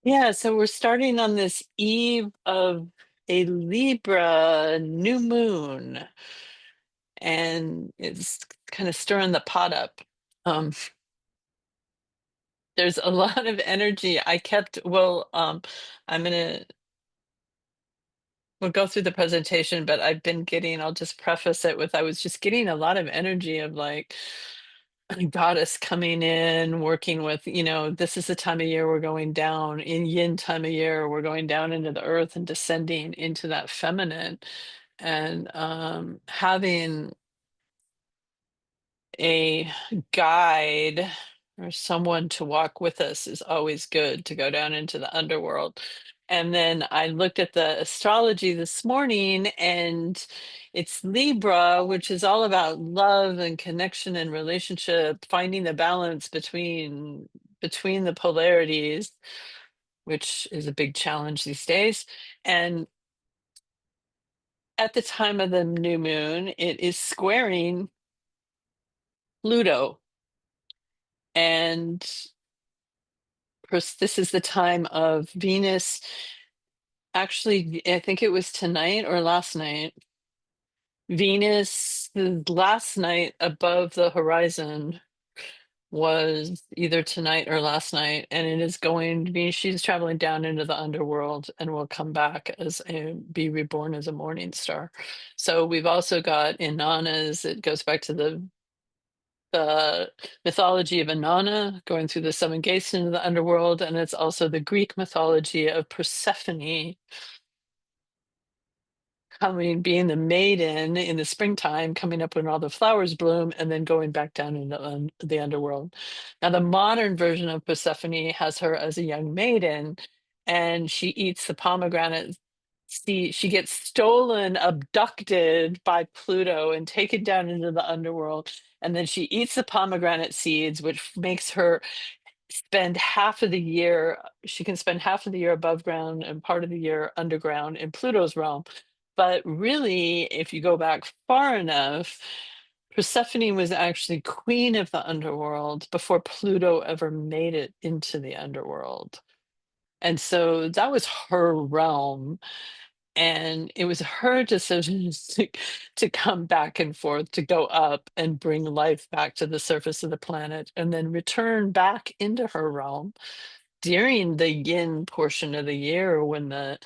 Yeah, so we're starting on this eve of a Libra new moon, and it's kind of stirring the pot up. Um, there's a lot of energy. I'm gonna we'll go through the presentation, but I'll just preface it with I was just getting a lot of energy of like a goddess coming in, working with, this is the time of year we're going down in yin time of year, we're going down into the earth and descending into that feminine. And having a guide or someone to walk with us is always good to go down into the underworld. And then I looked at the astrology this morning, and it's Libra, which is all about love and connection and relationship, finding the balance between the polarities, which is a big challenge these days. And at the time of the new moon, it is squaring Pluto. And this is the time of Venus. Actually, I think it was tonight or last night. Venus, the last night above the horizon was either tonight or last night, and it is going to be, she's traveling down into the underworld and will come back be reborn as a morning star. So we've also got Inanas, it goes back to the mythology of Inanna going through the seven gates into the underworld, and it's also the Greek mythology of Persephone coming, being the maiden in the springtime, coming up when all the flowers bloom, and then going back down into the underworld. Now, the modern version of Persephone has her as a young maiden, and she eats the pomegranate. She gets stolen, abducted by Pluto, and taken down into the underworld. And then she eats the pomegranate seeds, which makes her spend half of the year, she can spend half of the year above ground and part of the year underground in Pluto's realm. But really, if you go back far enough, Persephone was actually queen of the underworld before Pluto ever made it into the underworld. And so that was her realm. And it was her decision to come back and forth, to go up and bring life back to the surface of the planet, and then return back into her realm during the yin portion of the year when the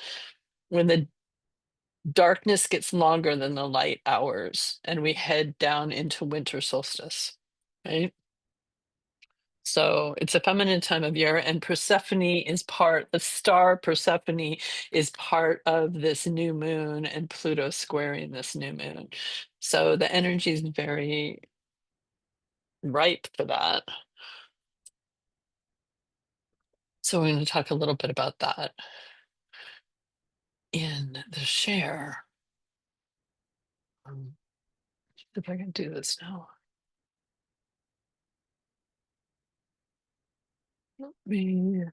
darkness gets longer than the light hours and we head down into winter solstice, right? So it's a feminine time of year, and the star Persephone is part of this new moon, and Pluto squaring this new moon. So the energy is very ripe for that. So we're going to talk a little bit about that in the share. If I can do this now. Let me,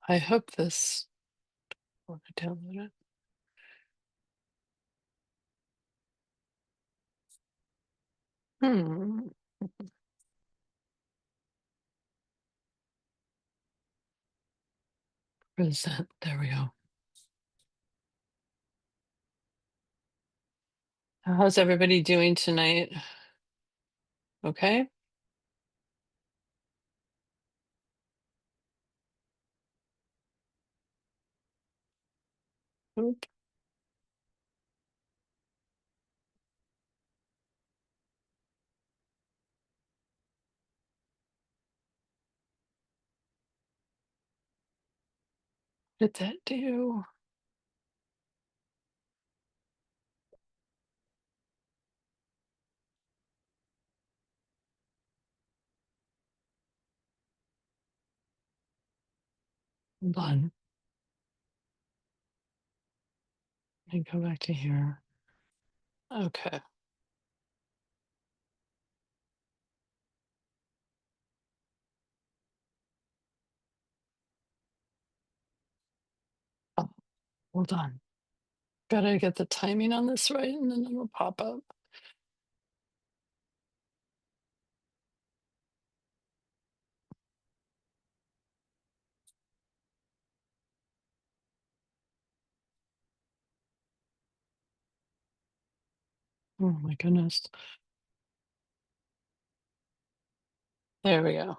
I hope this, I want to download it. Hmm. Present, there we go. How's everybody doing tonight? Okay. Oop, what did that do? Hold on. And go back to here. Okay. Oh, hold on. Gotta get the timing on this right, and then it'll pop up. Oh my goodness. There we go.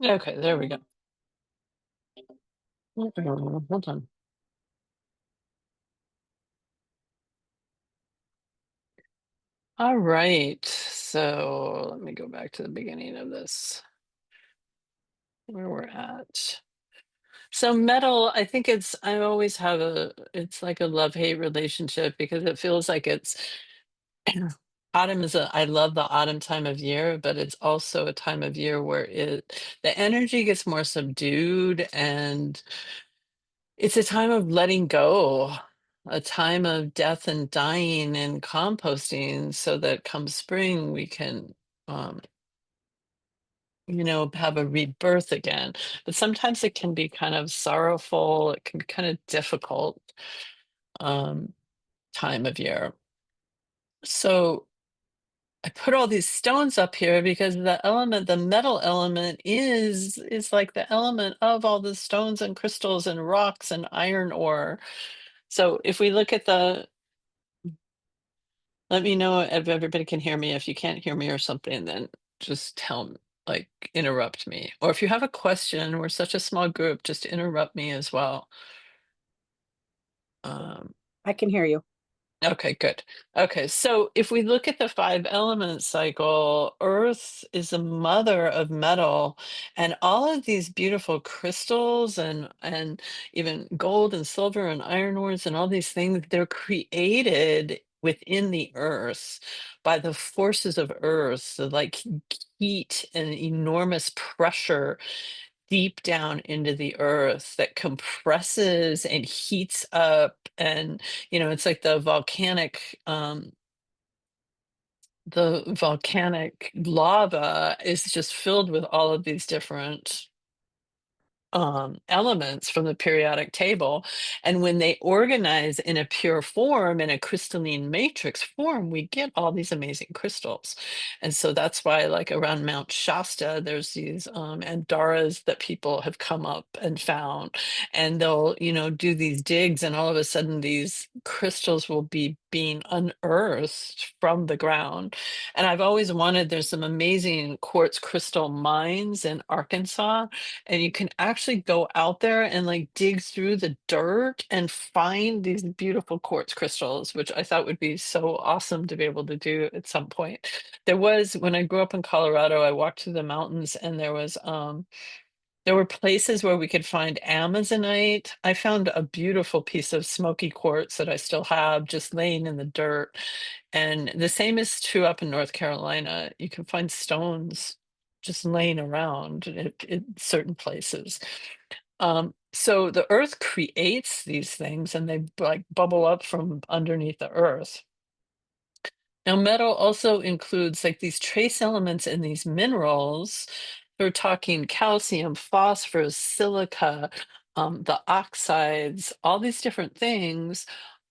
Okay, there we go. Hold on. All right. So let me go back to the beginning of this, where we're at. So metal, I think I always have it's like a love-hate relationship because it feels like it's autumn I love the autumn time of year, but it's also a time of year where the energy gets more subdued, and it's a time of letting go, a time of death and dying and composting so that come spring we can um have a rebirth again. But sometimes it can be kind of sorrowful, it can be kind of difficult um time of year. So I put all these stones up here because the metal element is like the element of all the stones and crystals and rocks and iron ore. So if we look at let me know if everybody can hear me. If you can't hear me or something, then just like interrupt me. Or if you have a question, we're such a small group, just interrupt me as well. Um, I can hear you. Okay, good. Okay, so if we look at the five element cycle, Earth is the mother of metal, and all of these beautiful crystals and even gold and silver and iron ores and all these things, they're created within the Earth by the forces of Earth, so like heat and enormous pressure deep into the earth that compresses and heats up, and it's like the volcanic lava is just filled with all of these different elements from the periodic table. And when they organize in a pure form, in a crystalline matrix form, we get all these amazing crystals. And so that's why, like around Mount Shasta, there's these Andaras that people have come up and found. And they'll, do these digs, and all of a sudden, these crystals will be being unearthed from the ground. And I've always wanted, there's some amazing quartz crystal mines in Arkansas, and you can actually go out there and like dig through the dirt and find these beautiful quartz crystals, which I thought would be so awesome to be able to do at some point. When I grew up in Colorado, I walked through the mountains, and there were places where we could find Amazonite. I found a beautiful piece of smoky quartz that I still have just laying in the dirt. And the same is true up in North Carolina. You can find stones just laying around at certain places. So the earth creates these things, and they like bubble up from underneath the earth. Now, metal also includes like these trace elements in these minerals. We're talking calcium, phosphorus, silica, the oxides, all these different things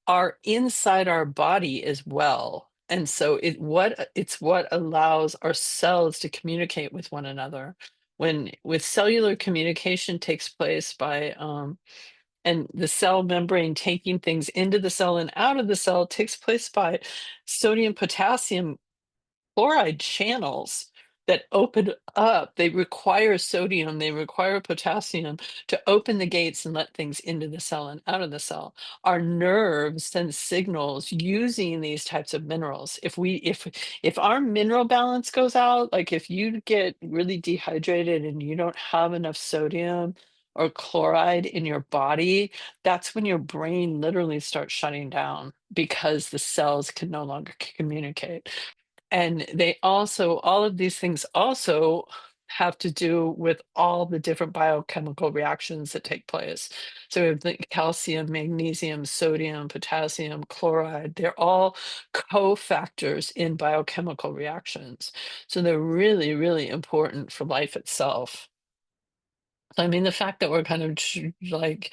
are inside our body as well. And so it's what allows our cells to communicate with one another. When with cellular communication takes place by and the cell membrane taking things into the cell and out of the cell takes place by sodium potassium chloride channels that open up. They require sodium, they require potassium to open the gates and let things into the cell and out of the cell. Our nerves send signals using these types of minerals. If our mineral balance goes out, like if you get really dehydrated and you don't have enough sodium or chloride in your body, that's when your brain literally starts shutting down because the cells can no longer communicate. And all of these things also have to do with all the different biochemical reactions that take place. So we have the calcium, magnesium, sodium, potassium, chloride, they're all cofactors in biochemical reactions. So they're really, really important for life itself. So, I mean, the fact that we're kind of like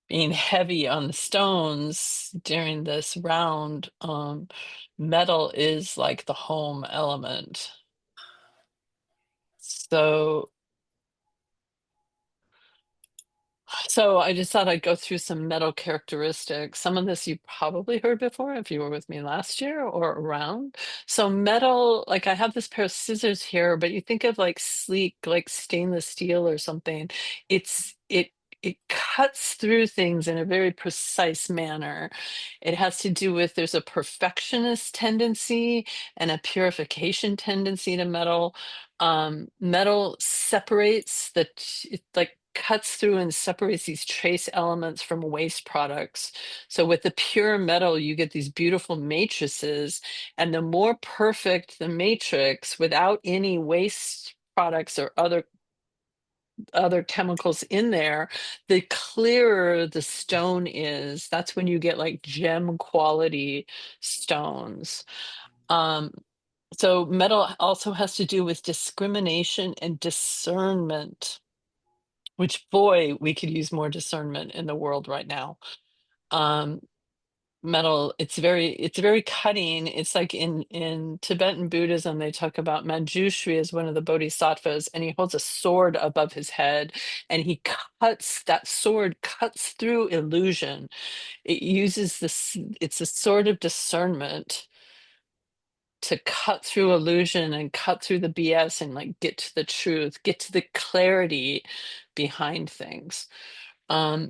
being heavy on the stones during this round, metal is like the home element. So So I just thought I'd go through some metal characteristics. Some of this you probably heard before if you were with me last year or around. So metal, like I have this pair of scissors here, but you think of like sleek, like stainless steel or something. It cuts through things in a very precise manner. It has to do with there's a perfectionist tendency and a purification tendency to metal. Metal separates it like cuts through and separates these trace elements from waste products. So with the pure metal, you get these beautiful matrices, and the more perfect the matrix without any waste products or other chemicals in there, the clearer the stone is. That's when you get like gem quality stones. Um, so metal also has to do with discrimination and discernment, which boy, we could use more discernment in the world right now. Um, Metal, it's very cutting. It's like in Tibetan Buddhism, they talk about Manjushri as one of the bodhisattvas, and he holds a sword above his head, and that sword cuts through illusion. It uses this, it's a sword of discernment to cut through illusion and cut through the BS and like get to the truth, get to the clarity behind things.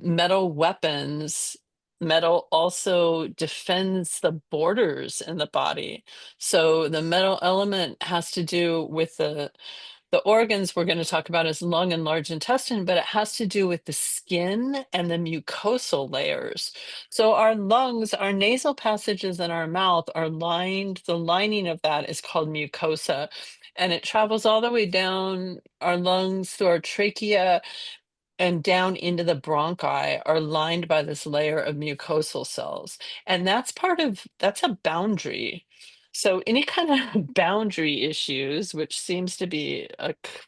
Metal weapons, metal also defends the borders in the body. So the metal element has to do with the organs we're going to talk about as lung and large intestine, but it has to do with the skin and the mucosal layers. So our lungs, our nasal passages in our mouth are lined, the lining of that is called mucosa, and it travels all the way down our lungs through our trachea and down into the bronchi are lined by this layer of mucosal cells. And that's a boundary. So any kind of boundary issues, which seems to be,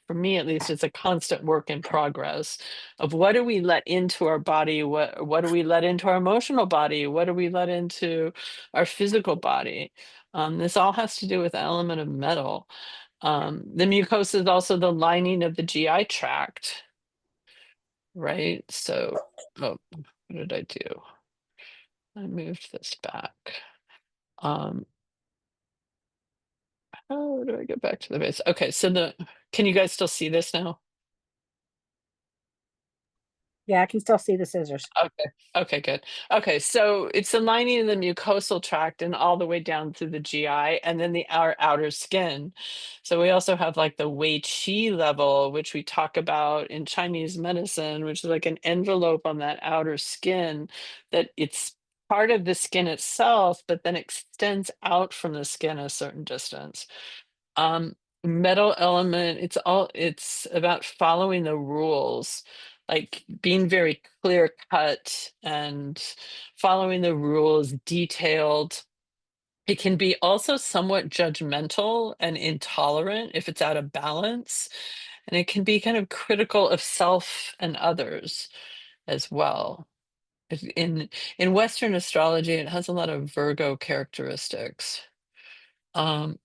for me at least, it's a constant work in progress of what do we let into our body? What do we let into our emotional body? What do we let into our physical body? This all has to do with the element of metal. The mucosa is also the lining of the GI tract, right? So, oh, what did I do? I moved this back. Um, how do I get back to the base? Okay, so can you guys still see this now? Yeah, I can still see the scissors. Okay. Okay, good. Okay, so it's the lining of the mucosal tract and all the way down through the GI and then our outer skin. So we also have like the Wei Qi level, which we talk about in Chinese medicine, which is like an envelope on that outer skin that it's part of the skin itself, but then extends out from the skin a certain distance. Um, Metal element, it's about following the rules, like being very clear cut and following the rules, detailed. It can be also somewhat judgmental and intolerant if it's out of balance. And it can be kind of critical of self and others as well. In Western astrology, it has a lot of Virgo characteristics. Um,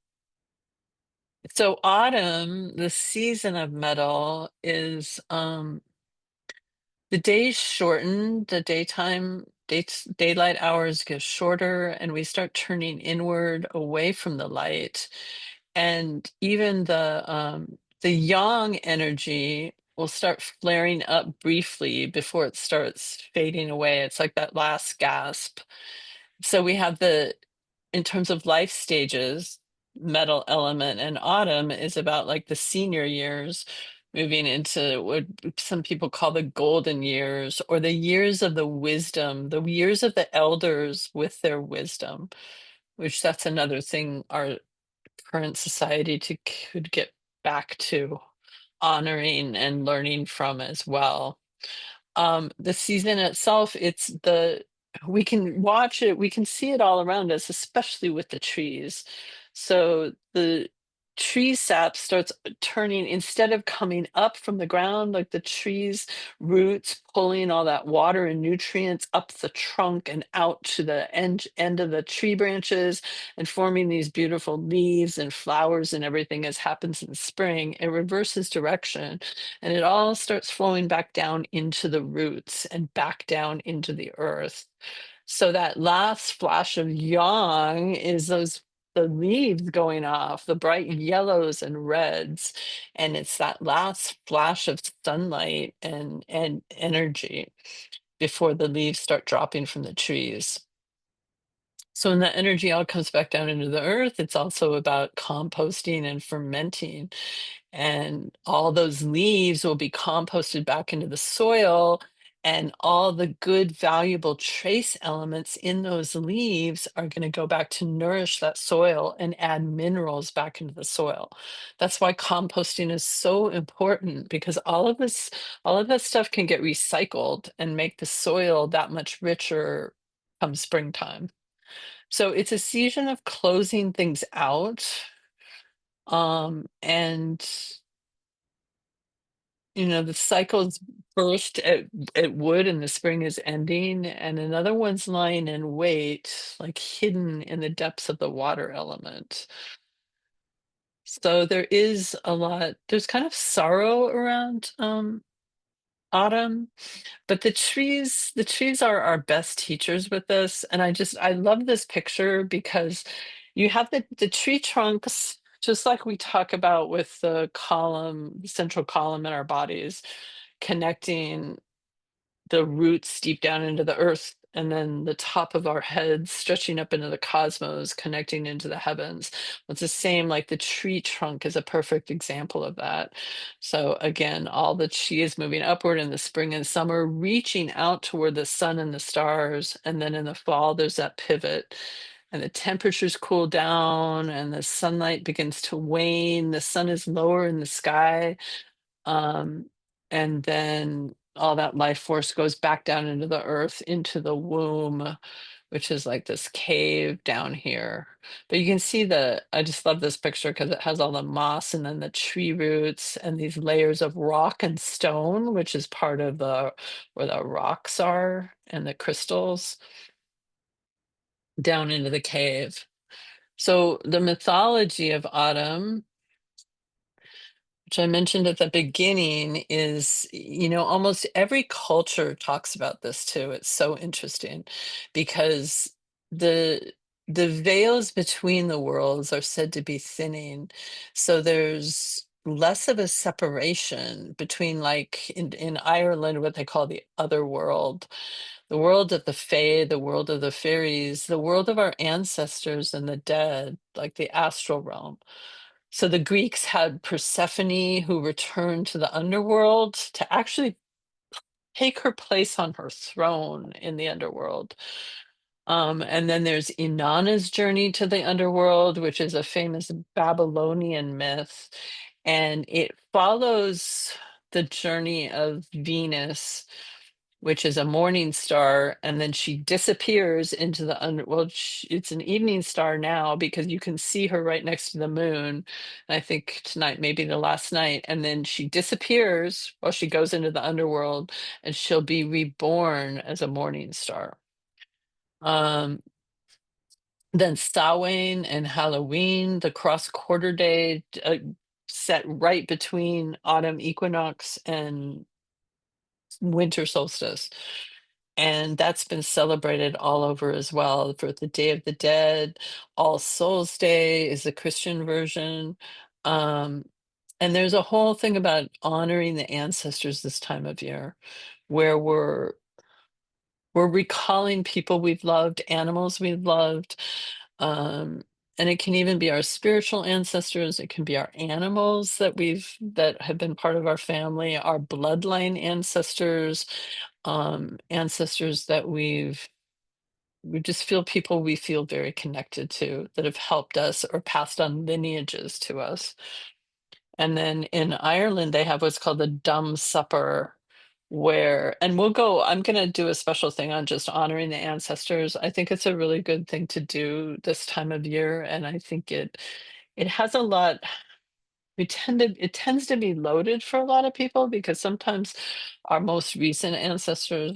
So autumn, the season of metal is the days shorten, the daylight hours get shorter, and we start turning inward away from the light. And even the yang energy will start flaring up briefly before it starts fading away. It's like that last gasp. So we have in terms of life stages, metal element and autumn is about like the senior years, moving into what some people call the golden years or the years of the wisdom, the years of the elders with their wisdom, which that's another thing our current society could get back to honoring and learning from as well. The season itself, we can watch it, we can see it all around us, especially with the trees. So tree sap starts turning, instead of coming up from the ground, like the tree's roots pulling all that water and nutrients up the trunk and out to the end of the tree branches and forming these beautiful leaves and flowers and everything as happens in spring, it reverses direction and it all starts flowing back down into the roots and back down into the earth. So that last flash of yang is the leaves going off, the bright yellows and reds, and it's that last flash of sunlight and energy before the leaves start dropping from the trees. So when that energy all comes back down into the earth, it's also about composting and fermenting, and all those leaves will be composted back into the soil, and all the good valuable trace elements in those leaves are going to go back to nourish that soil and add minerals back into the soil. That's why composting is so important, because all of that stuff can get recycled and make the soil that much richer come springtime. So it's a season of closing things out, and the cycle's burst at wood and the spring is ending, and another one's lying in wait, like hidden in the depths of the water element. So there's kind of sorrow around autumn, but the trees are our best teachers with this, and I love this picture because you have the tree trunks, just like we talk about with the central column in our bodies, connecting the roots deep down into the earth, and then the top of our heads stretching up into the cosmos, connecting into the heavens. It's the same, like the tree trunk is a perfect example of that. So again, all the chi is moving upward in the spring and summer, reaching out toward the sun and the stars. And then in the fall, there's that pivot. And the temperatures cool down and the sunlight begins to wane. The sun is lower in the sky, um, and then all that life force goes back down into the earth, into the womb, which is like this cave down here. But you can see I just love this picture because it has all the moss and then the tree roots and these layers of rock and stone, which is part of where the rocks are and the crystals down into the cave. So the mythology of autumn, which I mentioned at the beginning, is, almost every culture talks about this too. It's so interesting because the the veils between the worlds are said to be thinning. So there's less of a separation between, like in Ireland, what they call the other world, the world of the Fae, the world of the fairies, the world of our ancestors and the dead, like the astral realm. So the Greeks had Persephone who returned to the underworld to actually take her place on her throne in the underworld. And then there's Inanna's journey to the underworld, which is a famous Babylonian myth. And it follows the journey of Venus, which is a morning star, and then she disappears into the it's an evening star now because you can see her right next to the moon. And I think tonight may be the last night, and then she disappears while she goes into the underworld, and she'll be reborn as a morning star. Um, then Samhain and Halloween, the cross quarter day, set right between autumn equinox and winter solstice. And that's been celebrated all over as well for the Day of the Dead. All Souls Day is the Christian version. Um, and there's a whole thing about honoring the ancestors this time of year, where we're recalling people we've loved, animals we've loved. Um, and it can even be our spiritual ancestors. It can be our animals that have been part of our family, our bloodline ancestors, ancestors that we just feel people we feel very connected to that have helped us or passed on lineages to us. And then in Ireland, they have what's called the Dumb Supper, and I'm going to do a special thing on just honoring the ancestors. I think it's a really good thing to do this time of year. And I think it has a lot. It tends to be loaded for a lot of people because sometimes our most recent ancestors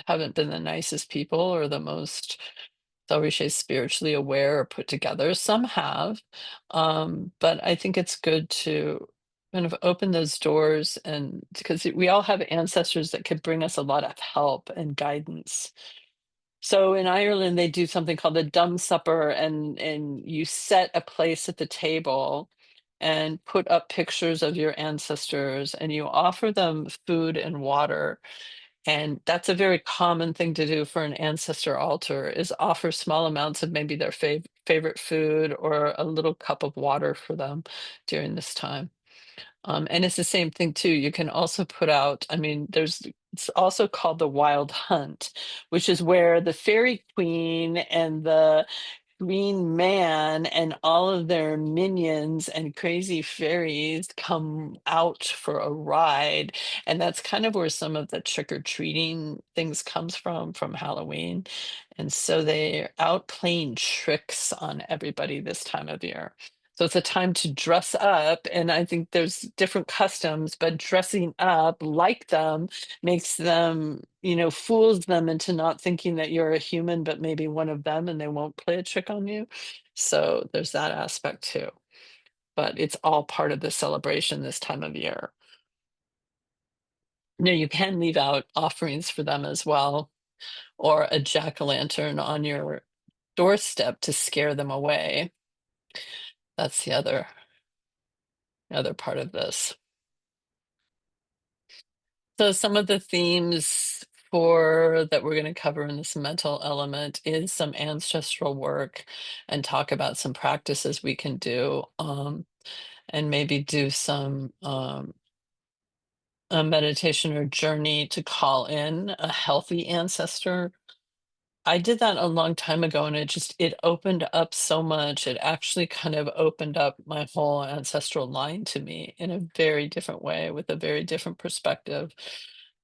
haven't been the nicest people or the most, shall we say, spiritually aware or put together. Some have, but I think it's good to kind of open those doors, and because we all have ancestors that could bring us a lot of help and guidance. So in Ireland, they do something called the Dumb Supper, and you set a place at the table and put up pictures of your ancestors, and you offer them food and water. And that's a very common thing to do for an ancestor altar, is offer small amounts of maybe their favorite food or a little cup of water for them during this time. And it's the same thing too. You can also put out, I mean, it's also called the Wild Hunt, which is where the Fairy Queen and the Green Man and all of their minions and crazy fairies come out for a ride, and that's kind of where some of the trick-or-treating things comes from Halloween, and so they're out playing tricks on everybody this time of year. So it's a time to dress up, and I think there's different customs, but dressing up like them makes them, fools them into not thinking that you're a human, but maybe one of them, and they won't play a trick on you. So there's that aspect too. But it's all part of the celebration this time of year. Now, you can leave out offerings for them as well, or a jack-o'-lantern on your doorstep to scare them away. That's the other part of this. So some of the themes for that we're going to cover in this mental element is some ancestral work, and talk about some practices we can do, and maybe do some a meditation or journey to call in a healthy ancestor. I did that a long time ago, and it opened up so much. It actually kind of opened up my whole ancestral line to me in a very different way, with a very different perspective.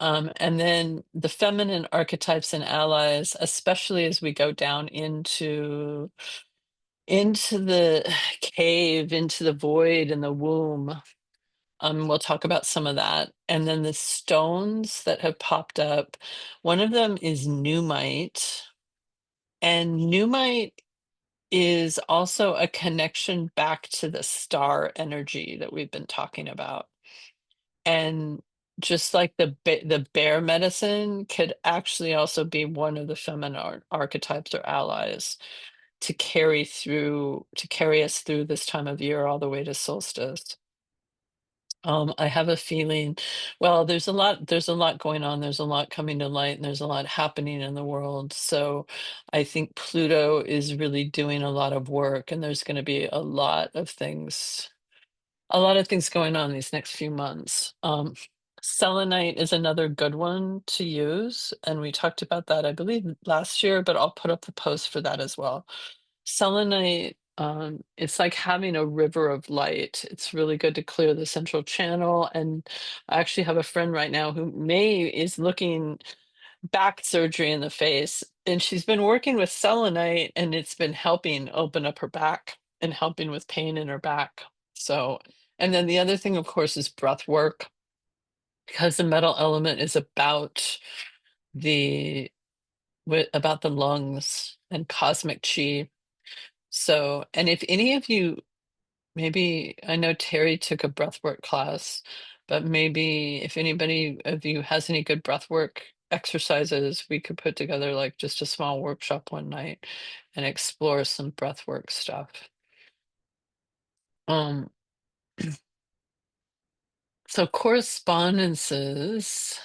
And then the feminine archetypes and allies, especially as we go down into the cave, into the void and the womb. We'll talk about some of that. And then the stones that have popped up. One of them is Numite. And Numite is also a connection back to the star energy that we've been talking about. And just like the bear medicine could actually also be one of the feminine archetypes or allies to carry us through this time of year all the way to solstice. I have a feeling, well, there's a lot going on, there's a lot coming to light, and there's a lot happening in the world. So I think Pluto is really doing a lot of work, and there's going to be a lot of things going on these next few months. Selenite is another good one to use, and we talked about that, I believe, last year, but I'll put up the post for that as well. Selenite, it's like having a river of light. It's really good to clear the central channel. And I actually have a friend right now who is looking back surgery in the face, and she's been working with selenite, and it's been helping open up her back and helping with pain in her back. So, and then the other thing, of course, is breath work, because the metal element is the about the lungs and cosmic chi. So, and if any of you, maybe I know Terry took a breathwork class, but maybe if anybody of you has any good breathwork exercises, we could put together like just a small workshop one night and explore some breathwork stuff. Um, so correspondences.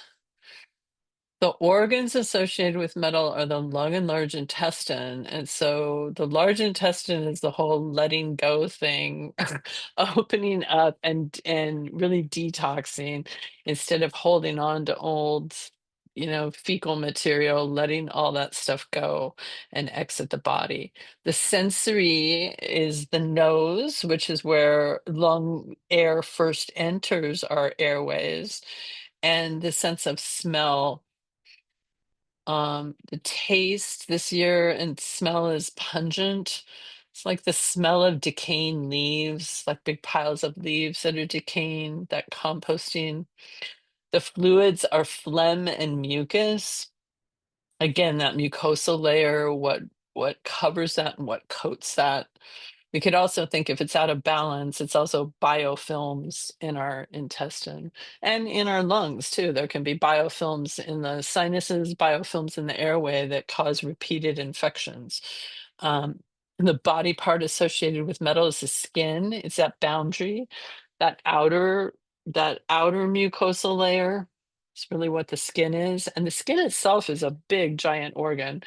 The organs associated with metal are the lung and large intestine. And so the large intestine is the whole letting go thing, opening up and really detoxing instead of holding on to old, fecal material, letting all that stuff go and exit the body. The sensory is the nose, which is where lung air first enters our airways, and the sense of smell. The taste this year and smell is pungent. It's like the smell of decaying leaves, like big piles of leaves that are decaying, that composting. The fluids are phlegm and mucus. Again, that mucosal layer, what covers that and what coats that. We could also think if it's out of balance, it's also biofilms in our intestine and in our lungs too. There can be biofilms in the sinuses, biofilms in the airway that cause repeated infections. And the body part associated with metal is the skin. It's that boundary, that outer that outer mucosal layer. It's really what the skin is. And the skin itself is a big giant organ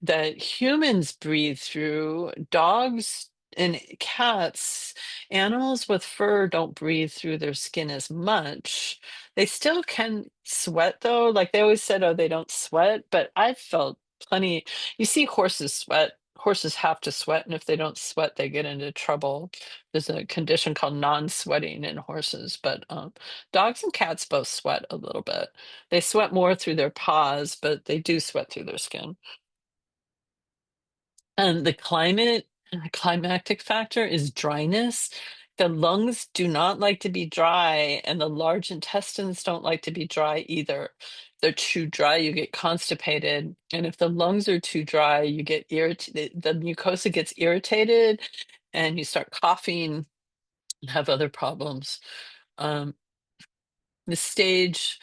that humans breathe through. Dogs and cats, animals with fur don't breathe through their skin as much. They still can sweat though. Like they always said, oh, they don't sweat, but I've felt plenty. You see horses sweat. Horses have to sweat, and if they don't sweat, they get into trouble. There's a condition called non-sweating in horses, but dogs and cats both sweat a little bit. They sweat more through their paws, but they do sweat through their skin. And the climactic factor is dryness. The lungs do not like to be dry, and the large intestines don't like to be dry either. If they're too dry, you get constipated. And if the lungs are too dry, you get irritated. The mucosa gets irritated, and you start coughing and have other problems. Um, the stage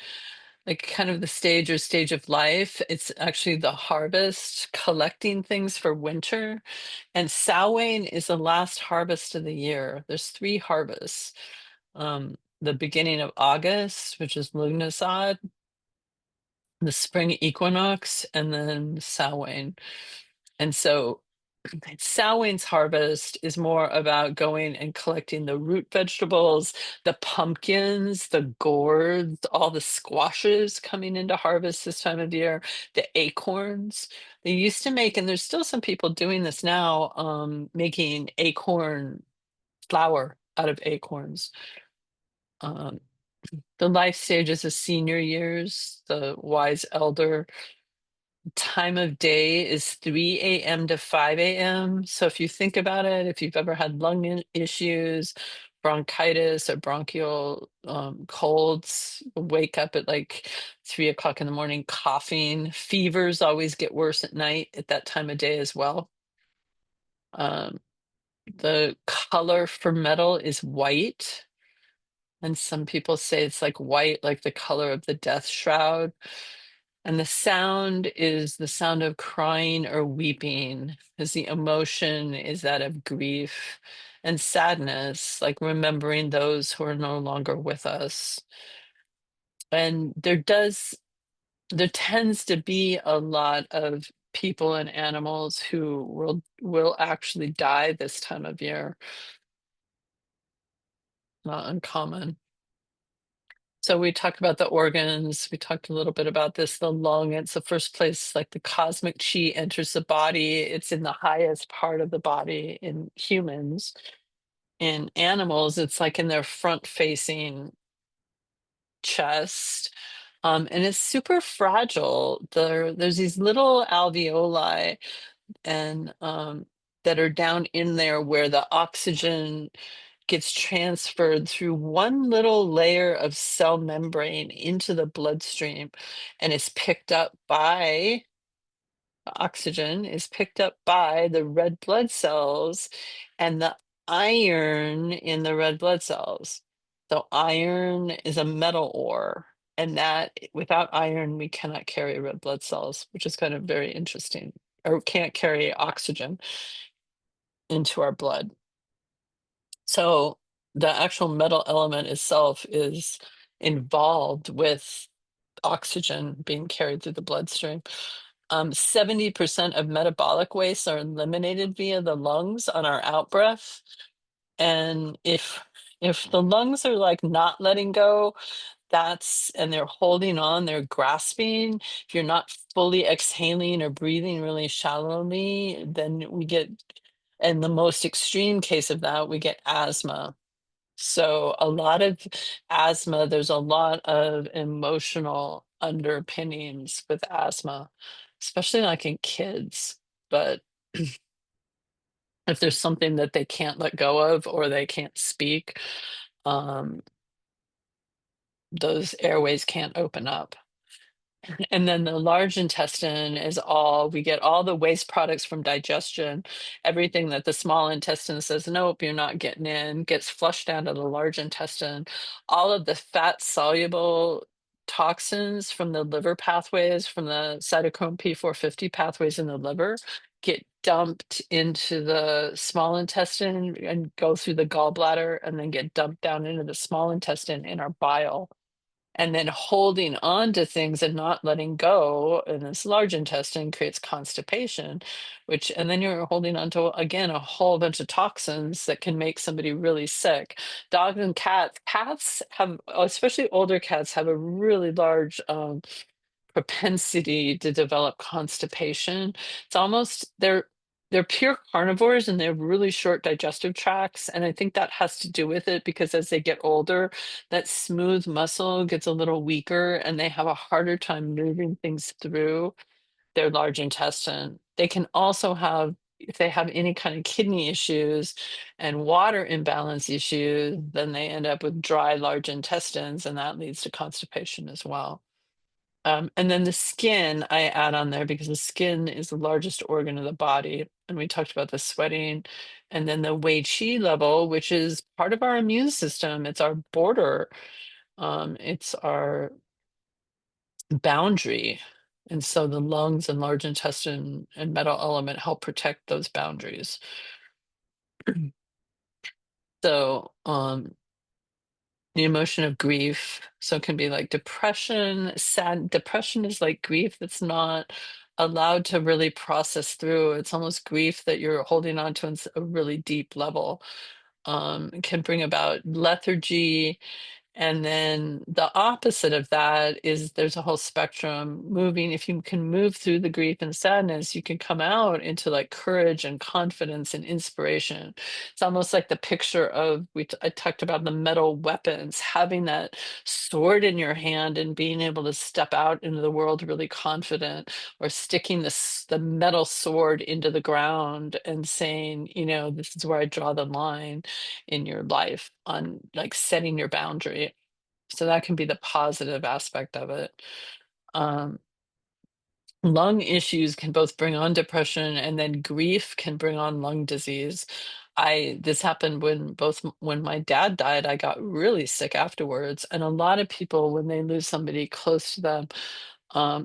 like kind of the stage or stage of life. It's actually the harvest, collecting things for winter. And Samhain is the last harvest of the year. There's three harvests. The beginning of August, which is Lughnasadh, the spring equinox, and then Samhain. And so Samhain's harvest is more about going and collecting the root vegetables, the pumpkins, the gourds, all the squashes coming into harvest this time of year, the acorns. They used to make, and there's still some people doing this now, making acorn flour out of acorns. Um, the life stages of senior years, the wise elder. Time of day is 3 a.m. to 5 a.m. So if you think about it, if you've ever had issues, bronchitis or bronchial colds, wake up at like 3 o'clock in the morning coughing. Fevers always get worse at night at that time of day as well. Um, the color for metal is white. And some people say it's like white, like the color of the death shroud. And the sound is the sound of crying or weeping, because the emotion is that of grief and sadness, like remembering those who are no longer with us. And there tends to be a lot of people and animals who will actually die this time of year. Not uncommon. So we talked about the organs. We talked a little bit about this, the lung. It's the first place like the cosmic chi enters the body. It's in the highest part of the body in humans. In animals, it's like in their front facing chest. And it's super fragile. There's these little alveoli and that are down in there where the oxygen gets transferred through one little layer of cell membrane into the bloodstream and is picked up by oxygen is picked up by the red blood cells and the iron in the red blood cells. So iron is a metal ore, and that without iron we cannot carry red blood cells, which is kind of very interesting, or can't carry oxygen into our blood. So the actual metal element itself is involved with oxygen being carried through the bloodstream. 70% of metabolic wastes are eliminated via the lungs on our out breath. And if the lungs are like not letting go, and they're holding on, they're grasping. If you're not fully exhaling or breathing really shallowly, then we get, in the most extreme case of that, we get asthma. So a lot of asthma, there's a lot of emotional underpinnings with asthma, especially like in kids. But If there's something that they can't let go of or they can't speak, um, those airways can't open up. And then the large intestine is all we get all the waste products from digestion. Everything that the small intestine says, nope, you're not getting in, gets flushed down to the large intestine. All of the fat soluble toxins from the liver pathways, from the cytochrome P450 pathways in the liver, get dumped into the small intestine and go through the gallbladder and then get dumped down into the small intestine in our bile, and then holding on to things and not letting go in this large intestine creates constipation, which, and then you're holding on to, again, a whole bunch of toxins that can make somebody really sick. Dogs and cats have, especially older cats, have a really large propensity to develop constipation. It's almost they're pure carnivores and they have really short digestive tracts. And I think that has to do with it because as they get older, that smooth muscle gets a little weaker and they have a harder time moving things through their large intestine. They can also have, if they have any kind of kidney issues and water imbalance issues, then they end up with dry large intestines and that leads to constipation as well. And then the skin I add on there because the skin is the largest organ of the body. And we talked about the sweating. And then the Wei Qi level, which is part of our immune system. It's our border. It's our boundary. And so the lungs and large intestine and metal element help protect those boundaries. So the emotion of grief. So it can be like depression, sad. Depression is like grief that's not allowed to really process through. It's almost grief that you're holding on to on a really deep level. It can bring about lethargy, and then the opposite of that is there's a whole spectrum moving. If you can move through the grief and sadness, you can come out into like courage and confidence and inspiration. It's almost like the picture of I talked about the metal weapons, having that sword in your hand and being able to step out into the world really confident, or sticking the metal sword into the ground and saying, you know, this is where I draw the line in your life on like setting your boundary. So that can be the positive aspect of it. Um, Lung issues can both bring on depression, and then grief can bring on lung disease. This happened when my dad died, I got really sick afterwards. And a lot of people, when they lose somebody close to them,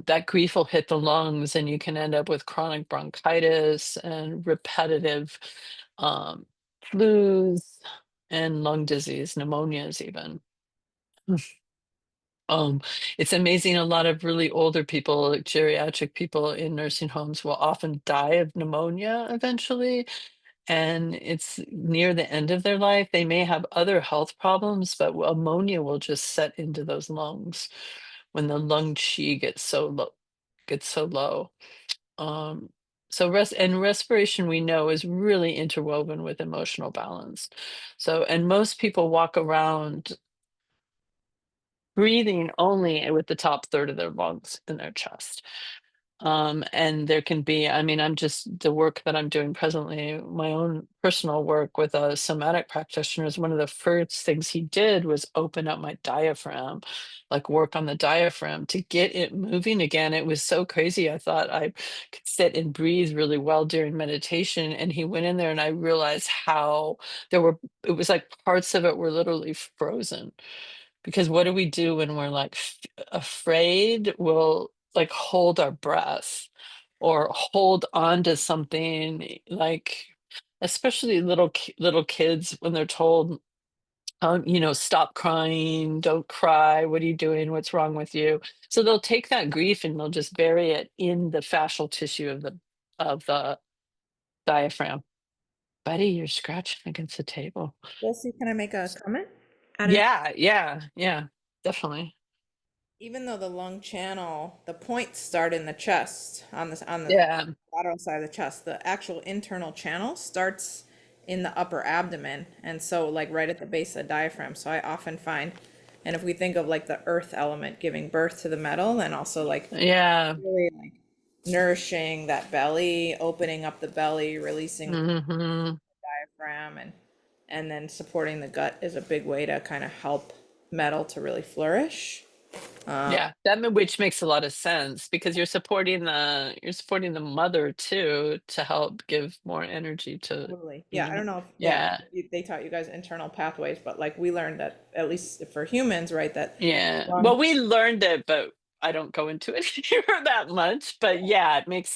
that grief will hit the lungs and you can end up with chronic bronchitis and repetitive um, flus and lung disease, pneumonias even. Um, it's amazing. A lot of really older people, like geriatric people in nursing homes, will often die of pneumonia eventually. And it's near the end of their life. They may have other health problems, but ammonia will just set into those lungs when the lung qi gets so low. Um, so respiration we know is really interwoven with emotional balance. So, and most people walk around breathing only with the top third of their lungs in their chest. And there can be, I mean, I'm just the work that I'm doing presently, my own personal work with a somatic practitioner is one of the first things he did was open up my diaphragm, like work on the diaphragm to get it moving again. It was so crazy. I thought I could sit and breathe really well during meditation. And he went in there and I realized how it was like parts of it were literally frozen. Because what do we do when we're like afraid? We'll like hold our breath or hold on to something, like especially little kids when they're told, you know, stop crying, don't cry, what are you doing? What's wrong with you? So they'll take that grief and they'll just bury it in the fascial tissue of the diaphragm. Buddy, you're scratching against the table. Jesse, can I make a comment? And Yeah, yeah, yeah, definitely. even though the lung channel, the points start in the chest on the Yeah. lateral side of the chest, the actual internal channel starts in the upper abdomen, and so like right at the base of the diaphragm. So I often find, and if we think of like the earth element giving birth to the metal, then also like Yeah. really like nourishing that belly, opening up the belly, releasing the Hmm. diaphragm, and then supporting the gut is a big way to kind of help metal to really flourish. Yeah, which makes a lot of sense because you're supporting the mother too to help give more energy to, Totally. you Yeah, I know. don't know if, yeah, Yeah. they taught you guys internal pathways, but like we learned that at least for humans, right, that Yeah. lung, Well, we learned it, but I don't go into it here that much. But yeah, it makes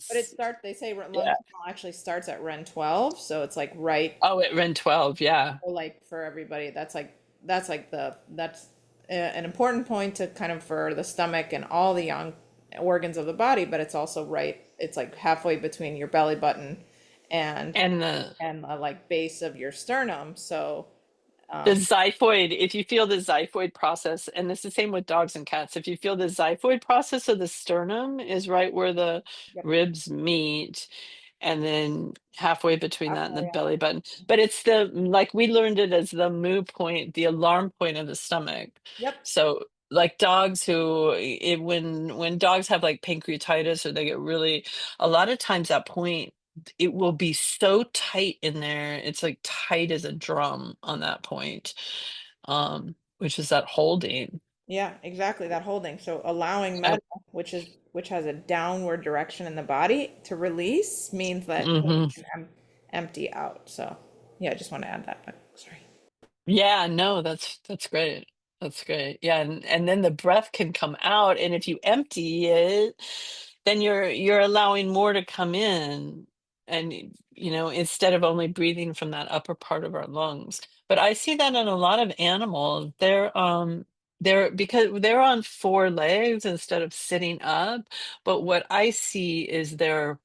but sense. they say lung Yeah. canal actually starts at REN 12, so it's like right, Oh, it ran 12. Yeah. like for everybody, that's like that's an important point to kind of for the stomach and all the young organs of the body, but it's also right, it's like halfway between your belly button and And the the like base of your sternum. So The xiphoid, if you feel the xiphoid process, and it's the same with dogs and cats, if you feel the xiphoid process of the sternum is right where the yep, ribs meet, and then halfway between that and the halfway up. belly button. But it's like we learned it as the moo point, the alarm point of the stomach. Yep. So like dogs who when dogs have like pancreatitis or they get really a lot of times that point it will be so tight in there. It's like tight as a drum on that point, which is that holding. Yeah, exactly. That holding. So allowing Yep. metal, which has a downward direction in the body to release means that Hmm. it can empty out. So yeah, I just want to add that. But sorry. Yeah, no, that's great. That's great. Yeah, and then the breath can come out, and if you empty it, then you're allowing more to come in, and instead of only breathing from that upper part of our lungs. But I see that in a lot of animals. They're because they're on four legs instead of sitting up. But what I see is they're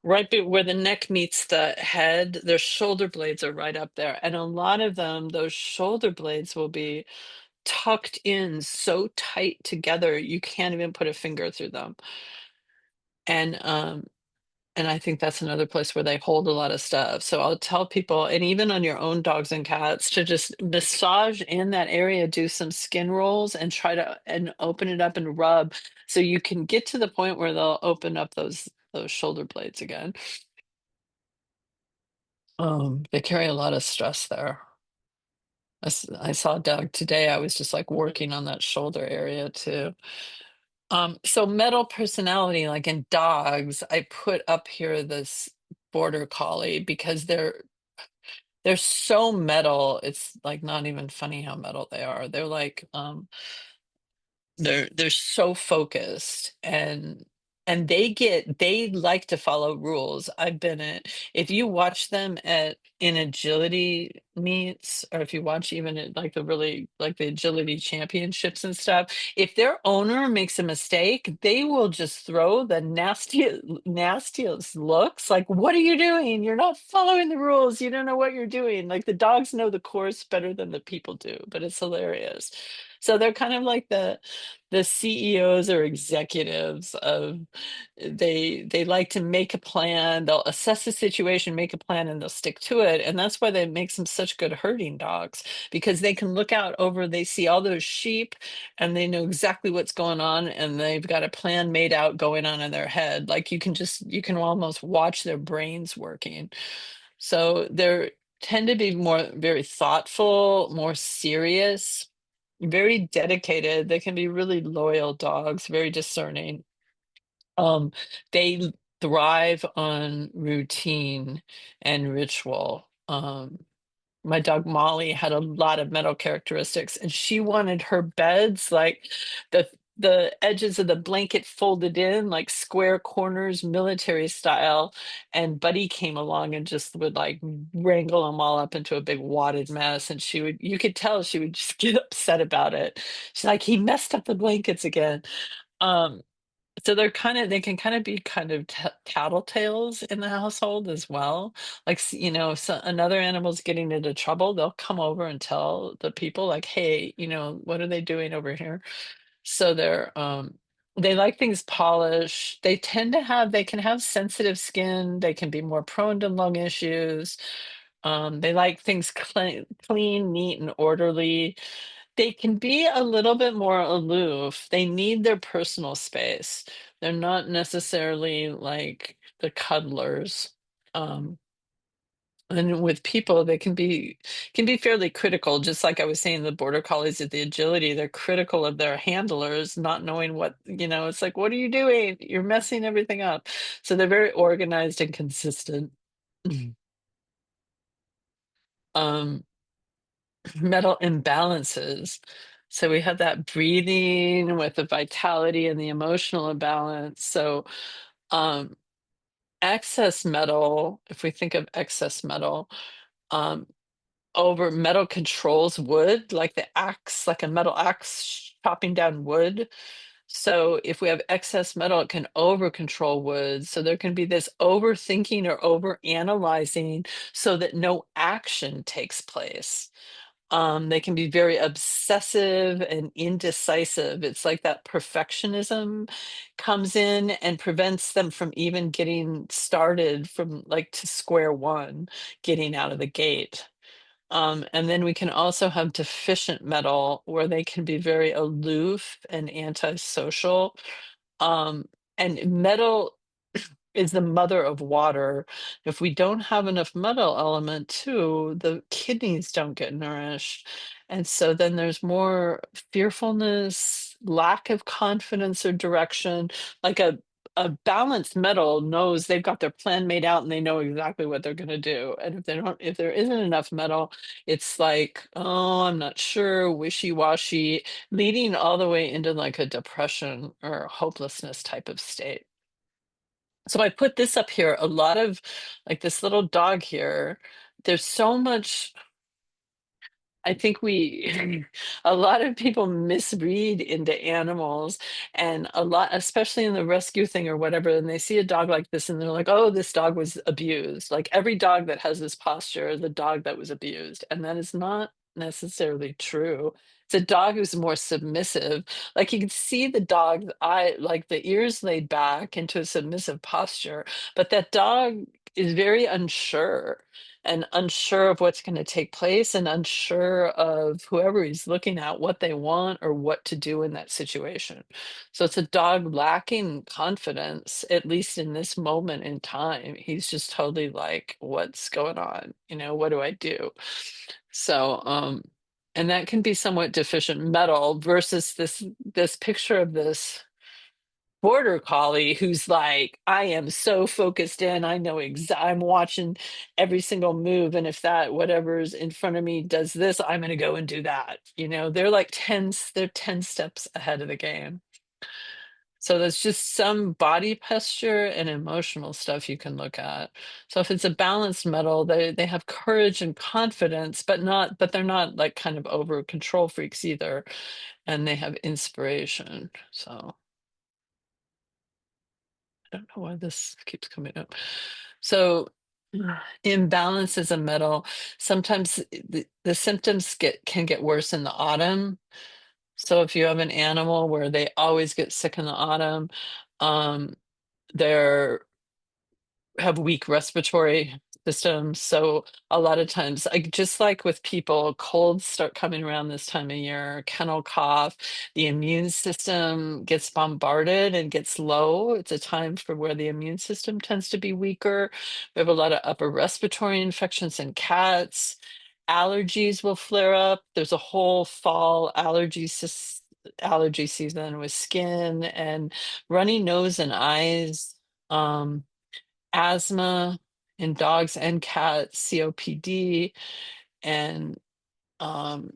where the neck meets the head, their shoulder blades are right up there. And a lot of them, those shoulder blades will be tucked in so tight together, you can't even put a finger through them. And and I think that's another place where they hold a lot of stuff. So I'll tell people, and even on your own dogs and cats, to just massage in that area, do some skin rolls and try to and open it up and rub so you can get to the point where they'll open up those shoulder blades again. They carry a lot of stress there. I saw Doug today. I was just like working on that shoulder area too. So metal personality, like in dogs, I put up here this border collie because they're so metal. It's like not even funny how metal they are. They're like they're so focused and they like to follow rules. I've been at If you watch them at in agility meets, or if you watch even at like the agility championships and stuff, if their owner makes a mistake, they will just throw the nastiest looks like, what are you doing? You're not following the rules. You don't know what you're doing. Like the dogs know the course better than the people do, but it's hilarious. So they're kind of like the CEOs or executives of they like to make a plan, they'll assess the situation, make a plan, and they'll stick to it. And that's why that makes them such good herding dogs, because they can look out over, they see all those sheep and they know exactly what's going on, and they've got a plan made out going on in their head. Like you can almost watch their brains working. So they're tend to be very thoughtful, more serious, very dedicated. They can be really loyal dogs, very discerning. Um, they thrive on routine and ritual. My dog Molly had a lot of metal characteristics, and she wanted her beds like the edges of the blanket folded in like square corners, military style. And Buddy came along and just would like wrangle them all up into a big wadded mess. And you could tell she would just get upset about it. She's like, he messed up the blankets again. Um, so they can kind of be kind of tattletales in the household as well. Like, if another animal's getting into trouble, they'll come over and tell the people like, hey, what are they doing over here? So they like things polished. They can have sensitive skin. They can be more prone to lung issues. They like things clean, neat, and orderly. They can be a little bit more aloof. They need their personal space. They're not necessarily like the cuddlers. Um, and with people, they can be fairly critical, just like I was saying, the border collies at the agility, they're critical of their handlers, not knowing what, it's like, what are you doing? You're messing everything up. So they're very organized and consistent. Um, metal imbalances. So we have that breathing with the vitality and the emotional imbalance. So um excess metal, if we think of excess metal, um over metal controls wood, like the axe, like a metal axe chopping down wood. So if we have excess metal, it can over control wood. So there can be this overthinking or over analyzing so that no action takes place. They can be very obsessive and indecisive. It's like that perfectionism comes in and prevents them from even getting started from like to square one, getting out of the gate. And then we can also have deficient metal where they can be very aloof and antisocial. Um, and metal is the mother of water. If we don't have enough metal element too, the kidneys don't get nourished. And so then there's more fearfulness, lack of confidence or direction. Like a balanced metal knows they've got their plan made out and they know exactly what they're going to do. And if there isn't enough metal, it's like, oh, I'm not sure, wishy-washy, leading all the way into like a depression or hopelessness type of state. So I put this up here, a lot of like this little dog here. There's so much, I think a lot of people misread into animals and a lot, especially in the rescue thing or whatever, and they see a dog like this and they're like, oh, this dog was abused. Like every dog that has this posture, the dog that was abused. And that is not necessarily true. It's a dog who's more submissive. Like you can see the dog eye, like the ears laid back into a submissive posture, but that dog is very unsure and unsure of what's going to take place and unsure of whoever he's looking at what they want or what to do in that situation. So it's a dog lacking confidence, at least in this moment in time. He's just totally like, what's going on? What do I do? So and that can be somewhat deficient metal versus this picture of this border collie who's like, I am so focused in, I know I'm watching every single move, and if that whatever's in front of me does this, I'm going to go and do that. They're like they're 10 steps ahead of the game. So there's just some body posture and emotional stuff you can look at. So if it's a balanced metal, they have courage and confidence, but they're not like kind of over control freaks either, and they have inspiration. So I don't know why this keeps coming up. So imbalance is a metal. Sometimes the symptoms can get worse in the autumn. So if you have an animal where they always get sick in the autumn, um, they're have weak respiratory systems. So a lot of times, like just like with people, colds start coming around this time of year, kennel cough, the immune system gets bombarded and gets low. It's a time for where the immune system tends to be weaker. We have a lot of upper respiratory infections in cats. Allergies will flare up. There's a whole fall allergy season with skin and runny nose and eyes. Asthma in dogs and cats, COPD, and um,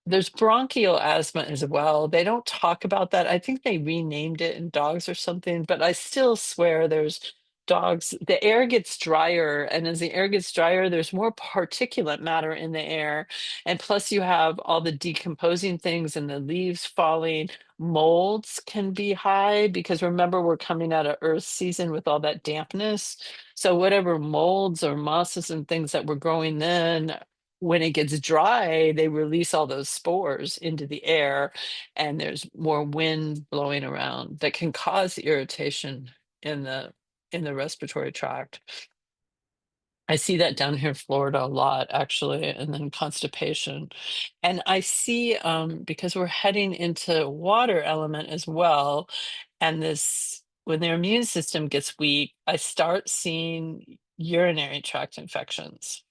there's bronchial asthma as well. They don't talk about that. I think they renamed it in dogs or something, but I still swear there's dogs. The air gets drier, and as the air gets drier, there's more particulate matter in the air. And plus, you have all the decomposing things and the leaves falling. Molds can be high because remember, we're coming out of Earth season with all that dampness. So, whatever molds or mosses and things that were growing then when it gets dry, they release all those spores into the air, and there's more wind blowing around that can cause irritation in the respiratory tract. I see that down here in Florida a lot, actually, and then constipation. And I see, because we're heading into water element as well, and this, when their immune system gets weak, I start seeing urinary tract infections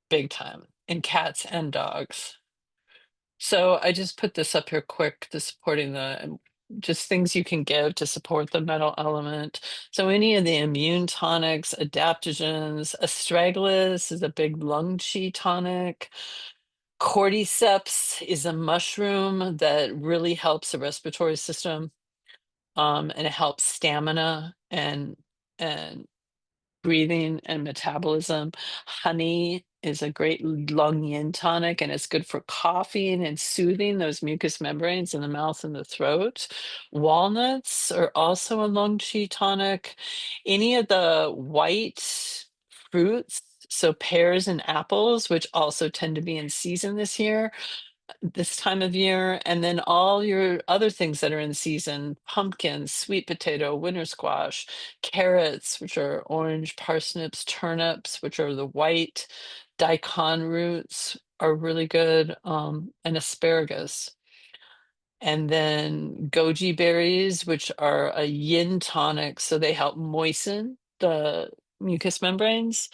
big time in cats and dogs. So I just put this up here quick, to supporting the just things you can give to support the metal element. So any of the immune tonics, adaptogens, astragalus is a big lung chi tonic. Cordyceps is a mushroom that really helps the respiratory system, and it helps stamina and breathing and metabolism. Honey is a great lung yin tonic, and it's good for coughing and soothing those mucous membranes in the mouth and the throat. Walnuts are also a lung qi tonic. Any of the white fruits, so pears and apples, which also tend to be in season this time of year, and then all your other things that are in season: pumpkin, sweet potato, winter squash, carrots, which are orange, parsnips, turnips, which are the white, daikon roots are really good, and asparagus. And then goji berries, which are a yin tonic, so they help moisten the mucous membranes,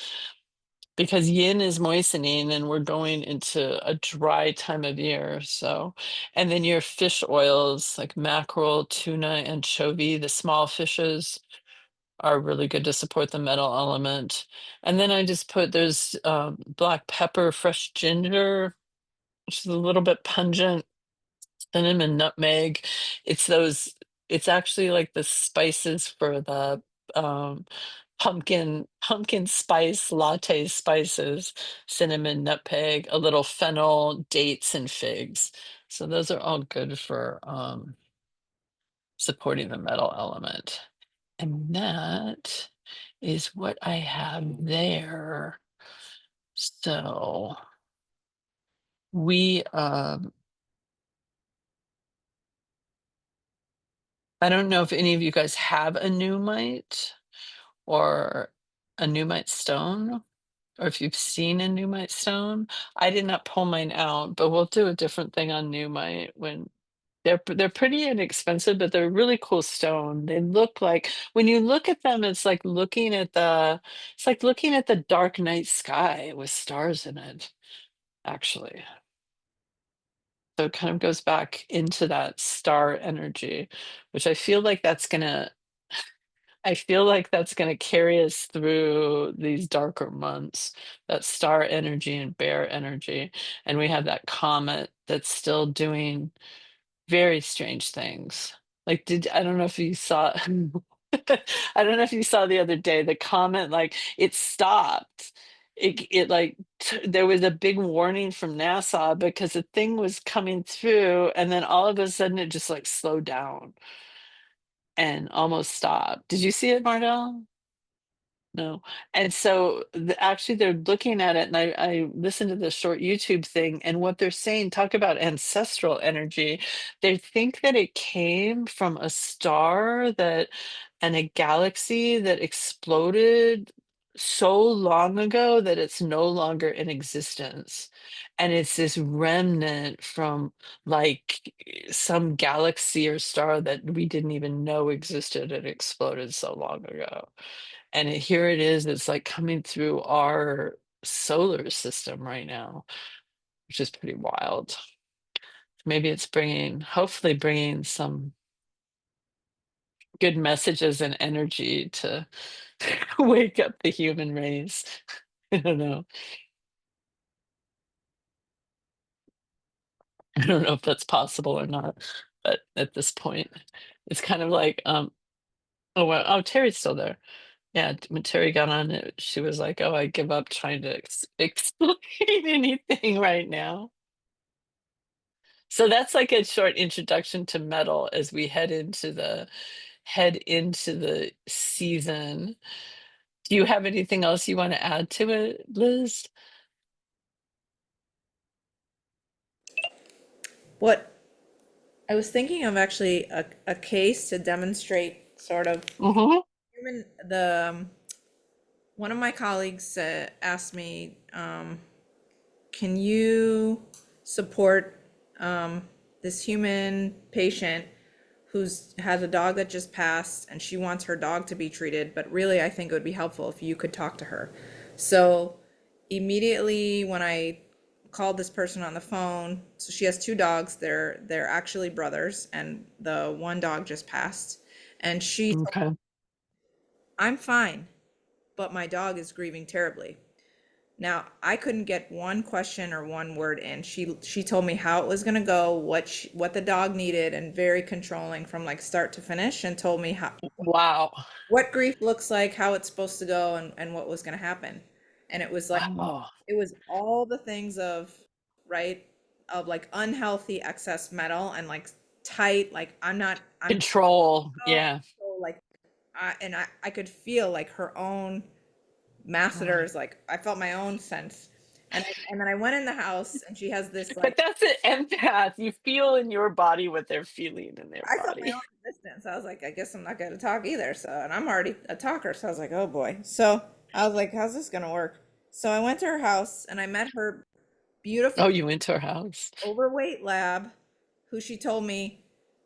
because yin is moistening and we're going into a dry time of year. So, and then your fish oils like mackerel, tuna, anchovy, the small fishes are really good to support the metal element. And then I just put, there's black pepper, fresh ginger, which is a little bit pungent, cinnamon, nutmeg. It's those, it's actually like the spices for the um, pumpkin spice latte spices: cinnamon, nutmeg, a little fennel, dates, and figs. So those are all good for supporting the metal element. And that is what I have there. So we I don't know if any of you guys have a Numite or a Numite stone, or if you've seen a Numite stone. I did not pull mine out, but we'll do a different thing on Numite when they're pretty inexpensive, but they're a really cool stone. They look like, when you look at them, it's like looking at the dark night sky with stars in it, actually. So it kind of goes back into that star energy, which I feel like that's going to carry us through these darker months, that star energy and bear energy. And we have that comet that's still doing very strange things. Like, I don't know if you saw, I don't know if you saw the other day, the comet, like it stopped. It like, there was a big warning from NASA because the thing was coming through, and then all of a sudden it just like slowed down and almost stopped. Did you see it, Mardell? No. And so actually they're looking at it, and I listened to the short YouTube thing, and what they're saying, talk about ancestral energy. They think that it came from a star that and a galaxy that exploded so long ago that it's no longer in existence. And it's this remnant from like some galaxy or star that we didn't even know existed. It exploded so long ago. And here it is, it's like coming through our solar system right now, which is pretty wild. Maybe it's hopefully bringing some good messages and energy to wake up the human race. I don't know. I don't know if that's possible or not, but at this point, it's kind of like, oh well, oh, Terry's still there. Yeah, when Terry got on it, she was like, "Oh, I give up trying to explain anything right now." So that's like a short introduction to metal as we head into the season. Do you have anything else you want to add to it, Liz? What I was thinking of actually a case to demonstrate sort of Mm-hmm. human the one of my colleagues asked me, can you support this human patient who's has a dog that just passed and she wants her dog to be treated, but really I think it would be helpful if you could talk to her. So immediately when I called this person on the phone, so she has two dogs, they're actually brothers, and the one dog just passed. And she told me, Okay. I'm fine, but my dog is grieving terribly. Now, I couldn't get one question or one word in. She told me how it was going to go, what the dog needed, and very controlling from like start to finish, and told me how Wow. what grief looks like, how it's supposed to go, and what was going to happen. And Wow. it was all the things of, right, of like unhealthy excess metal and like tight, like I'm Control. oh, Yeah. so like I could feel like her own masseters, like I felt my own sense. And then I went in the house and she has this But like that's an empath. You feel in your body what they're feeling in their I felt my body. own resistance. I was like, I guess I'm not going to talk either. So, and I'm already a talker. So I was like, oh boy. So I was like, how's this going to work? So I went to her house and I met her Oh, beautiful you went to her house. overweight lab who she told me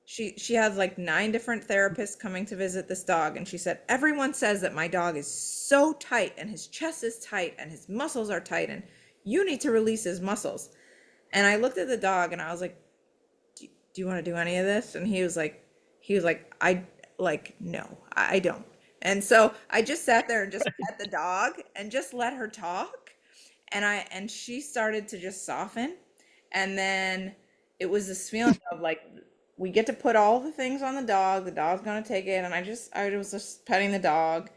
she has like 9 different therapists coming to visit this dog. And she said, everyone says that my dog is so tight and his chest is tight and his muscles are tight and you need to release his muscles. And I looked at the dog and I was like, do you want to do any of this? And he was like, I like, no, I don't. And so I just sat there and just pet the dog and just let her talk. And she started to just soften. And then it was this feeling of like, we get to put all the things on the dog's gonna take it. And I was just petting the dog.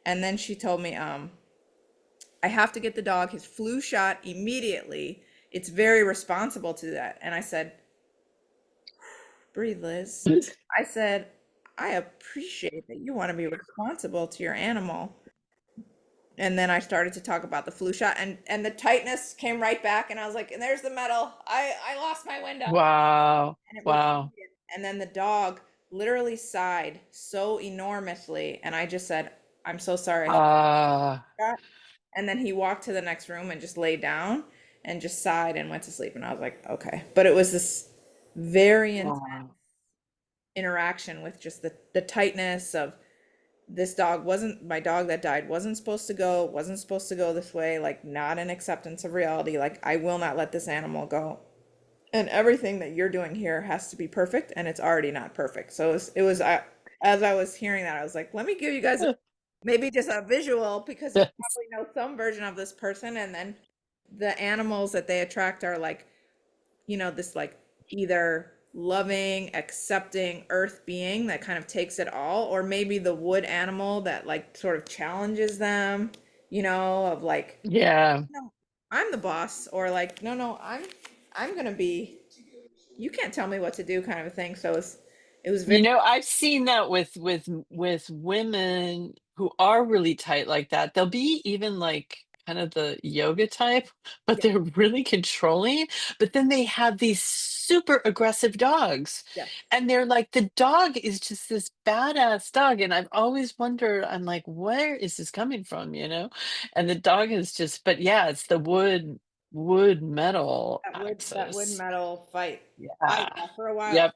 And then she told me, I have to get the dog his flu shot immediately. It's very responsible to that. And I said, breathe, Liz. I said, I appreciate that you want to be responsible to your animal. And then I started to talk about the flu shot and the tightness came right back and I was like, and there's the metal. I lost my window. Wow. And it was Wow. and then the dog literally sighed so enormously and I just said, I'm so sorry. Uh, And then he walked to the next room and just laid down and just sighed and went to sleep and I was like, okay. But it was this very intense wow. interaction with just the tightness of this dog wasn't my dog that died wasn't supposed to go this way, like not an acceptance of reality, like I will not let this animal go, and everything that you're doing here has to be perfect and it's already not perfect. So as I was hearing that I was like, let me give you guys maybe just a visual because you Yes. probably know some version of this person, and then the animals that they attract are like, this like either loving, accepting earth being that kind of takes it all, or maybe the wood animal that like sort of challenges them, of like, Yeah. no, I'm the boss, or like, no, I'm gonna be, you can't tell me what to do kind of a thing. So it was very, I've seen that with women who are really tight like that. They'll be even like kind of the yoga type, but yeah, they're really controlling. But then they have these super aggressive dogs. yeah, And they're like, the dog is just this badass dog. And I've always wondered, I'm like, where is this coming from, And the dog is just, but yeah, it's the wood metal that wood axis. metal fight. Yeah. Yeah, for a while, Yep.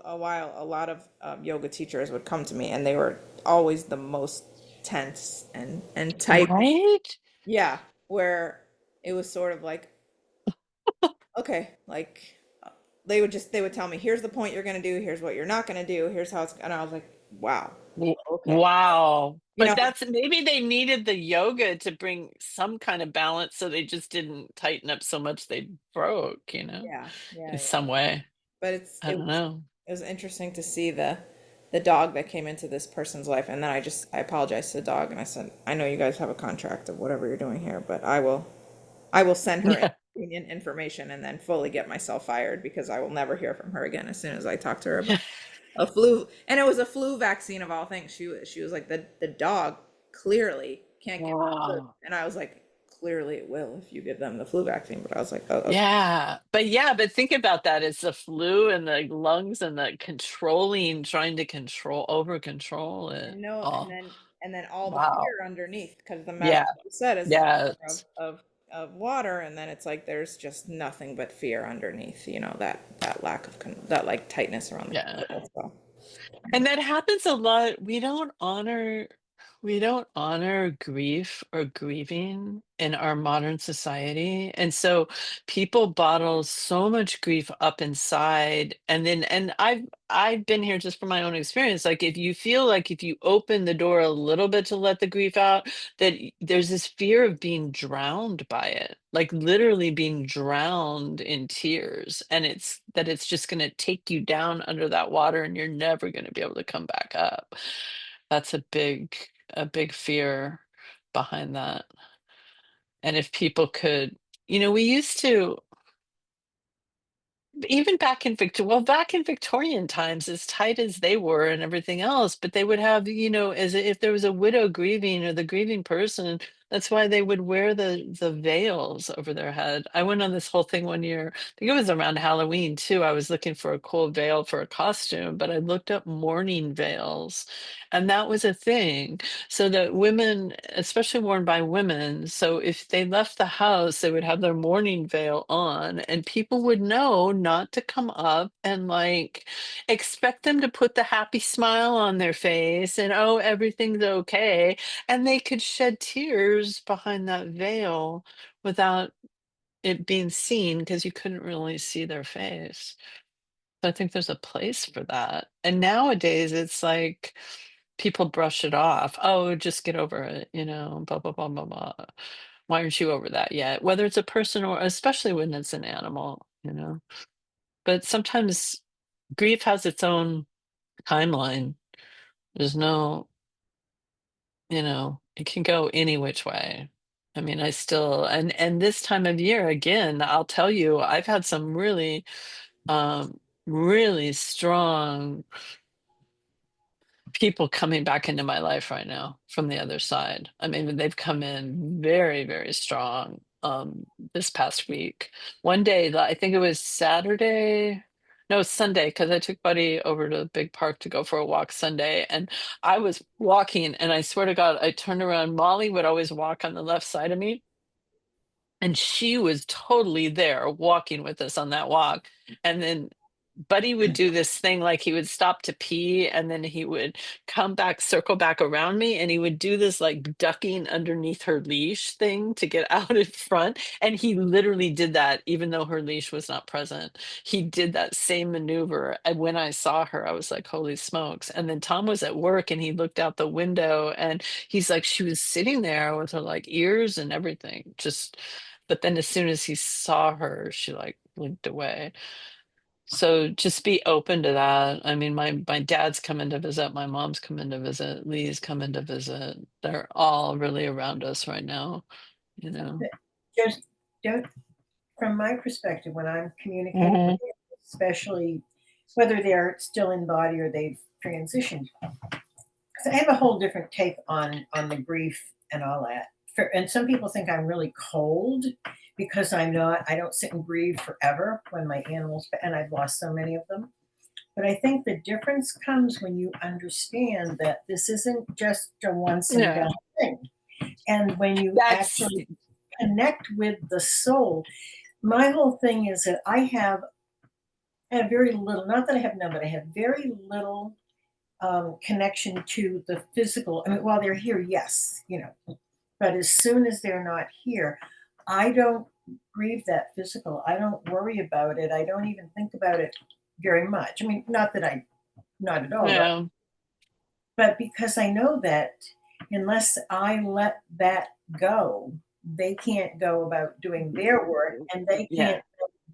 a lot of yoga teachers would come to me, and they were always the most tense and tight. Right? Yeah, where it was sort of like, okay, like they would tell me, here's the point you're gonna do, here's what you're not gonna do, here's how it's, and I was like, wow, okay, Wow. you But know, that's maybe they needed the yoga to bring some kind of balance so they just didn't tighten up so much they broke, yeah, in yeah, yeah. some way. But I don't know. it was interesting to see the dog that came into this person's life, and then I apologized to the dog, and I said, I know you guys have a contract of whatever you're doing here, but I will send her Yeah. inconvenient information and then fully get myself fired because I will never hear from her again as soon as I talk to her about a flu. And it was a flu vaccine of all things. She was like, the dog clearly can't get flu. Wow. And I was like, clearly it will if you give them the flu vaccine. But I was like, oh, okay. Yeah, but think about that. It's the flu and the lungs and the controlling, trying to over control I it know. And all. then and then all the Wow. fear underneath, because the metaphor Yeah. you said is the metaphor Yes. of water, and then it's like there's just nothing but fear underneath, that lack of that like tightness around the Yeah. control. So And that happens a lot. We don't honor grief or grieving in our modern society. And so people bottle so much grief up inside. And I've been here just from my own experience. Like if you feel like if you open the door a little bit to let the grief out, that there's this fear of being drowned by it, like literally being drowned in tears, and it's just going to take you down under that water and you're never going to be able to come back up. That's a big fear behind that. And if people could, we used to, even back in Victorian times, as tight as they were and everything else, but they would have, as if there was a widow grieving or the grieving person, that's why they would wear the veils over their head. I went on this whole thing one year. I think it was around Halloween too. I was looking for a cool veil for a costume, but I looked up mourning veils, and that was a thing. So that women, especially worn by women, so if they left the house, they would have their mourning veil on, and people would know not to come up and like expect them to put the happy smile on their face and, oh, everything's okay. And they could shed tears behind that veil without it being seen because you couldn't really see their face. So I think there's a place for that. And nowadays it's like people brush it off. Oh, just get over it, blah, blah, blah, blah, blah. Why aren't you over that yet? Whether it's a person or especially when it's an animal. But sometimes grief has its own timeline. There's no, it can go any which way. I mean, I still, and this time of year, again, I'll tell you, I've had some um, really strong people coming back into my life right now from the other side. I mean, they've come in very, very strong this past week. One day, I think it was Saturday, no, Sunday, because I took Buddy over to the big park to go for a walk Sunday. And I was walking, and I swear to God, I turned around. Molly would always walk on the left side of me. And she was totally there walking with us on that walk. And then Buddy would do this thing like he would stop to pee and then he would come back, circle back around me, and he would do this like ducking underneath her leash thing to get out in front. And he literally did that even though her leash was not present. He did that same maneuver. And when I saw her, I was like, holy smokes. And then Tom was at work and he looked out the window and he's like, she was sitting there with her like ears and everything. But then as soon as he saw her, she like blinked away. So just be open to that. I mean, my dad's coming to visit, my mom's coming to visit, Lee's coming to visit. They're all really around us right now, you know. Just don't, from my perspective, when I'm communicating with Mhm. them, especially whether they're still in body or they've transitioned, 'cause I have a whole different take on the grief and all that. And some people think I'm really cold because I'm not. I don't sit and grieve forever when my animals, and I've lost so many of them. But I think the difference comes when you understand that this isn't just a once and Yeah. done thing. And when you That's actually connect with the soul, my whole thing is that I have very little, not that I have none, but I have very little connection to the physical. I mean, while they're here, yes, but as soon as they're not here, I don't grieve that physical. I don't worry about it. I don't even think about it very much. I mean, not at all, yeah. but because I know that unless I let that go, they can't go about doing their work and they Yeah. can't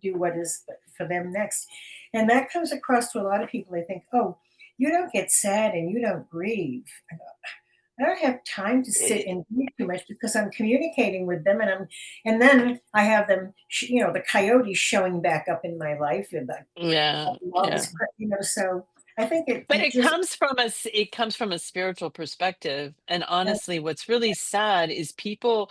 do what is for them next. And that comes across to a lot of people. They think, oh, you don't get sad and you don't grieve. I don't have time to sit Eh, and grieve too much because I'm communicating with them, and then I have them, the coyotes showing back up in my life, and yeah. all Yeah. this, so I think it, But it just, it comes from a spiritual perspective. And honestly, what's really sad is people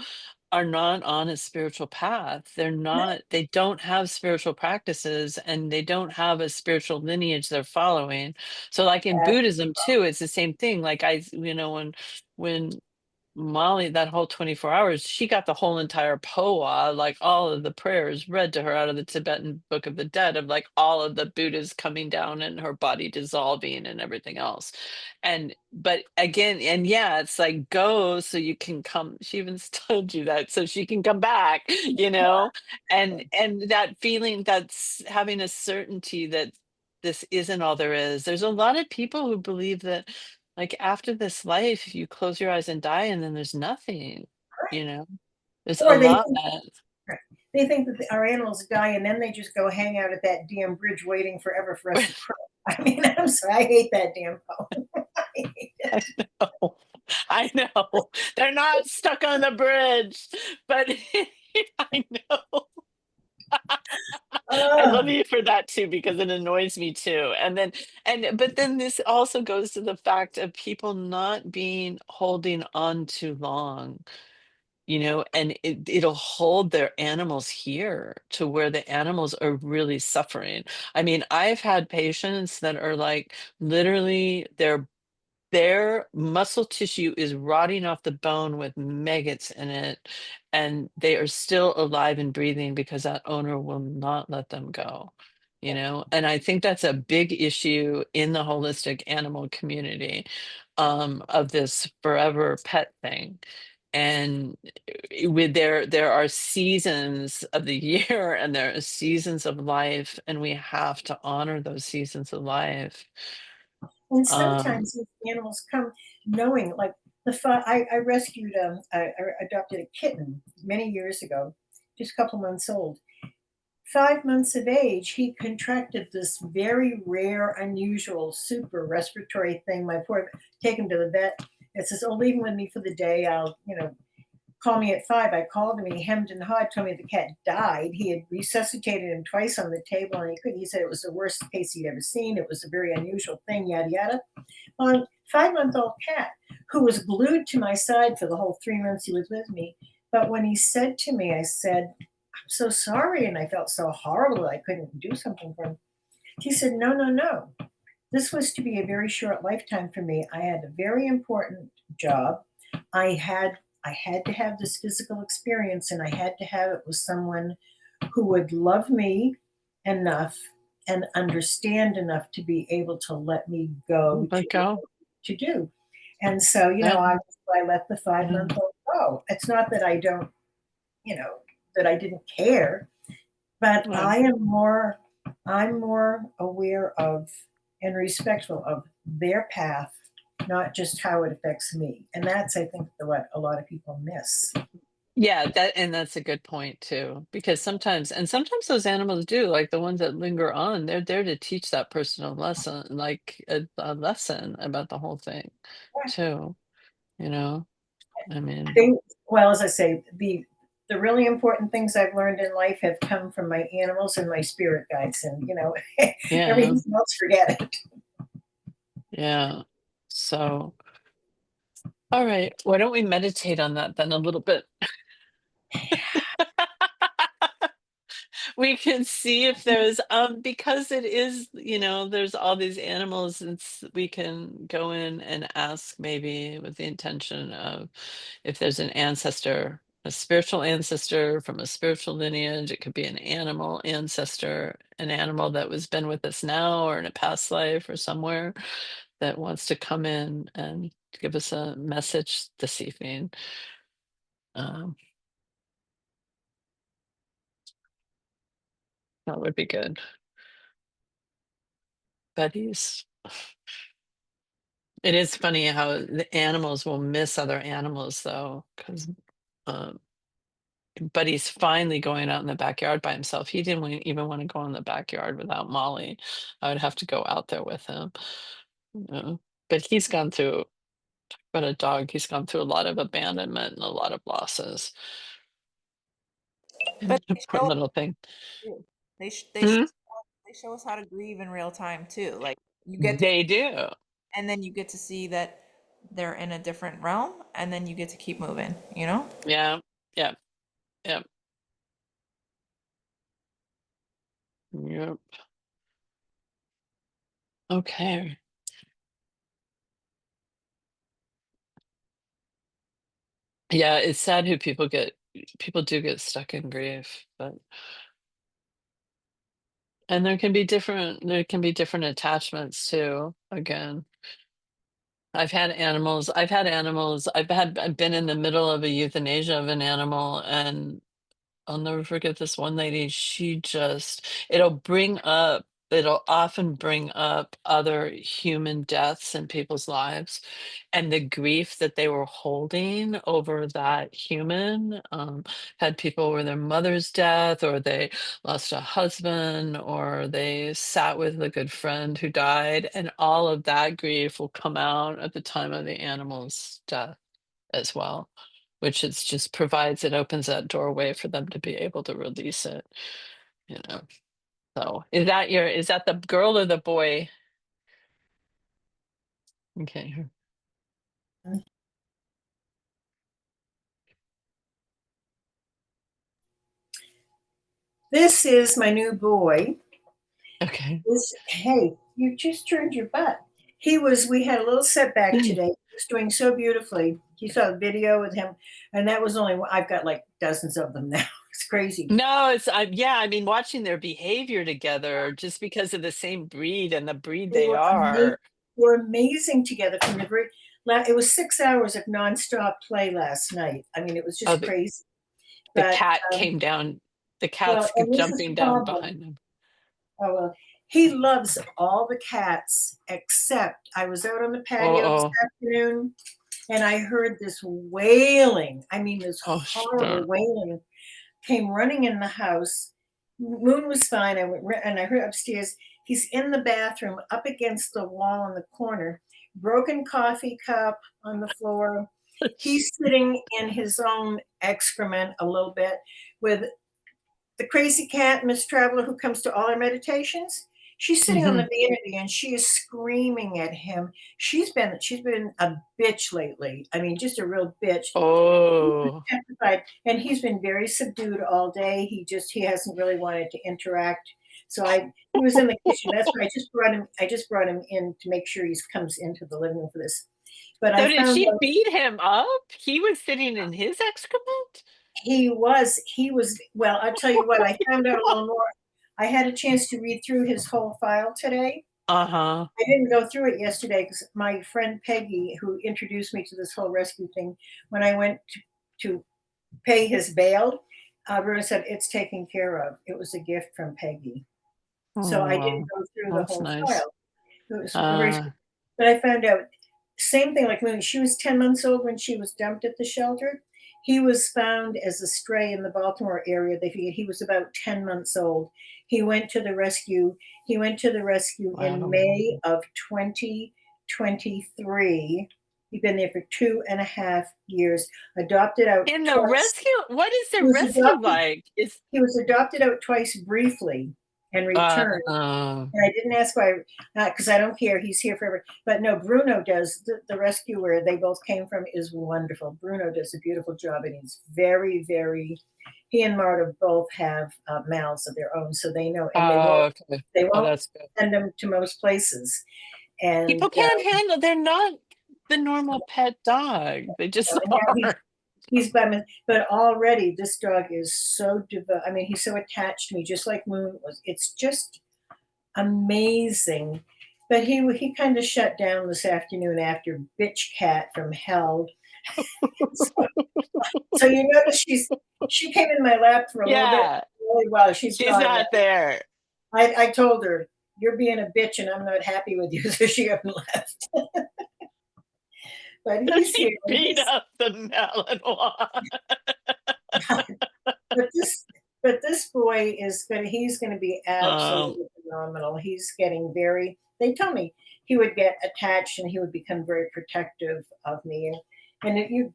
are not on a spiritual path. They don't have spiritual practices, and they don't have a spiritual lineage they're following. So like in That- Buddhism too, it's the same thing. Like when Molly, that whole 24 hours, she got the whole entire poa, like all of the prayers read to her out of the Tibetan Book of the Dead, of like all of the Buddhas coming down and her body dissolving and everything else. But again, and yeah, it's like go so you can come. She even told you that so she can come back, you know? And that feeling, that's having a certainty that this isn't all there is. There's a lot of people who believe that like after this life, you close your eyes and die, and then there's nothing, you know? There's a Or lot. they think that our animals die and then they just go hang out at that damn bridge waiting forever for us to croak. I mean, I'm sorry, I hate that damn poem. I hate it. I know. I know. They're not stuck on the bridge, but I know. I love Ugh. you for that too, because it annoys me too. But then this also goes to the fact of people not being holding on too long, and it'll hold their animals here to where the animals are really suffering. I mean, I've had patients that are like literally their muscle tissue is rotting off the bone with maggots in it, and they are still alive and breathing because that owner will not let them go. And I think that's a big issue in the holistic animal community, of this forever pet thing. And with there are seasons of the year and there are seasons of life, and we have to honor those seasons of life. And um sometimes these animals come knowing, like I rescued, I adopted a kitten many years ago, just a couple months old. 5 months of age, he contracted this very rare, unusual, super respiratory thing. My poor, take him to the vet. It says, "Oh, leave him with me for the day. I'll, call me at 5." I called him and he hemmed and hawed, told me the cat died. He had resuscitated him twice on the table and he couldn't. He said it was the worst case he'd ever seen. It was a very unusual thing, yada, yada. On 5-month-old cat who was glued to my side for the whole 3 months he was with me. But when he said to me, I said, "I'm so sorry." And I felt so horrible that I couldn't do something for him. He said, "No, no, no. This was to be a very short lifetime for me. I had a very important job. I had I had to have this physical experience and I had to have it with someone who would love me enough and understand enough to be able to let me go to Let go. to do." And so, Yeah, I let the five yeah, month old go. It's not that I don't, you know, that I didn't care, but yeah. I'm more aware of and respectful of their path, not just how it affects me. And that's, I think, what a lot of people miss. Yeah, that's a good point too, because sometimes those animals do, like the ones that linger on, they're there to teach that person a lesson, like a lesson about the whole thing too, you know? I mean, Think, well, as I say, the really important things I've learned in life have come from my animals and my spirit guides, and yeah, everything else, forget it. yeah. So, all right, why don't we meditate on that then a little bit? We can see if there's because it is, there's all these animals, and we can go in and ask, maybe with the intention of, if there's an ancestor, a spiritual ancestor from a spiritual lineage. It could be an animal ancestor, an animal that was been with us now or in a past life or somewhere, that wants to come in and give us a message this evening. um, that would be good. Buddies. It is funny how the animals will miss other animals though, because um, Buddy's finally going out in the backyard by himself. He didn't even want to go in the backyard without Molly. I would have to go out there with him. But he's gone through, but a dog, he's gone through a lot of abandonment and a lot of losses. But they Poor show us little thing. too. Hmm? They show us how to grieve in real time too. Like you get to, They do. and then you get to see that they're in a different realm, and then you get to keep moving. You know? Yeah. Yeah. Yep. Yep. Okay. Yeah, it's sad who people do get stuck in grief, but and there can be different attachments too, again. I've been in the middle of a euthanasia of an animal, and I'll never forget this one lady. It'll often bring up other human deaths in people's lives and the grief that they were holding over that human. Had people where their mother's death, or they lost a husband, or they sat with a good friend who died, and all of that grief will come out at the time of the animal's death as well, which is just provides it opens that doorway for them to be able to release it, you know. So is that the girl or the boy? Okay. This is my new boy. Okay. Hey, you just turned your butt. We had a little setback today. He was doing so beautifully. You saw the video with him, and that was only, I've got like dozens of them now. It's crazy. No, yeah, I mean, watching their behavior together just because of the same breed and the breed They they were amazing. are. They were amazing together from the very, it was 6 hours of nonstop play last night. I mean, it was Oh, just crazy. the But, cat um, came down, the well, cat's and this is the jumping down problem. behind them. Oh, well, he loves all the cats except I was out on the patio this Oh, afternoon and I heard this wailing. I mean, this oh, horrible sure. wailing came running in the house. Moon was fine. And I heard upstairs. He's in the bathroom, up against the wall in the corner, broken coffee cup on the floor. He's sitting in his own excrement a little bit with the crazy cat, Miss Traveler, who comes to all our meditations. She's sitting on the Mhm. vanity and she is screaming at him. She's been a bitch lately. I mean, just a real bitch. Oh. Petrified, and he's been very subdued all day. He hasn't really wanted to interact. So he was in the kitchen. That's why I just brought him in to make sure he comes into the living room for this. But So I did found she out beat him up? He was sitting in his excrement? he was well, I'll tell you what, I found out a little more. I had a chance to read through his whole file today. Uh-huh. I didn't go through it yesterday because my friend Peggy, who introduced me to this whole rescue thing, when I went to pay his bail, Bruno said it's taken care of. It was a gift from Peggy. So I didn't Oh, go through the that's whole nice. file. It was very, Uh, but I found out same thing like Moon. She was 10 months old when she was dumped at the shelter. He was found as a stray in the Baltimore area. They figured he was about 10 months old. He went to the rescue. He went to the rescue in wow. May of 2023. He'd been there for 2.5 years, adopted out In the twice. rescue? What is the He was rescue adopted like? he was adopted out twice briefly and Uh, returned. uh, And I didn't ask why, because I don't care. He's here forever. But no, Bruno does. The rescue where they both came from is wonderful. Bruno does a beautiful job, and he's very, very. He and Marta both have mouths of their own, so they know, and they won't. oh, okay. They Oh, won't that's good. send them to most places. And People can't handle, they're not the normal pet dog. They just now are. he's by me, but already this dog is so devout. I mean, he's so attached to me, just like Moon was. It's just amazing. But he kind of shut down this afternoon after bitch cat from hell. So, so you notice she came in my lap for a little bit. Yeah, Really well, she's she's gone not now. there. I told her you're being a bitch and I'm not happy with you, so she haven't left. But he's here. She beat up the melon one. But this boy is gonna he's gonna be Um, absolutely phenomenal. He's getting very they told me he would get attached and he would become very protective of me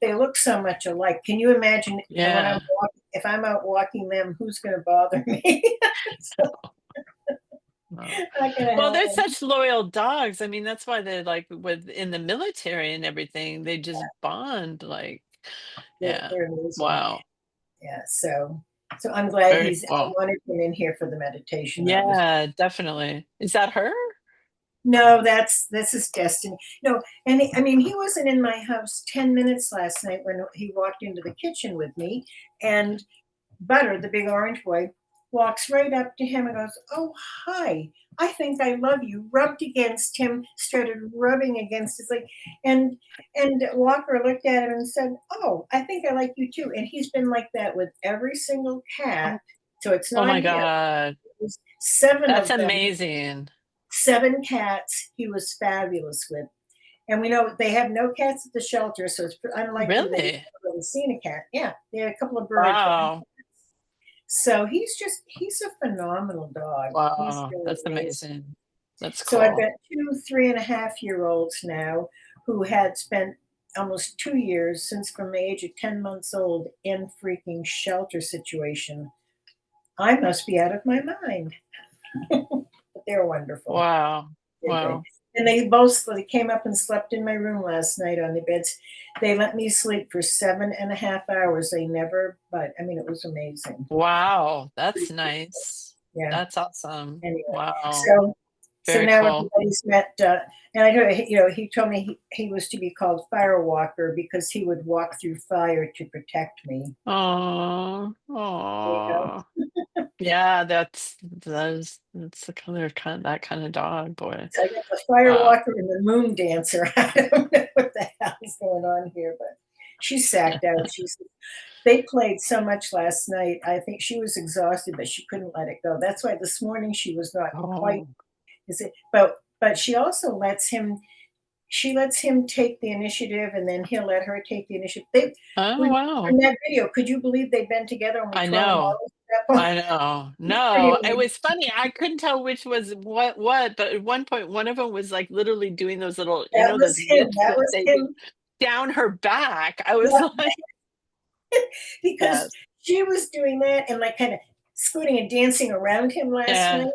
they look so much alike. Can you imagine when yeah. if I'm out walking them, who's gonna bother me? So, Oh. not gonna Well, they're happen. such loyal dogs. I mean, that's why they're like with in the military and everything, they just bond like, yeah. They're amazing. Wow. Yeah. So I'm glad I Very cool. wanted him in here for the meditation. That was Yeah, definitely. Is that her? No, this is Destiny. No, and I mean, he wasn't in my house 10 minutes last night when he walked into the kitchen with me, and Butter, the big orange boy, walks right up to him and goes, "Oh, hi. I think I love you." Rubbed against him, started rubbing against his leg, and Walker looked at him and said, "Oh, I think I like you too." And he's been like that with every single cat. Oh, So it's oh not my him. God. There's 7 That's of them, amazing. 7 cats. He was fabulous with. And we know they have no cats at the shelter, so it's unlikely they've Really? ever really seen a cat. Yeah, they had a couple of birds, but Wow. so he's a phenomenal dog. He's Wow. really That's amazing. amazing. That's So I've cool. got 2 3.5-year-olds now who had spent almost 2 years since from the age of 10 months old in freaking shelter situation. I must be out of my mind. But they're wonderful. Wow. They're great. Wow. And they came up and slept in my room last night on the beds. They let me sleep for 7.5 hours. They never, but I mean, it was amazing. Wow. That's nice. Yeah. That's awesome. Anyway, Wow. so Very now cool. everybody's met, and I know, he told me he was to be called Fire Walker because he would walk through fire to protect me. Oh, You know? oh. Yeah, that's the that kind of dog, boy. So I got the Fire Wow. Walker and the Moon Dancer. I don't know what the hell is going on here, but she's sacked out. They played so much last night. I think she was exhausted, but she couldn't let it go. That's why this morning she was not quite. Oh. Is it? But she also lets him. She lets him take the initiative, and then he'll let her take the initiative. Oh, We wow. in that video. Could you believe they've been together only I 12 know. hours at that point? I know. It's pretty No, it amazing. was funny. I couldn't tell which was what, but at one point, one of them was like literally doing those little, That was those him. whips That that was they do him. down her back. I was Yeah, like, because yes, she was doing that and like kind of scooting and dancing around him last yeah. night.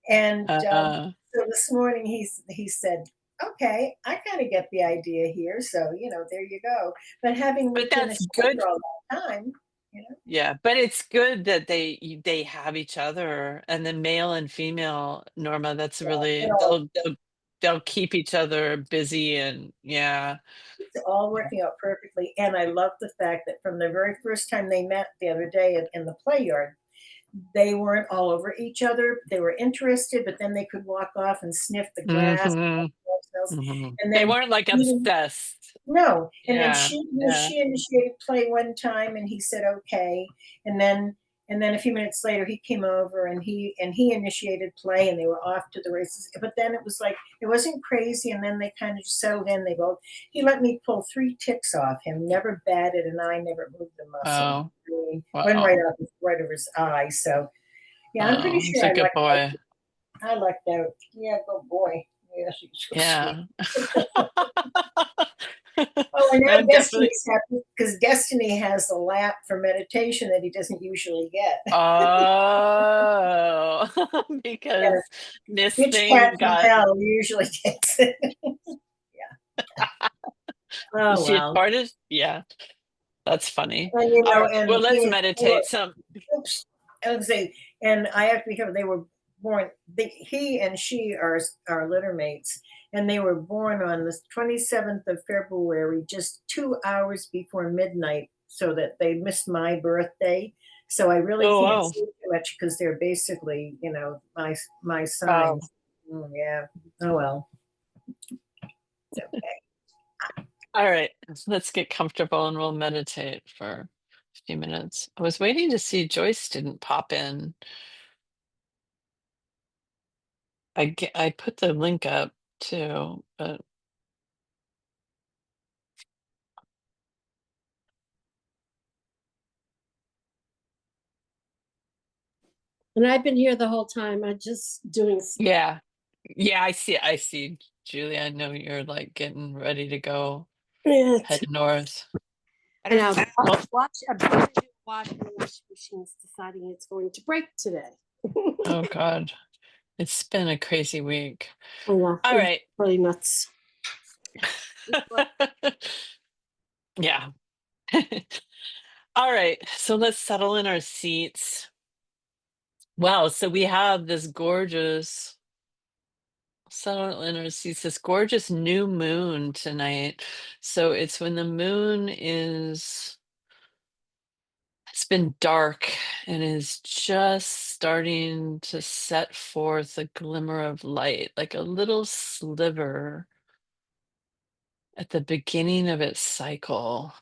And Uh, so this morning he said, "Okay, I kind of get the idea here." So there you go. But having but lived in a that's good. shelter all that time, you know, Yeah, but it's good that they have each other, and the male and female, Norma. That's yeah, really they'll keep each other busy, and yeah. it's all working out perfectly. And I love the fact that from the very first time they met the other day in the play yard, they weren't all over each other. They were interested, but then they could walk off and sniff the grass Hmm. and smells. Hmm. And They then weren't like even obsessed. no, and then Yeah, yeah. she initiated play one time, and he said okay, and then a few minutes later he came over and he initiated play, and they were off to the races. But then it was like it wasn't crazy, and then they kind of settled in. He let me pull 3 ticks off him, never batted an eye, never moved a muscle. Oh, I mean, one wow. right over his eye. So yeah, I'm pretty Oh, he's sure a good boy. I lucked out. Yeah, good boy. Yes, he's so sweet. Yeah. Oh, and now No, definitely. Destiny's happy because Destiny has a lap for meditation that he doesn't usually get. Oh, Yeah, because this which cat thing from got hell usually takes it? Yeah. Oh she well. farted. Yeah, that's funny. And All right, well, and let's meditate some. oops, I would say, and I have to be careful. They were born. He and she are litter mates, and they were born on the 27th of February, just 2 hours before midnight, so that they missed my birthday. So I really Oh, can't wow. say too much because they're basically, my Oh, signs. Yeah. Oh well. It's okay. all right. Let's get comfortable and we'll meditate for a few minutes. I was waiting to see Joyce didn't pop in. I put the link up too, but And I've been here the whole time. I'm just doing. yeah. Yeah, I see, Julie. I know you're like getting ready to go Yeah, head north. I know. I'm trying to wash the washing machine's deciding it's going to break today. Oh God. It's been a crazy week. I know. All It's right. really nuts. Yeah. All right, so let's settle in our seats. Wow, so we have this gorgeous settle in our seats, this gorgeous new moon tonight. So it's when the moon is it's been dark and is just starting to set forth a glimmer of light, like a little sliver at the beginning of its cycle.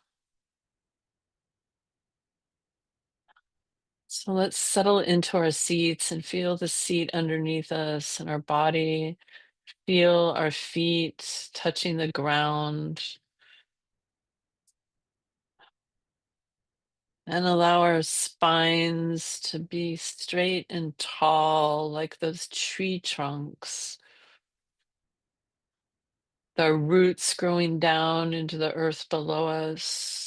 So let's settle into our seats and feel the seat underneath us and our body. Feel our feet touching the ground and allow our spines to be straight and tall like those tree trunks. The roots growing down into the earth below us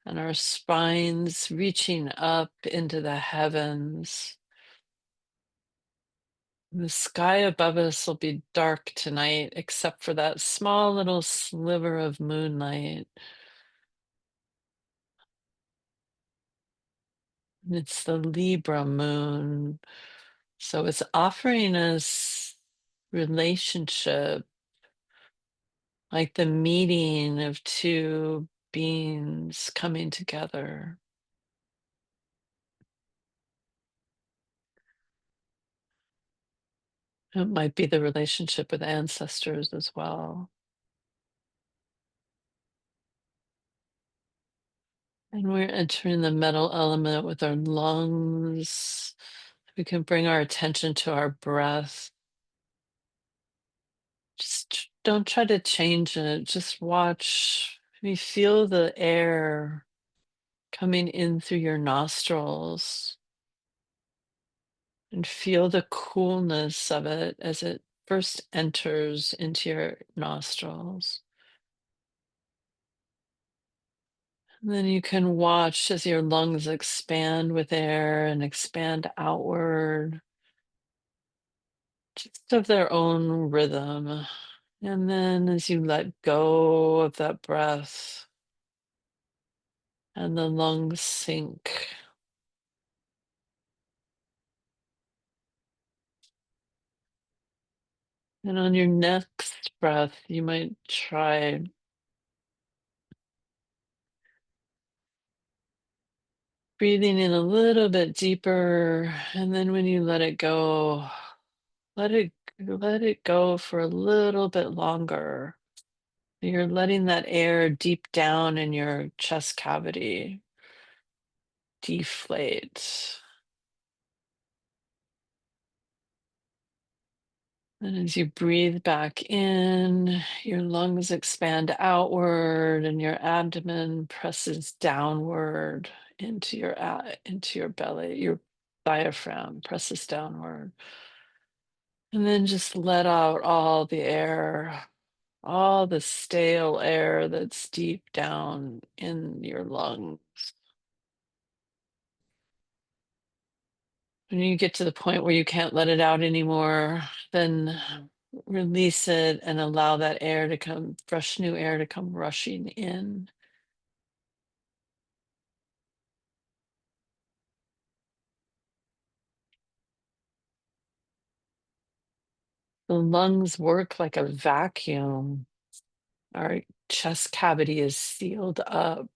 and our spines reaching up into the heavens. The sky above us will be dark tonight, except for that small little sliver of moonlight. It's the Libra moon. So it's offering us relationship, like the meeting of two beings coming together. It might be the relationship with ancestors as well. And we're entering the metal element with our lungs. We can bring our attention to our breath. Just don't try to change it. Just watch. We feel the air coming in through your nostrils and feel the coolness of it as it first enters into your nostrils. And then you can watch as your lungs expand with air and expand outward, just of their own rhythm. And then as you let go of that breath and the lungs sink, and on your next breath, you might try breathing in a little bit deeper. And then when you let it go, let it let it go for a little bit longer. You're letting that air deep down in your chest cavity deflate. And as you breathe back in, your lungs expand outward and your abdomen presses downward into your belly. Your diaphragm presses downward. And then just let out all the air, all the stale air that's deep down in your lungs. When you get to the point where you can't let it out anymore, then release it and allow that air to come, fresh new air to come rushing in. The lungs work like a vacuum. Our chest cavity is sealed up.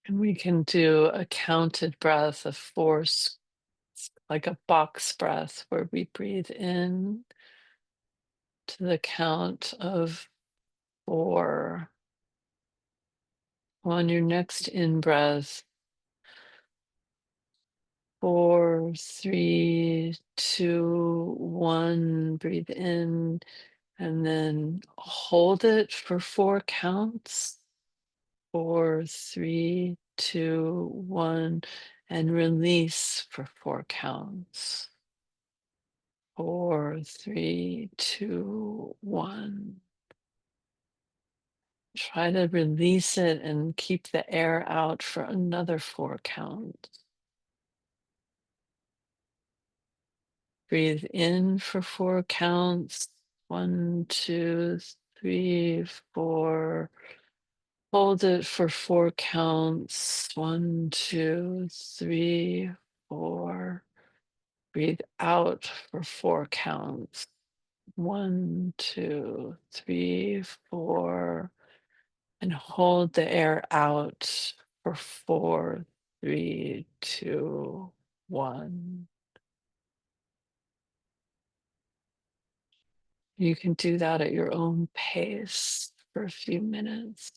And we can do a counted breath of force, like a box breath, where we breathe in to the count of 4. On your next in breath, 4, 3, 2, 1, breathe in, and then hold it for 4 counts. 4, 3, 2, 1, and release for 4 counts. 4, 3, 2, 1. Try to release it and keep the air out for another 4 counts. Breathe in for 4 counts. 1, 2, 3, 4. Hold it for 4 counts. 1, 2, 3, 4. Breathe out for 4 counts. 1, 2, 3, 4. And hold the air out for 4, 3, 2, 1. You can do that at your own pace for a few minutes.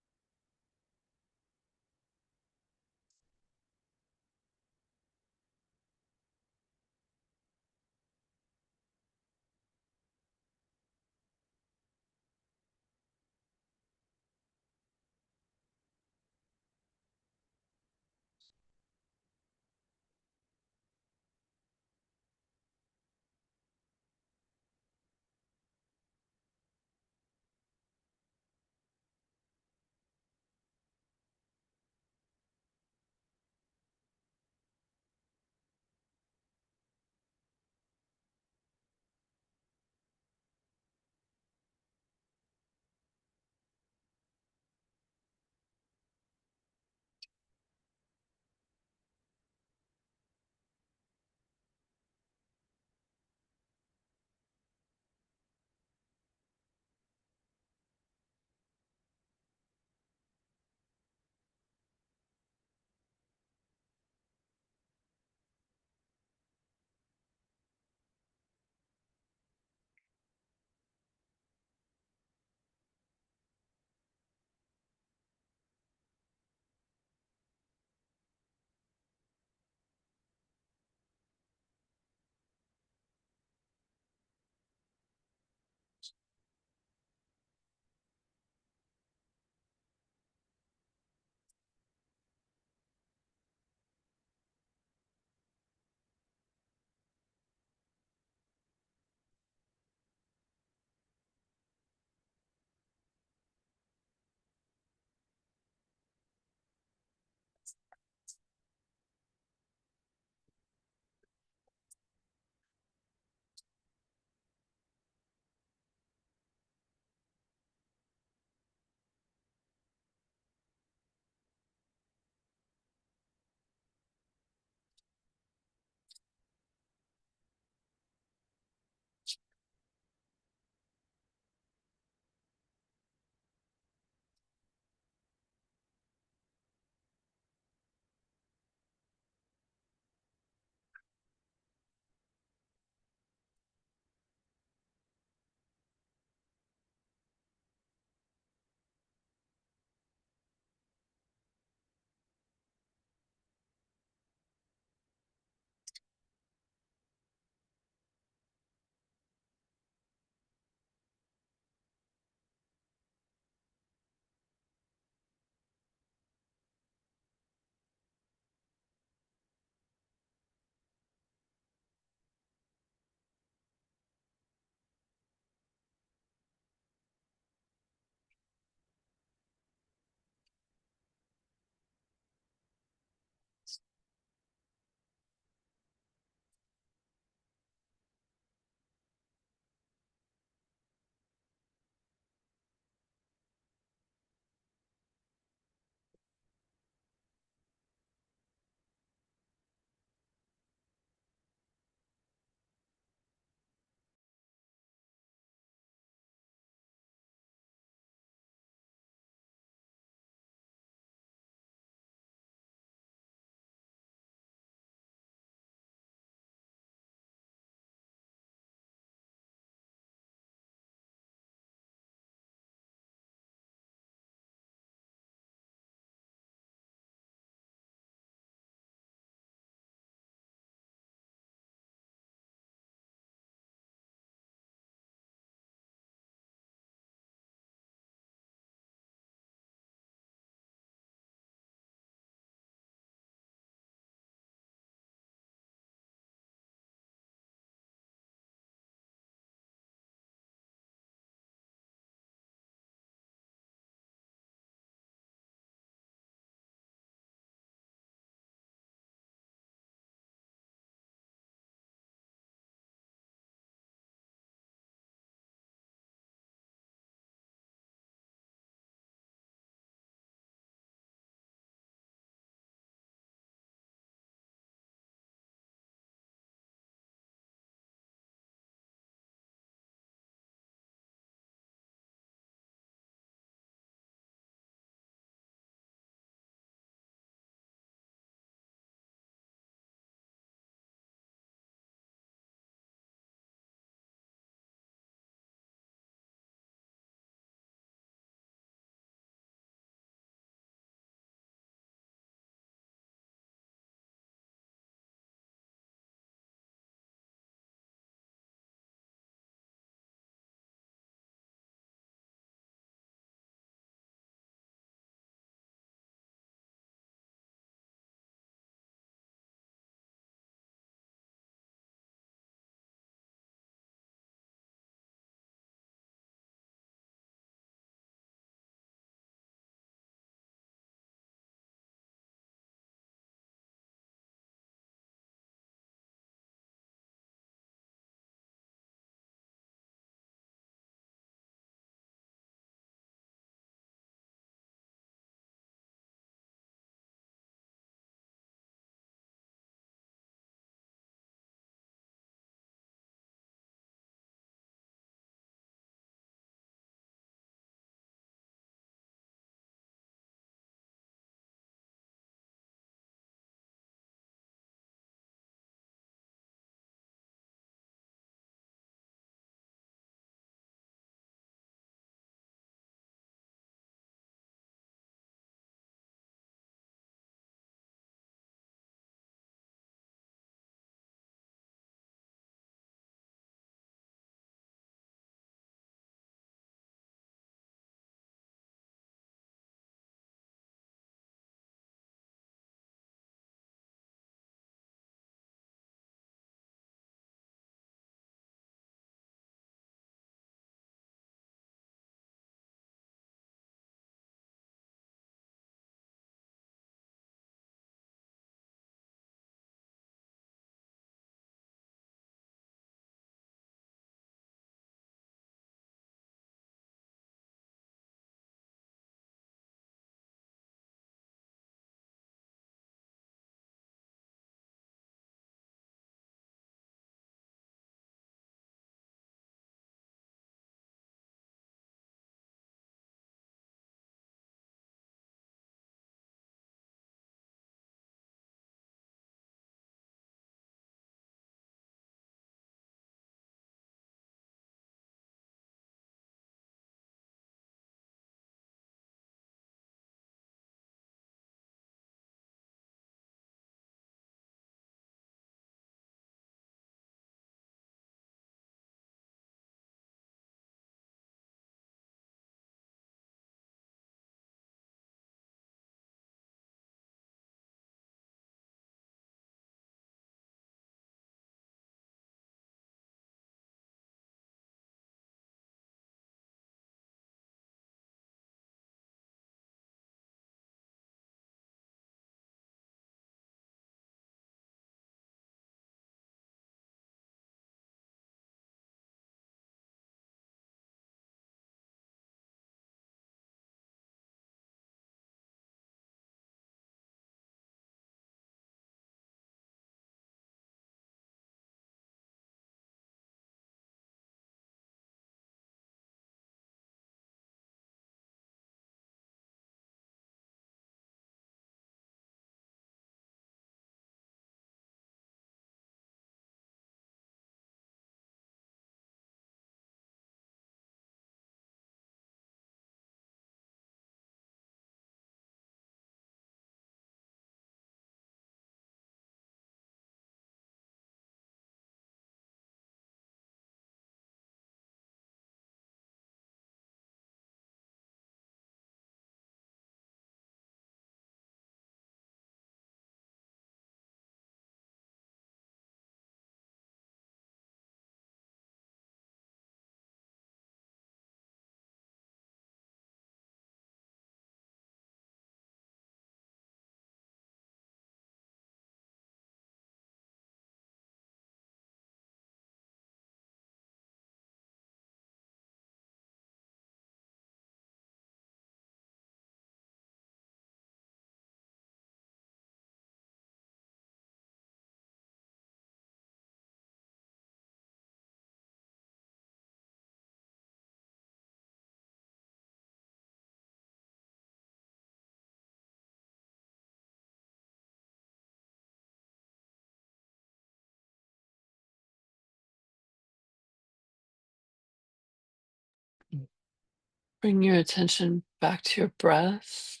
Bring your attention back to your breath.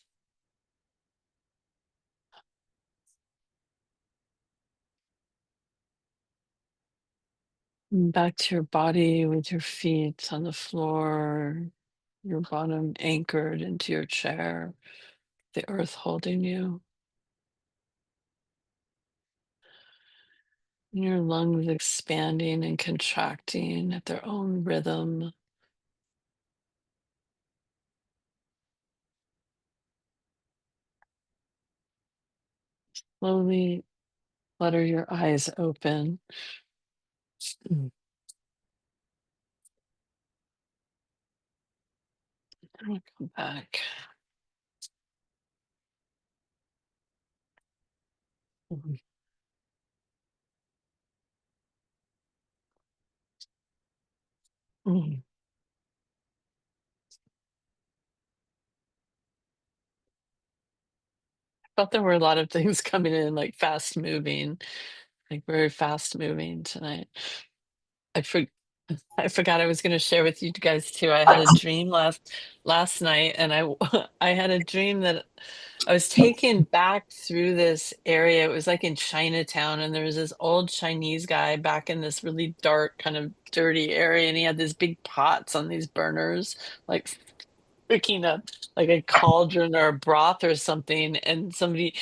And back to your body with your feet on the floor, your bottom anchored into your chair, the earth holding you. And your lungs expanding and contracting at their own rhythm. Slowly flutter your eyes open. And we'll come back. Mm. Felt there were a lot of things coming in, like fast moving, like very fast moving tonight. I for I forgot I was going to share with you guys too. I had a dream last night, and I had a dream that I was taken back through this area. It was like in Chinatown, and there was this old Chinese guy back in this really dark, kind of dirty area, and he had these big pots on these burners, like cooking up like a cauldron or a broth or something. And somebody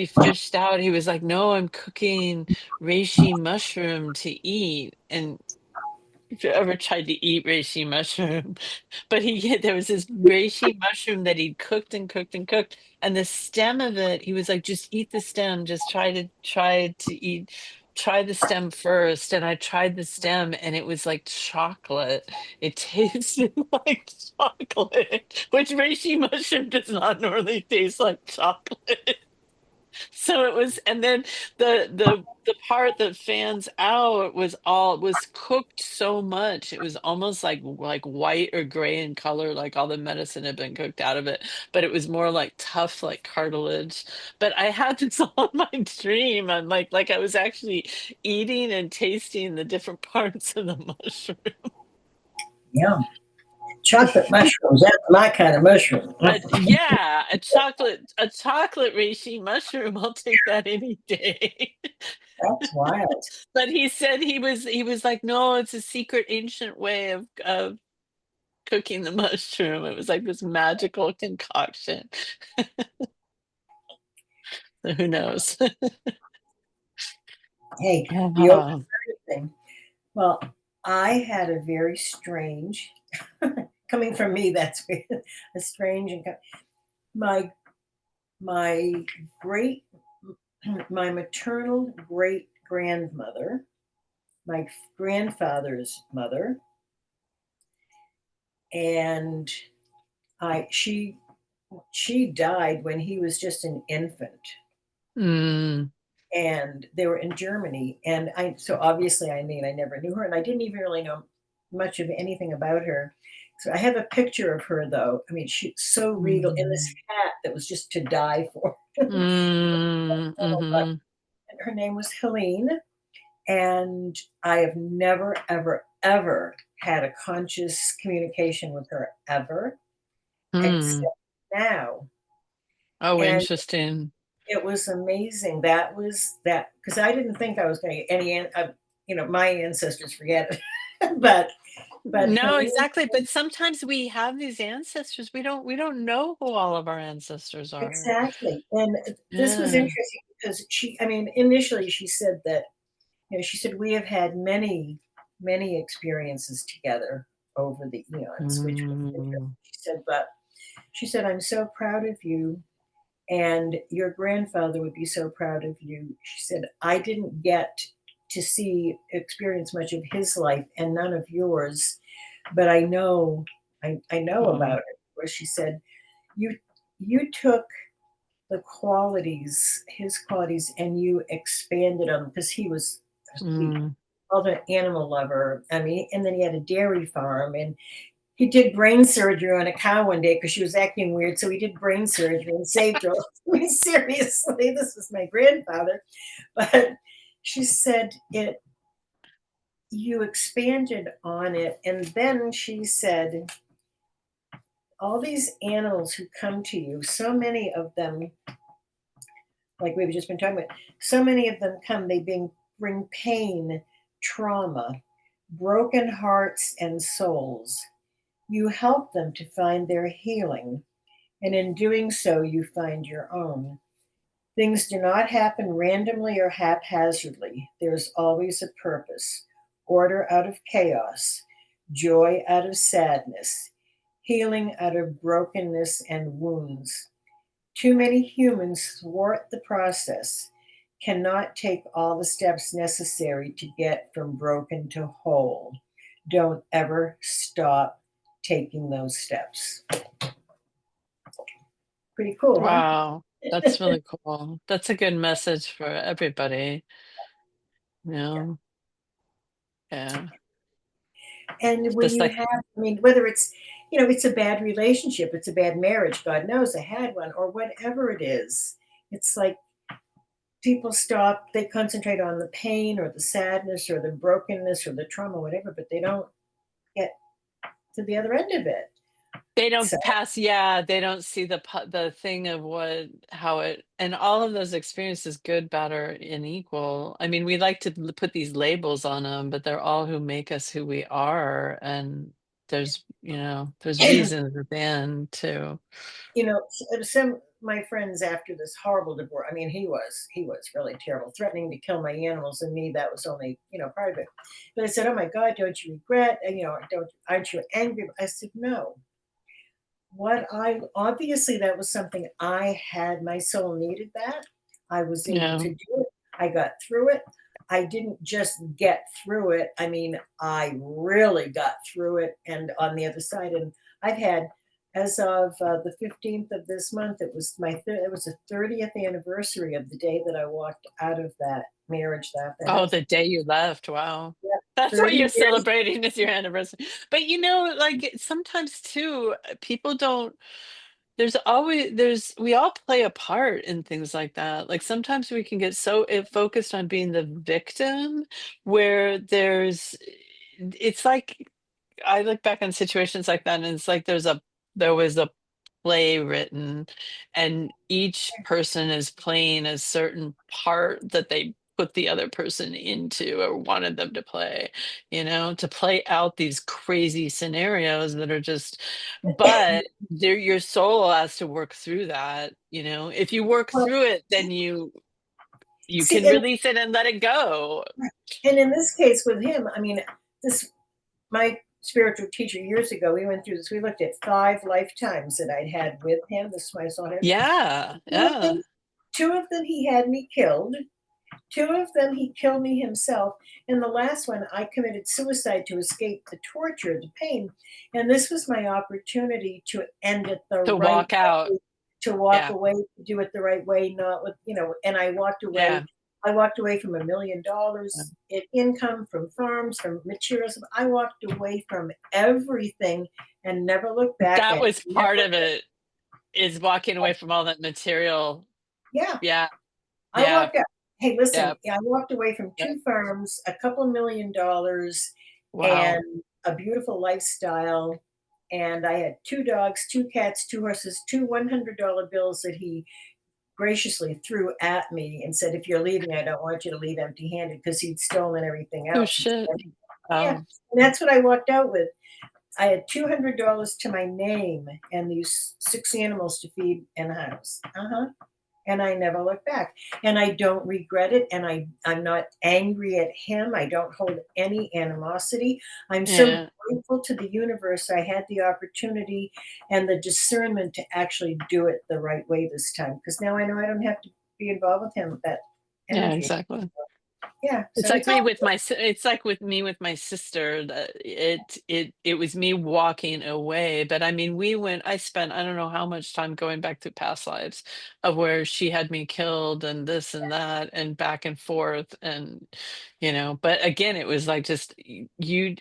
fished out. He was like, "No, I'm cooking reishi mushroom to eat." And if you ever tried to eat reishi mushroom, but there was this reishi mushroom that he'd cooked and cooked and cooked, and the stem of it, he was like, "Just eat the stem. Just try the stem first." And I tried the stem, and it was like chocolate. It tasted like chocolate, which reishi mushroom does not normally taste like chocolate. So it was, and then the part that fans out was cooked so much. It was almost like white or gray in color, like all the medicine had been cooked out of it. But it was more like tough, like cartilage. But I had this all in my dream. I'm like I was actually eating and tasting the different parts of the mushroom. Yeah. Chocolate mushrooms, that's my kind of mushroom. Yeah, a chocolate reishi mushroom. I'll take that any day. That's wild. But he said he was like, "No, it's a secret ancient way of cooking the mushroom." It was like this magical concoction. So who knows? Hey, the old Yeah. thing. Well, I had a very strange, coming from me, that's weird, a strange and my my great my maternal great grandmother, my grandfather's mother, and I she died when he was just an infant, Mm, and they were in Germany. And I so obviously, I mean, I never knew her, and I didn't even really know much of anything about her. So I have a picture of her, though. I mean, she's so regal in this mm, hat that was just to die for. mhm, Her name was Helene, and I have never, ever, ever had a conscious communication with her ever, mm. except now. Oh, And interesting. it was amazing. That was that because I didn't think I was going to get any, my ancestors, forget it. but No, Helene, exactly. But sometimes we have these ancestors. We don't know who all of our ancestors are. exactly. And this was Yeah. interesting because I mean, initially she said that, she said, we have had many, many experiences together over the eons, which was Mm, interesting. She said, I'm so proud of you. And your grandfather would be so proud of you. She said, I didn't get to experience much of his life and none of yours, but I know oh, about it. Where she said, you you took his qualities, and you expanded on them because he mm, called an animal lover. I mean, and then he had a dairy farm, and he did brain surgery on a cow one day because she was acting weird. So he did brain surgery and saved her. I mean, seriously, this was my grandfather. But she said you expanded on it. And then she said, all these animals who come to you, so many of them, like we've just been talking about, so many of them come, they bring pain, trauma, broken hearts and souls. You help them to find their healing, and in doing so, you find your own. Things do not happen randomly or haphazardly. There's always a purpose, order out of chaos, joy out of sadness, healing out of brokenness and wounds. Too many humans thwart the process, cannot take all the steps necessary to get from broken to whole. Don't ever stop taking those steps. Pretty cool, huh? Wow, that's really cool. That's a good message for everybody. You know, yeah. And when Just you like, have, I mean, whether it's, it's a bad relationship, it's a bad marriage, God knows I had one, or whatever it is, it's like people stop, they concentrate on the pain or the sadness or the brokenness or the trauma, whatever, but they don't get to the other end of it. they So, don't pass, yeah, they don't see the thing of how it, and all of those experiences, good, bad, or unequal. I mean, we like to put these labels on them, but they're all who make us who we are, and there's reasons at the end too. some my friends after this horrible divorce, I mean, he was really terrible, threatening to kill my animals, and me, that was only, part of it. But I said, oh my God, don't you regret? And, aren't you angry? I said, no. What I obviously, that was something I had, my soul needed that. I was able Yeah. to do it. I got through it. I didn't just get through it. I mean, I really got through it and on the other side. And I've had, as of the 15th of this month, it was the 30th anniversary of the day that I walked out of that marriage, that Oh, house. the day you left. Wow. Yeah, That's what 30 you're years. celebrating as your anniversary. But like sometimes too, people don't, we all play a part in things like that. Like sometimes we can get so focused on being the victim where it's like, I look back on situations like that, and it's like there was a play written, and each person is playing a certain part that they put the other person into or wanted them to play, to play out these crazy scenarios that are just, but your soul has to work through that. If you work Well, through it, then you see, can release it and let it go. and in this case with him, I mean, this my spiritual teacher years ago, we went through this. We looked at 5 lifetimes that I'd had with him. This is why I saw him. Yeah, Two of yeah. them, two of them, he had me killed. Two of them, he killed me himself. And the last one, I committed suicide to escape the torture, the pain. And this was my opportunity to end it the To right walk out. way, to walk Yeah, away, to do it the right way, not with, and I walked away. yeah. I walked away from $1 million Yeah. in income, from farms, from materials. I walked away from everything and never looked back That and was part never, of it, is walking away from all that material. yeah. Yeah, I yeah, walked out. Hey, yeah, listen, I walked away from yeah. 2 farms, a couple $1 million, Wow. and a beautiful lifestyle. And I had 2 dogs, 2 cats, 2 horses, two $100 bills that he graciously threw at me and said, if you're leaving, I don't want you to leave empty handed, because he'd stolen everything Oh, else. He shit. said, yeah. Wow. And that's what I walked out with. I had $200 to my name and these 6 animals to feed and house. And I never look back. And I don't regret it. And I'm not angry at him. I don't hold any animosity. I'm so Yeah, grateful to the universe. I had the opportunity and the discernment to actually do it the right way this time. Because now I know I don't have to be involved with him with that yeah, energy. exactly. Yeah. It's So like it's all it's like with me with my sister, that it was me walking away. But I mean, I spent, I don't know how much time going back to past lives of where she had me killed and this and that and back and forth, and but again, it was like, just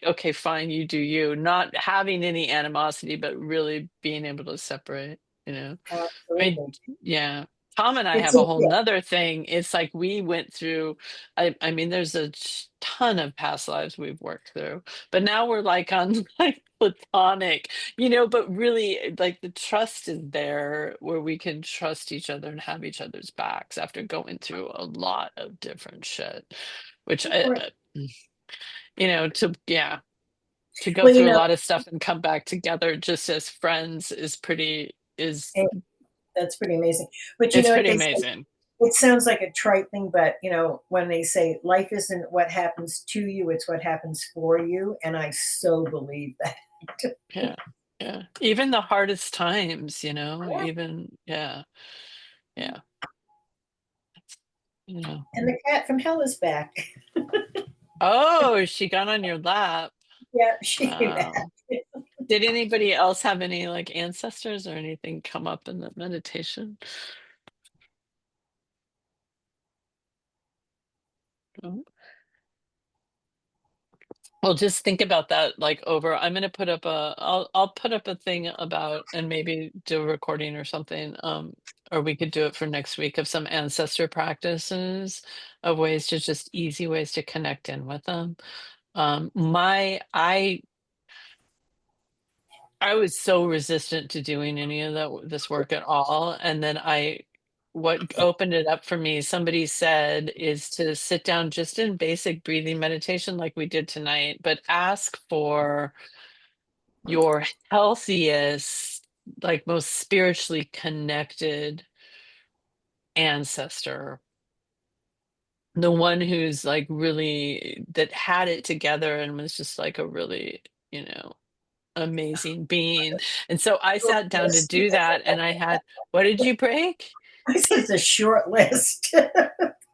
okay, fine, you do you, not having any animosity, but really being able to separate. I mean, absolutely. yeah. Tom and I It's have a a, whole yeah, nother thing. It's like we went through, I mean, there's a ton of past lives we've worked through, but now we're like on like platonic, but really like the trust is there where we can trust each other and have each other's backs after going through a lot of different shit, which important. yeah, to go Well, through a lot of stuff and come back together just as friends is eh, that's pretty amazing. But you it's know what pretty they say? amazing. It sounds like a trite thing, but when they say life isn't what happens to you, it's what happens for you. And I so believe that. Yeah. Yeah. Even the hardest times, Yeah. even yeah. Yeah. You know. And the cat from hell is back. Oh, she got on your lap. Yeah, she came back. Wow. Did anybody else have any like ancestors or anything come up in the meditation? No? Well, just think about that like over. I'm gonna put up I'll put up a thing about and maybe do a recording or something. Or we could do it for next week of some ancestor practices of ways to just easy ways to connect in with them. My I was so resistant to doing any of this work at all, and then what opened it up for me, somebody said, is to sit down just in basic breathing meditation like we did tonight, but ask for your healthiest, like most spiritually connected ancestor, the one who's like really that had it together and was just like a really, amazing being. And so I sat down to List. do that and what did you break? I said it's a short list.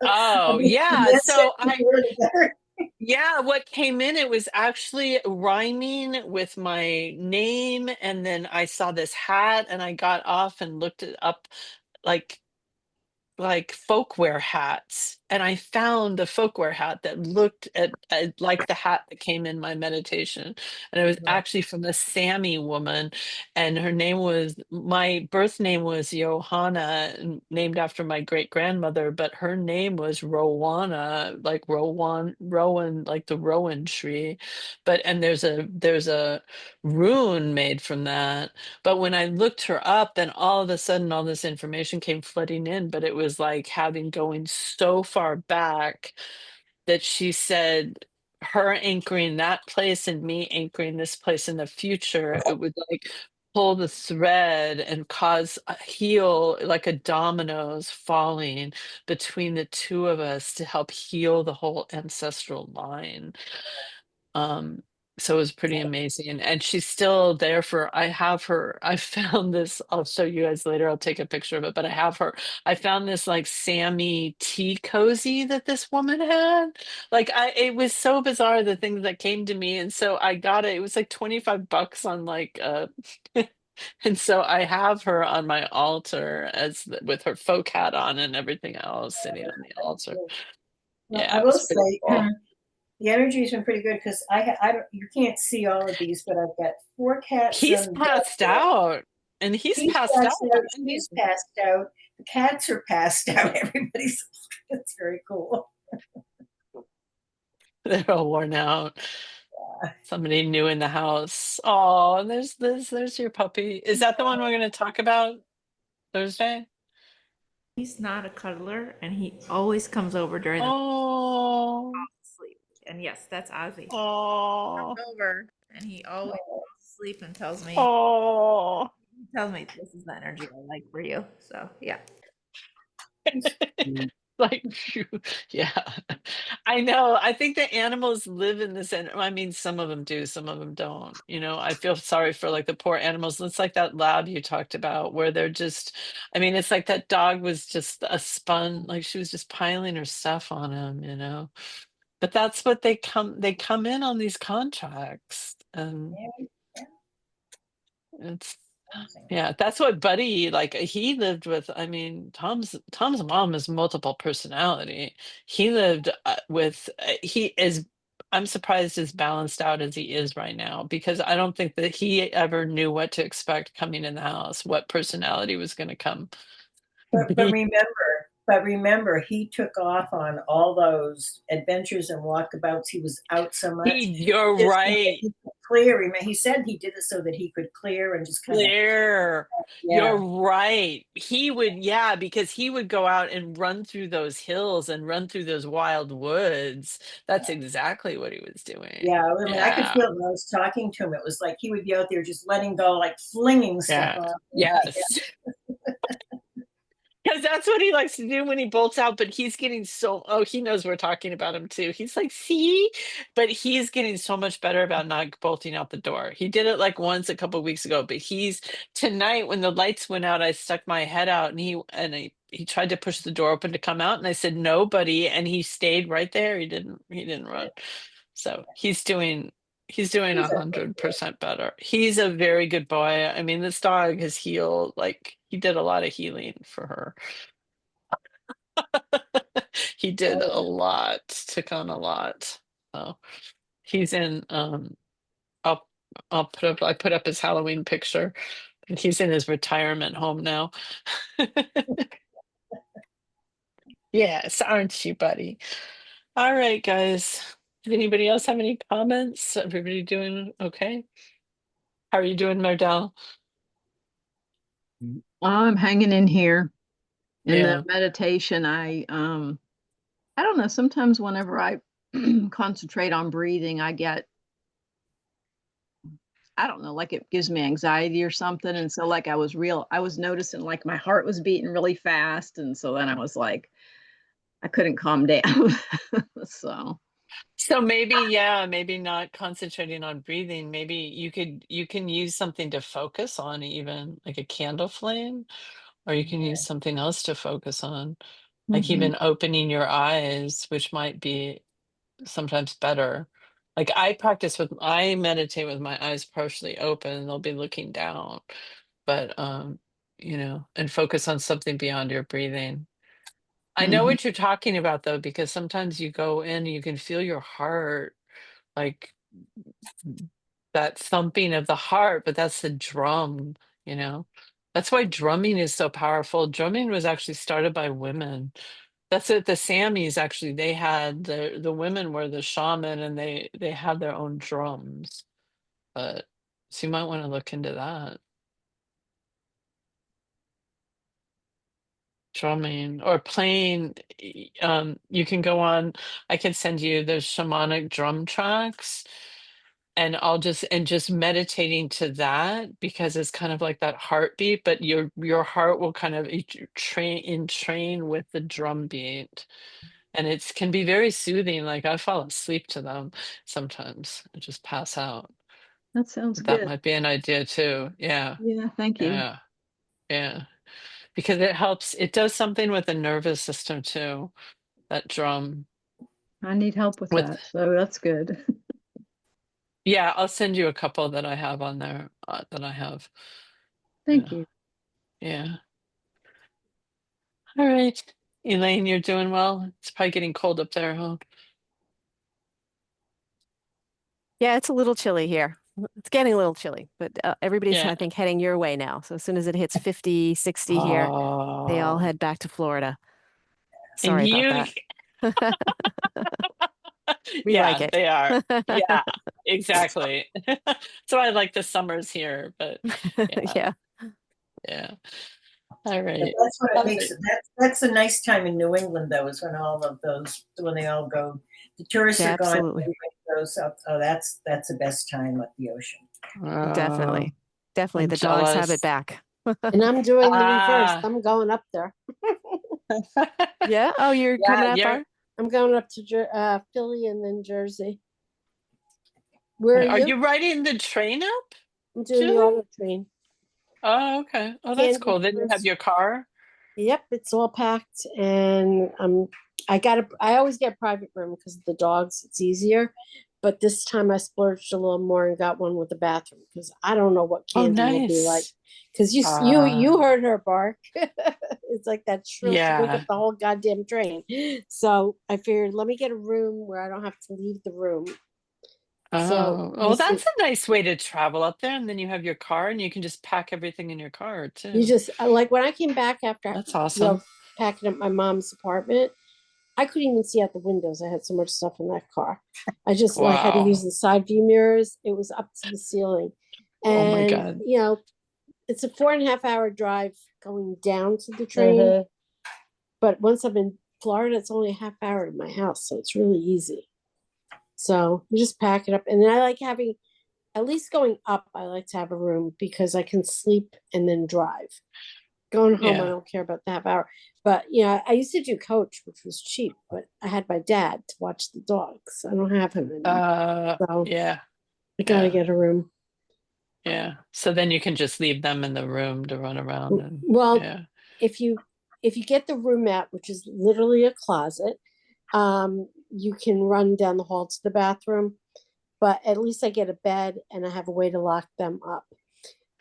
Oh, We yeah. condensed it So and put it together. yeah, what came in, it was actually rhyming with my name. And then I saw this hat and I got off and looked it up like folkwear hats, and I found the folkwear hat that looked like the hat that came in my meditation, and it was Wow. actually from a Sami woman, and my birth name was Johanna, named after my great grandmother, but her name was Rowana, like Rowan, like the Rowan tree, and there's a rune made from that, but when I looked her up, then all of a sudden, all this information came flooding in. But it was like having going so far back that she said her anchoring that place and me anchoring this place in the future, it would like pull the thread and cause a heal like a dominoes falling between the two of us to help heal the whole ancestral line. Um, so it was pretty amazing. And she's still there I found this, I'll show you guys later, I'll take a picture of it, but I found this like Sammy tea cozy that this woman had. It was so bizarre, the things that came to me. And so I got it. It was like $25 on and so I have her on my altar with her folk hat on and everything else sitting on the altar. Well, Yeah, I it will was pretty say cool. the energy's been pretty good because I don't, you can't see all of these, but I've got 4 cats He's on the bed. passed out, and he's He's passed out passed out. behind She's you. passed out. The cats are passed out. Everybody's. It's very cool. They're all worn out. Somebody new in the house. Oh, and there's your puppy. Is that the one we're going to talk about Thursday? He's not a cuddler, and he always comes over during the Oh, sleep. And yes, that's Ozzy. oh, Over, and he always falls asleep and oh. tells me this is the energy I like for you. So yeah. Like, phew, yeah, I know. I think the animals live in this, and I mean, some of them do, some of them don't. I feel sorry for like the poor animals. It's like that lab you talked about, where they're just, I mean, it's like that dog was just a like she was just piling her stuff on him. But that's what they come in on these contracts, and Yeah, yeah, it's amazing. yeah, that's what Buddy like. He lived with. I mean, Tom's mom is multiple personality. He lived with. He is. I'm surprised as balanced out as he is right now because I don't think that he ever knew what to expect coming in the house, what personality was going to come. But remember, he took off on all those adventures and walkabouts. He was out so much, You're just so that right. he could clear. He said he did it so that he could clear and just kind of, Claire, you're yeah, right. He would, yeah, because he would go out and run through those hills and run through those wild woods. That's exactly what he was doing. yeah. I mean, I could Yeah, feel when I was talking to him. It was like he would be out there just letting go, like flinging stuff yeah, off. yes. Because that's what he likes to do when he bolts out, but he's getting so, oh, he knows we're talking about him too. He's like, see, but he's getting so much better about not bolting out the door. He did it like once a couple weeks ago, but he's tonight when the lights went out, I stuck my head out and he tried to push the door open to come out, and I said, nobody, and he stayed right there. He didn't run. So he's doing He's okay. 100% better. He's a very good boy. I mean, this dog has healed, like he did a lot of healing for her. He did a lot, took on a lot. So he's in I'll I put up his Halloween picture, and he's in his retirement home now. Yes, aren't you, buddy? All right, guys. Did anybody else have any comments? Everybody doing okay? How are you doing, Mardell? I'm hanging in here. In the Yeah. meditation, I don't know, sometimes whenever I concentrate on breathing, I don't know, like it gives me anxiety or something. And so like I was noticing like my heart was beating really fast. And so then I was like, I couldn't calm down. So So maybe, yeah, maybe not concentrating on breathing. Maybe you can use something to focus on, even like a candle flame, or you can use something else to focus on, like mhm. even opening your eyes, which might be sometimes better. Like I meditate with my eyes partially open, they'll be looking down, but and focus on something beyond your breathing. I know Mhm. what you're talking about though, because sometimes you go in and you can feel your heart, like that thumping of the heart, but that's the drum, you know? That's why drumming is so powerful. Drumming was actually started by women. That's it. The Samis actually, they had the women were the shaman, and they had their own drums. But so you might want to look into that. Drumming or playing, you can go on, I can send you the shamanic drum tracks, and just meditating to that, because it's kind of like that heartbeat, but your heart will kind of train with the drum beat, and it's can be very soothing. Like I fall asleep to them sometimes. I just pass out. That sounds That good. might be an idea too. Yeah, Yeah, thank you. yeah, yeah. Because it does something with the nervous system too, that drum. I need help with With that. So that's good. Yeah, I'll send you a couple that I have on there, that I have. Thank Yeah, you. yeah. All right. Elaine, you're doing well. It's probably getting cold up there, huh? Yeah, it's a little chilly here. It's getting a little chilly, but everybody's, Yeah. I think, heading your way now. So as soon as it hits 50, 60 here, they all Oh, head back to Florida. and Sorry about you, that. We like yeah, it. they are. Yeah, exactly. So I like the summers here, but yeah, Yeah, yeah. All But right. that's what it All makes right. it. That's a nice time in New England, though, is when all of those, when they all go, the tourists yeah, are gone, absolutely. everybody goes up. Oh, that's the best time at the ocean. Oh, Definitely. Definitely. I'm The dogs have it jealous. back. And I'm doing the reverse. Ah. I'm going up there. Yeah. Oh, you're Yeah, coming up you're. far? I'm going up to Philly and then Jersey. Where are Are you? you riding the train up, I'm doing the Julie? auto train. Oh, okay. Oh, that's Candy cool. Then you have Cruise. your car. Yep, it's all packed, and I always get a private room because of the dogs. It's easier, but this time I splurged a little more and got one with a bathroom because I don't know what Oh, Candy will be like. nice. Because you Ah, heard her bark. It's like that shrill to wake up yeah. the whole goddamn train. So I figured, let me get a room where I don't have to leave the room. So Oh, you well, see, that's a nice way to travel up there, and then you have your car, and you can just pack everything in your car you too. just like when I came back after, That's awesome. packing up my mom's apartment, I couldn't even see out the windows. I had so much stuff in that car. I just like had to use Wow. the side view mirrors. It was up to the ceiling. Oh my And, God. it's a 4.5 hour drive going down to the train. Mhm. But once I'm in Florida, it's only a half hour to my house. So it's really easy. So you just pack it up. And then I like having, at least going up, I like to have a room because I can sleep and then drive. Going home, I Yeah. don't care about the half hour. But I used to do coach, which was cheap, but I had my dad to watch the dogs. I don't have him anymore. So Yeah. I gotta Yeah. get a room. Yeah. So then you can just leave them in the room to run around and Well, yeah. if you get the room out, which is literally a closet, you can run down the hall to the bathroom. But at least I get a bed and I have a way to lock them up.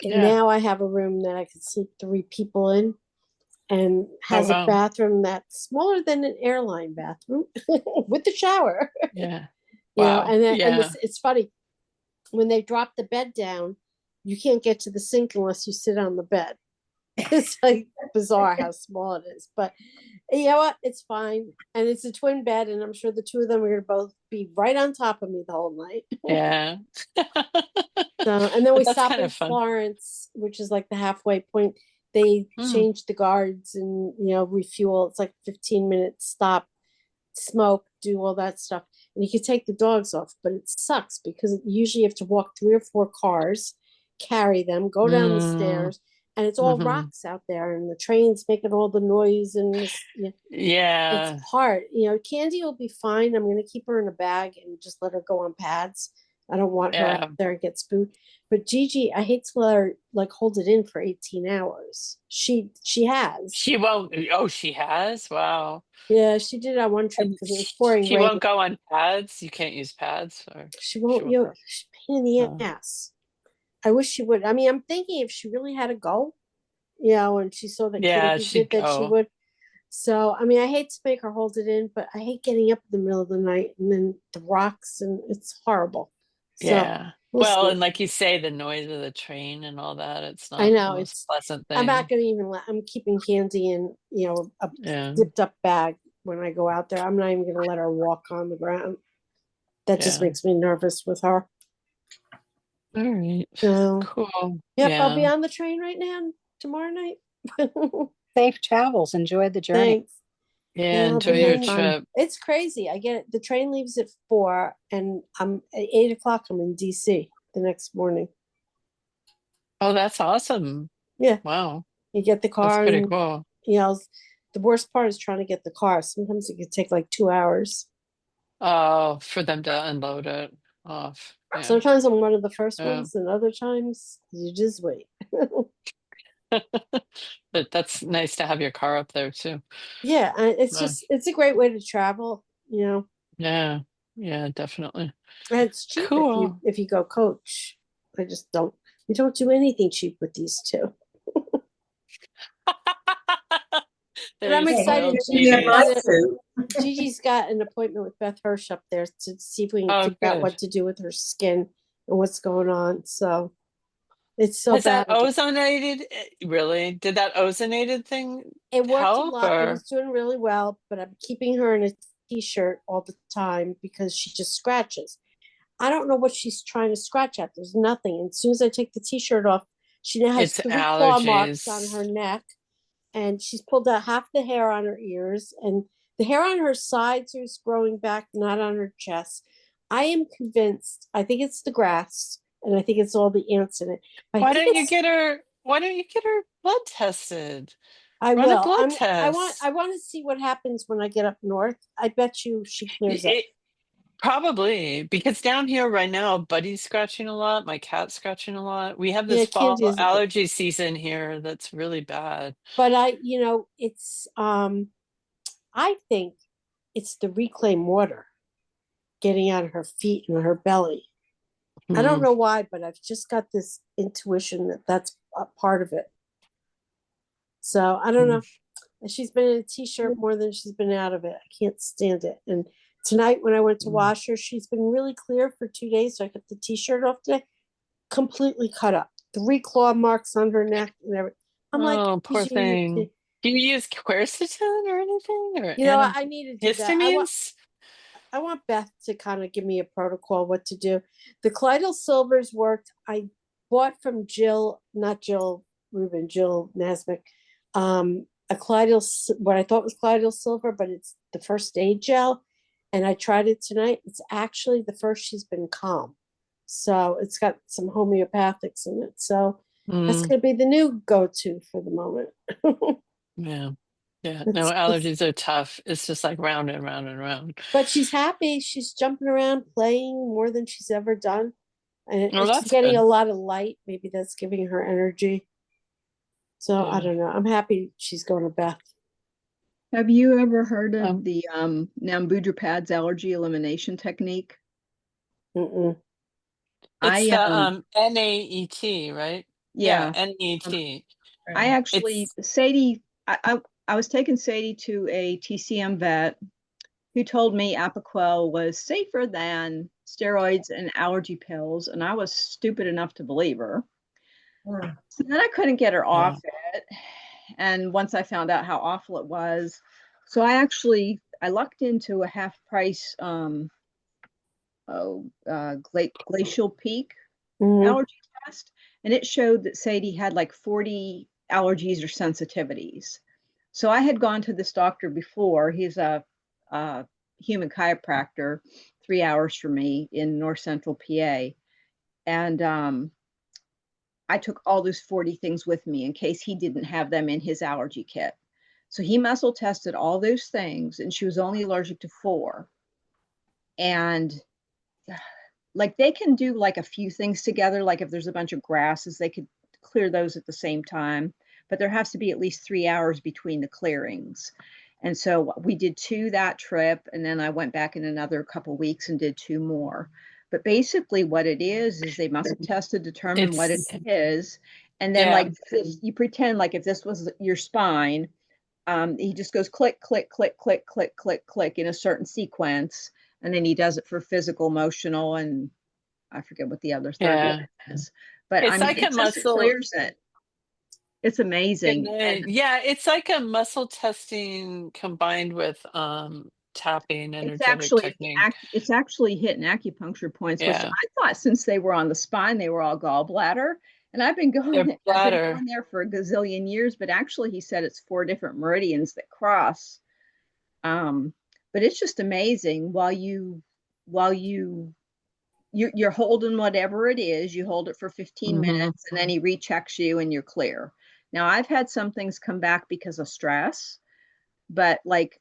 And Yeah. now I have a room that I can sleep 3 people in, and Oh has a wow. bathroom that's smaller than an airline bathroom with the shower. Yeah. And Wow. then, and Yeah. this it's funny when they drop the bed down, you can't get to the sink unless you sit on the bed. It's like bizarre how small it is, but you know what? It's fine, and it's a twin bed, and I'm sure the two of them are going to both be right on top of me the whole night. Yeah. So, and then we But that's stop kind in of fun. Florence, which is like the halfway point. They Mm. change the guards and refuel. It's like 15-minute stop, smoke, do all that stuff, and you can take the dogs off. But it sucks because usually you have to walk 3 or 4 cars, carry them, go down the Mm. stairs, and it's all Hmm. rocks out there, and the train's making all the noise, and it's Yeah. hard. Candy will be fine. I'm going to keep her in a bag and just let her go on pads. I don't want her out Yeah. there and get spooked. But Gigi, I hate to let her like hold it in for 18 hours. She has. She won't. Oh, she has? Wow. Yeah, she did it on one trip And because it was pouring she rain. won't go on pads. You can't use pads, or She she won't, won't go. she's a pain in the Oh. ass. I wish she would. I mean, I'm thinking if she really had to go, and she saw that Yeah, Candy did she'd that, she go. would. So, I mean, I hate to make her hold it in, but I hate getting up in the middle of the night and then the rocks, and it's horrible. So, Yeah. we'll Well, see. and like you say, the noise of the train and all that, it's I not the know most pleasant I'm not thing. going to even I'm keeping Candy in, a Yeah. zipped up bag when I go out there. I'm not even going to let her walk on the ground. That just Yeah. makes me nervous with her. All right. So, Cool. yep, I'll be Yeah. on the train right now tomorrow night. Safe travels. Enjoy the journey. Thanks. Yeah. Yeah, I'll Enjoy be your in. Fun. trip. It's crazy. I get it. The train leaves at 4, and I'm at 8 o'clock. I'm in DC the next morning. Oh, that's awesome. Yeah, Wow. you get the That's car, pretty and cool. the worst part is trying to get the car. Sometimes it could take like 2 hours. Oh, for them to unload it off. Yeah. Sometimes I'm one of the first Yeah. ones, and other times you just wait. But that's nice to have your car up there too. Yeah, and Uh, it's a great way to travel, yeah. Yeah, definitely. and it's cheap Cool. if you go coach. We don't do anything cheap with these two. But They're I'm your Hey, excited. spoiled you have babies. right to. Gigi's got an appointment with Beth Hirsch up there to see if we can Oh, figure out good. what to do with her skin and what's going on. So it's so Has that bad. ozonated? Really? Did that ozonated thing It worked a help lot. It or? was doing really well, but I'm keeping her in a t-shirt all the time because she just scratches. I don't know what she's trying to scratch at. There's nothing. And as soon as I take the t-shirt off, she now has It's 3 claw marks on her allergies. neck, and she's pulled out half the hair on her ears, and the hair on her sides is growing back, not on her chest. I am convinced. I think it's the grass, and I think it's all the ants in it. I Why think don't you it's. get her? Why don't you get her blood tested? I Run a will. blood I want. test. I want to see what happens when I get up north. I bet you she clears up. It probably because down here right now, Buddy's scratching a lot. My cat's scratching a lot. We have Yeah, this Candy fall isn't good. allergy season here that's really bad. But it's. I think it's the reclaimed water getting out of her feet and her belly. I don't Hmm. know why, but I've just got this intuition that that's a part of it. So I don't know. She's been in a t-shirt more than she's been out of it. I can't stand it. And tonight when I went to wash her, she's been really clear for 2 days. So I got the t-shirt off today, completely cut up, 3 claw marks on her neck and everything. I'm like, Oh, poor thing. Do you use quercetin or anything, or I need to do that. antihistamines? I want Beth to kind of give me a protocol what to do. The Clydal Silvers worked. I bought from not Jill Rubin, Jill Nasmick, a what I thought was Clydal Silver, but it's the first aid gel. And I tried it tonight. It's actually the first she's been calm. So it's got some homeopathics in it. So that's going to be the new go-to for the moment. Yeah. Yeah. No, allergies are tough. It's just like round and round and round. But she's happy. She's jumping around, playing more than she's ever done. And Oh, she's that's getting good. a lot of light. Maybe that's giving her energy. So I Yeah. don't know. I'm happy she's going to Beth. Have you ever heard of the Nambudrapad's allergy elimination technique? Mm-mm. It's I the NAET, right? Yeah, yeah. NET. I actually It's Sadie, I was taking Sadie to a TCM vet who told me Apoquel was safer than steroids and allergy pills, and I was stupid enough to believe her. So then I couldn't get her off it. And once I found out how awful it was, so I lucked into a half price Glacial Peak allergy test, and it showed that Sadie had like 40 allergies or sensitivities. So I had gone to this doctor before. He's a human chiropractor, 3 hours from me in North Central PA, and I took all those 40 things with me in case he didn't have them in his allergy kit. So he muscle tested all those things, and she was only allergic to 4. And like they can do like a few things together. Like if there's a bunch of grasses, they could clear those at the same time, but there has to be at least 3 hours between the clearings. And so we did 2 that trip, and then I went back in another couple weeks and did 2 more. But basically what it is they muscle test to determine what it is. And then like you pretend like if this was your spine, he just goes click, click, click, click, click, click, click in a certain sequence. And then he does it for physical, emotional, and I forget what the other third one is. But it's like it a just muscle. clears it. It's amazing. Yeah, it's like a muscle testing combined with tapping energetic technique. It's actually hitting acupuncture points, which Yeah. I thought since they were on the spine, they were all gallbladder. And I've been going there for a gazillion years, but actually he said it's 4 different meridians that cross. But it's just amazing while you're holding whatever it is, you hold it for 15 minutes and then he rechecks you and you're clear. Now I've had some things come back because of stress, but like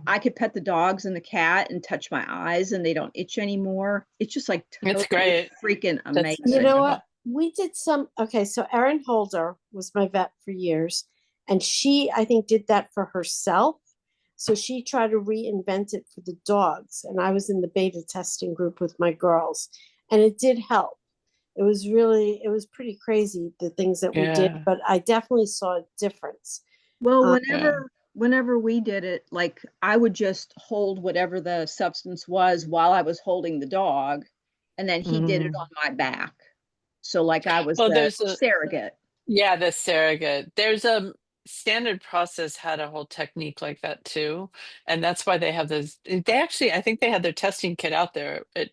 I could pet the dogs and the cat and touch my eyes and they don't itch anymore. It's just like It's totally great. freaking amazing. You know what? We did so Erin Holder was my vet for years, and she, I think, did that for herself. So she tried to reinvent it for the dogs. And I was in the beta testing group with my girls, and it did help. It was pretty crazy, the things that we did, but I definitely saw a difference. Well, whenever we did it, like I would just hold whatever the substance was while I was holding the dog, and then he did it on my back. So like I was the surrogate. Yeah, the surrogate. There's a standard process had a whole technique like that too. And that's why they have those. I think they had their testing kit out there at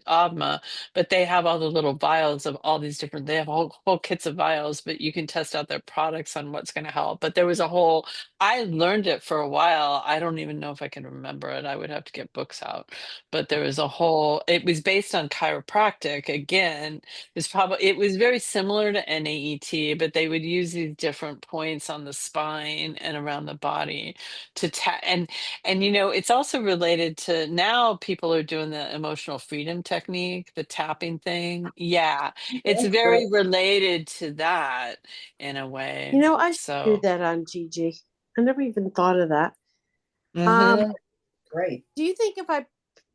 Avma, but they have all the little vials of all these different, they have whole kits of vials, but you can test out their products on what's going to help. But there was I learned it for a while. I don't even know if I can remember it. I would have to get books out, but there was it was based on chiropractic. Again, it was very similar to NAET, but they would use these different points on the spine and around the body to tap. And it's also related to, now people are doing the emotional freedom technique, the tapping thing. Yeah, it's very related to that in a way. I should do that on Gigi. I never even thought of that. Great. Do you think if I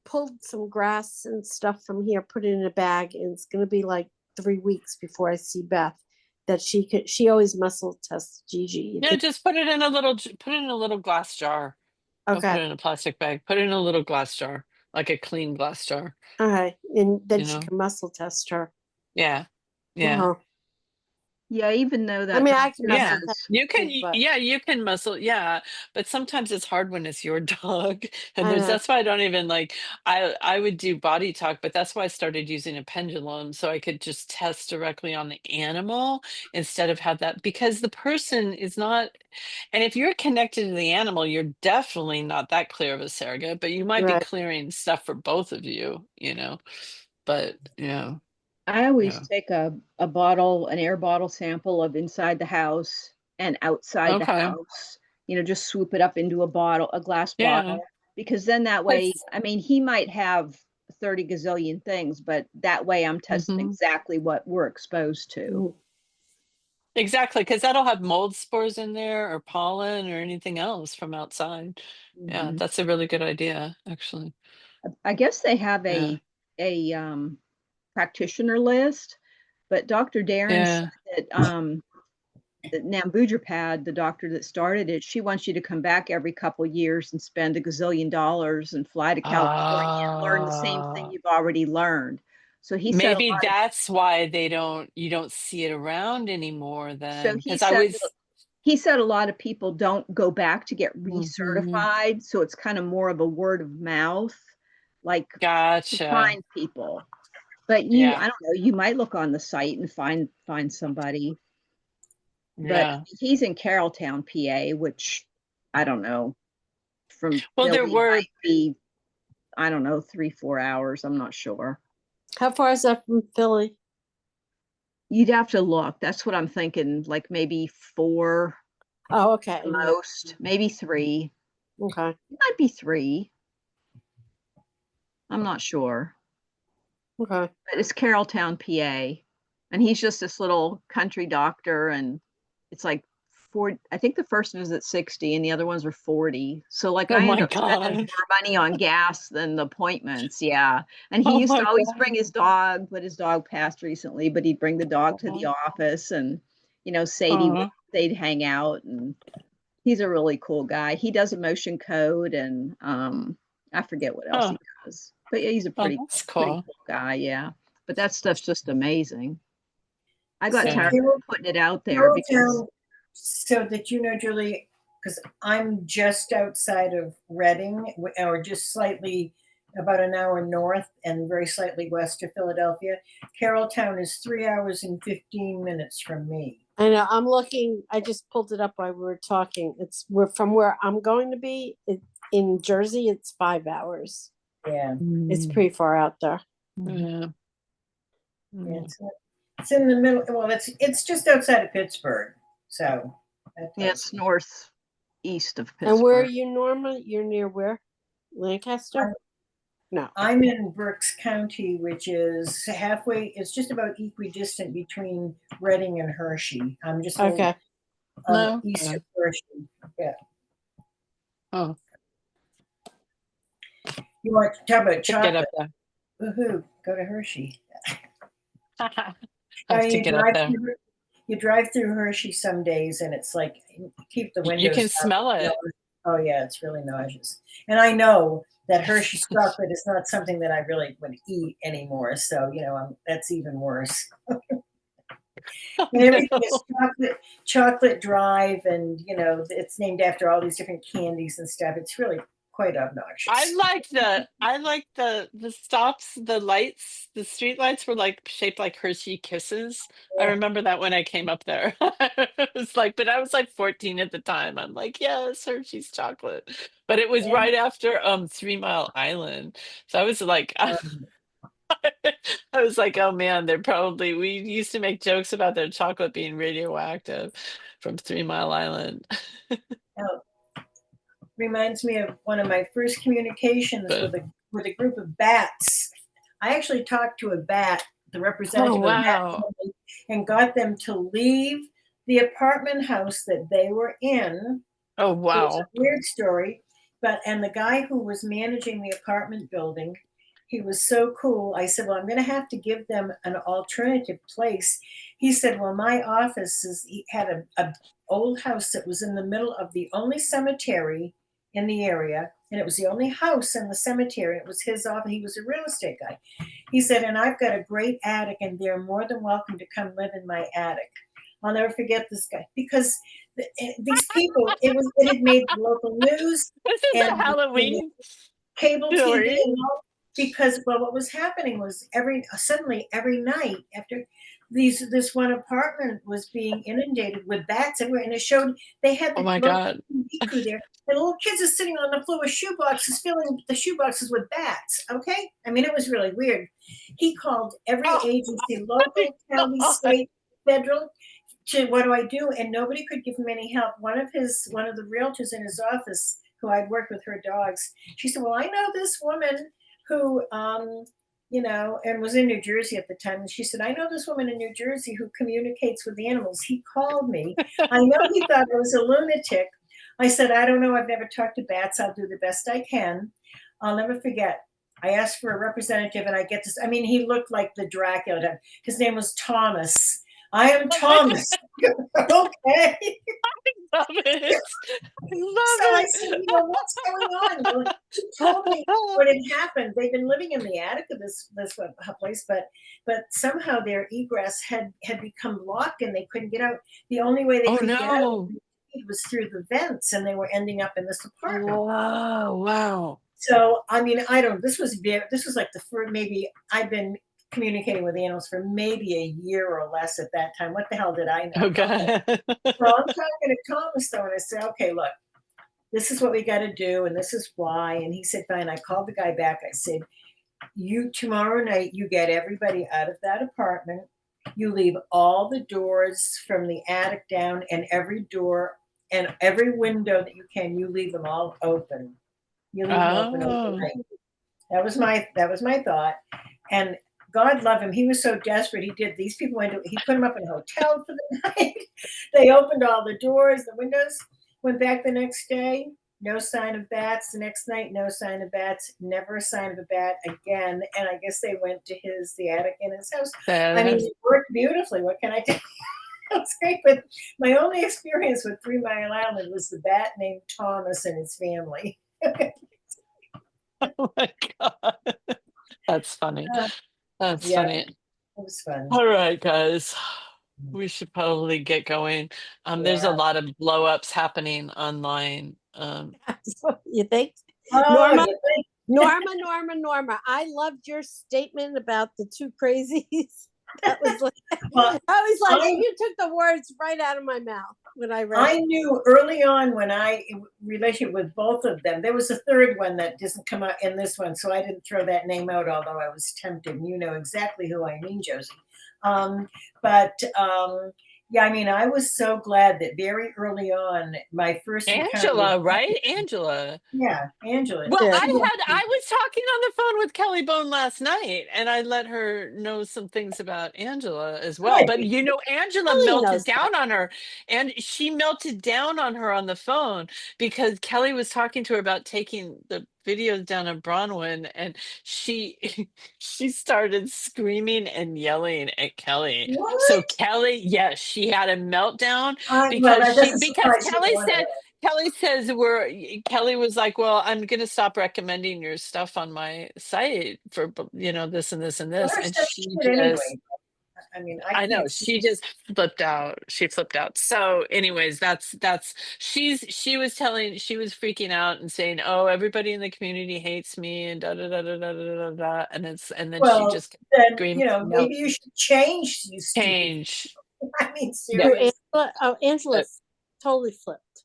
pulled some grass and stuff from here, put it in a bag, and it's going to be like 3 weeks before I see Beth, that she always muscle tests Gigi? Yeah, just put it in a little glass jar. Don't put Okay. it in a plastic bag. Put it in a little glass jar, like a clean glass jar, All right. And then you she know? can muscle test her. Yeah. Yeah. Uh-huh. Yeah, even though I that mean, I can doctor muscle Yeah. test has, You can, too, but yeah, you can muscle, yeah, but sometimes it's hard when it's your dog. And I know. that's why I don't even like, I would do body talk, but that's why I started using a pendulum so I could just test directly on the animal instead of have that, because the person is not, and if you're connected to the animal, you're definitely not that clear of a surrogate, but you might be Right. clearing stuff for both of you, but yeah, I always yeah. take a bottle, an air bottle sample of inside the house and outside the Okay. house, just swoop it up into a bottle, a glass Yeah. bottle, because then that way, I mean, he might have 30 gazillion things, but that way I'm testing Hmm. exactly what we're exposed to. Mm. Exactly, because that'll have mold spores in there or pollen or anything else from outside. Yeah, Mhm. that's a really good idea, actually. I guess they have Yeah. a practitioner list, but Dr. Darren said Yeah. that Nambujapad, the doctor that started it, she wants you to come back every couple years and spend a gazillion dollars and fly to California and learn the same thing Ah, you've already learned. So he said a maybe lot of, that's why you don't see it around anymore so then, because I was, he said a lot of people don't go back to get mhm, recertified, so it's kind of more of a word of mouth, like to gotcha. find people. But Yeah. I don't know, you might look on the site and find somebody. But Yeah. he's in Carrolltown, PA, which I don't know, from Well, there Philly were, might be, I don't know, 3, 4 hours. I'm not sure. How far is that from Philly? You'd have to look. That's what I'm thinking, like maybe 4 Oh, okay. the Yeah. most, maybe 3. Okay. It might be 3. I'm not sure. Okay. But it's Carrolltown, PA. And he's just this little country doctor, and it's like 40, I think the first visit 60 and the other ones are 40. So like oh I end my up spending God. more money on gas than the appointments. Yeah. And he Oh used to my always God. bring his dog, but his dog passed recently, but he'd bring the dog to the Oh, office, and Sadie would, oh, they'd hang out, and he's a really cool guy. He does emotion code, and I forget what else oh, he does. But yeah, he's a oh, pretty that's pretty cool. cool guy, yeah. But that stuff's just amazing. I got So Yeah. tired of putting it out there because Carrolltown, so that you know, Julie, because I'm just outside of Reading, or just slightly about an hour north and very slightly west of Philadelphia. Carrolltown is 3 hours and 15 minutes from me. I know. I'm looking. I just pulled it up while we were talking. We're from where I'm going to be. In Jersey, it's 5 hours. Yeah, It's Mm, pretty far out there. yeah. yeah, Mm. it's in the middle. Well, it's just outside of Pittsburgh, so that yeah, tells it's you. northeast of And where are Pittsburgh. you, Norma? You're near where? Lancaster? No. I'm in Berks County, which is halfway. It's just about equidistant between Reading and Hershey. I'm just a little Okay. No. east of Hershey. Yeah. Oh, You want to talk about to get up chocolate? there. Woohoo! Go to Hershey. I Have mean, to get up there. You drive through Hershey some days, and it's like keep the You can windows down. smell You know, it. oh yeah, it's really nauseous. And I know that Hershey's chocolate is not something that I really would eat anymore. So that's even worse. Oh, And everything is no. chocolate drive, and it's named after all these different candies and stuff. It's really quite obnoxious. I like the stops, the lights, the street lights were like shaped like Hershey Kisses. I Yeah. remember that when I came up there. It was like, but I was like 14 at the time. I'm like, yes, Hershey's chocolate. But it was Yeah. right after 3 Mile Island. So I was like Um, I was like, oh man, we used to make jokes about their chocolate being radioactive from 3 Mile Island. oh, reminds me of one of my first communications But with a group of bats. I actually talked to a bat, the oh representative of the bat wow. family, and got them to leave the apartment house that they were in. Oh It was a wow. weird story, and the guy who was managing the apartment building, he was so cool. I said, "Well, I'm going to have to give them an alternative place." He said, "Well, my office is." He had a old house that was in the middle of the only cemetery in the area, and it was the only house in the cemetery. It was his office. He was a real estate guy. He said, and I've got a great attic, and they're more than welcome to come live in my attic. I'll never forget this guy because these people, it had made the local news This is a and Halloween cable TV story. and all, because well, what was happening was suddenly every night after this one apartment was being inundated with bats everywhere, and it showed they had Oh the my local God. TV crew there, and little kids are sitting on the floor with shoeboxes, filling the shoeboxes with bats. Okay, I mean it was really weird. He called every Oh agency, local, my county, God. state, federal, to what do I do? And nobody could give him any help. One of the realtors in his office, who I'd worked with her dogs, she said, well, I know this woman who and was in New Jersey at the time. And she said, I know this woman in New Jersey who communicates with the animals. He called me. I know he thought I was a lunatic. I said, I don't know. I've never talked to bats. I'll do the best I can. I'll never forget. I asked for a representative, and I get this. I mean, he looked like the Dracula. His name was Thomas. I am Oh my God. Thomas. Okay. Love it. So I Love said, what's going on? Well, he told me what it. had happened. They've been living in the attic of this place, but somehow their egress had become locked and they couldn't get out. The only way they Oh could get out no. was through the vents, and they were ending up in this apartment. Oh wow. So I mean, I don't. This was like the first. Maybe I've been communicating with animals for maybe a year or less at that time. What the hell did I know? Okay. Well, I'm talking to Thomas though, and I said, okay, look, this is what we got to do, and this is why. And he said, fine. I called the guy back. I said, you tomorrow night, you get everybody out of that apartment. You leave all the doors from the attic down, and every door and every window that you can, you leave them all open. You leave them open Oh. overnight. That was my thought. And God love him. He was so desperate. These people he put him up in a hotel for the night. They opened all the doors, the windows, went back the next day, no sign of bats. The next night, no sign of bats, never a sign of a bat again. And I guess they went to the attic in his house. I mean, it worked beautifully. What can I do? That's great. But my only experience with 3 Mile Island was the bat named Thomas and his family. Oh my God. That's funny. That's Yeah, funny. it was fun. All right, guys. We should probably get going. There's a Yeah. lot of blow ups happening online. You think? Oh, Norma, you think? Norma. I loved your statement about the 2 crazies. That was like, Well, you took the words right out of my mouth when I read I it. knew early on when relationship with both of them. There was a third one that doesn't come out in this one, so I didn't throw that name out, although I was tempted. You know exactly who I mean, Josie. Yeah, I mean, I was so glad that very early on, my first encounter Angela, with right? Angela. yeah, Angela. Well, Yeah. I was talking on the phone with Kelly Bone last night, and I let her know some things about Angela as well. But Good. Angela Kelly melted knows down on her, and she melted down on her on the phone because Kelly was talking to her about taking the videos down in Bronwyn, and she she started screaming and yelling at Kelly. So What? Kelly, yes, she had a meltdown Well, because that doesn't because surprise either one of us. Kelly was like, well, I'm going to stop recommending your stuff on my site for, this and this and Well, this. her And stuff's she shit just, anyway. I mean, I I know, can't. she just flipped out. She flipped out. So anyways, she was freaking out and saying, oh, everybody in the community hates me and da da da da da da da da. And then she Well, just then, screamed, no, maybe you should change, you stupid. change. I mean, Yeah. So seriously. Angela totally flipped.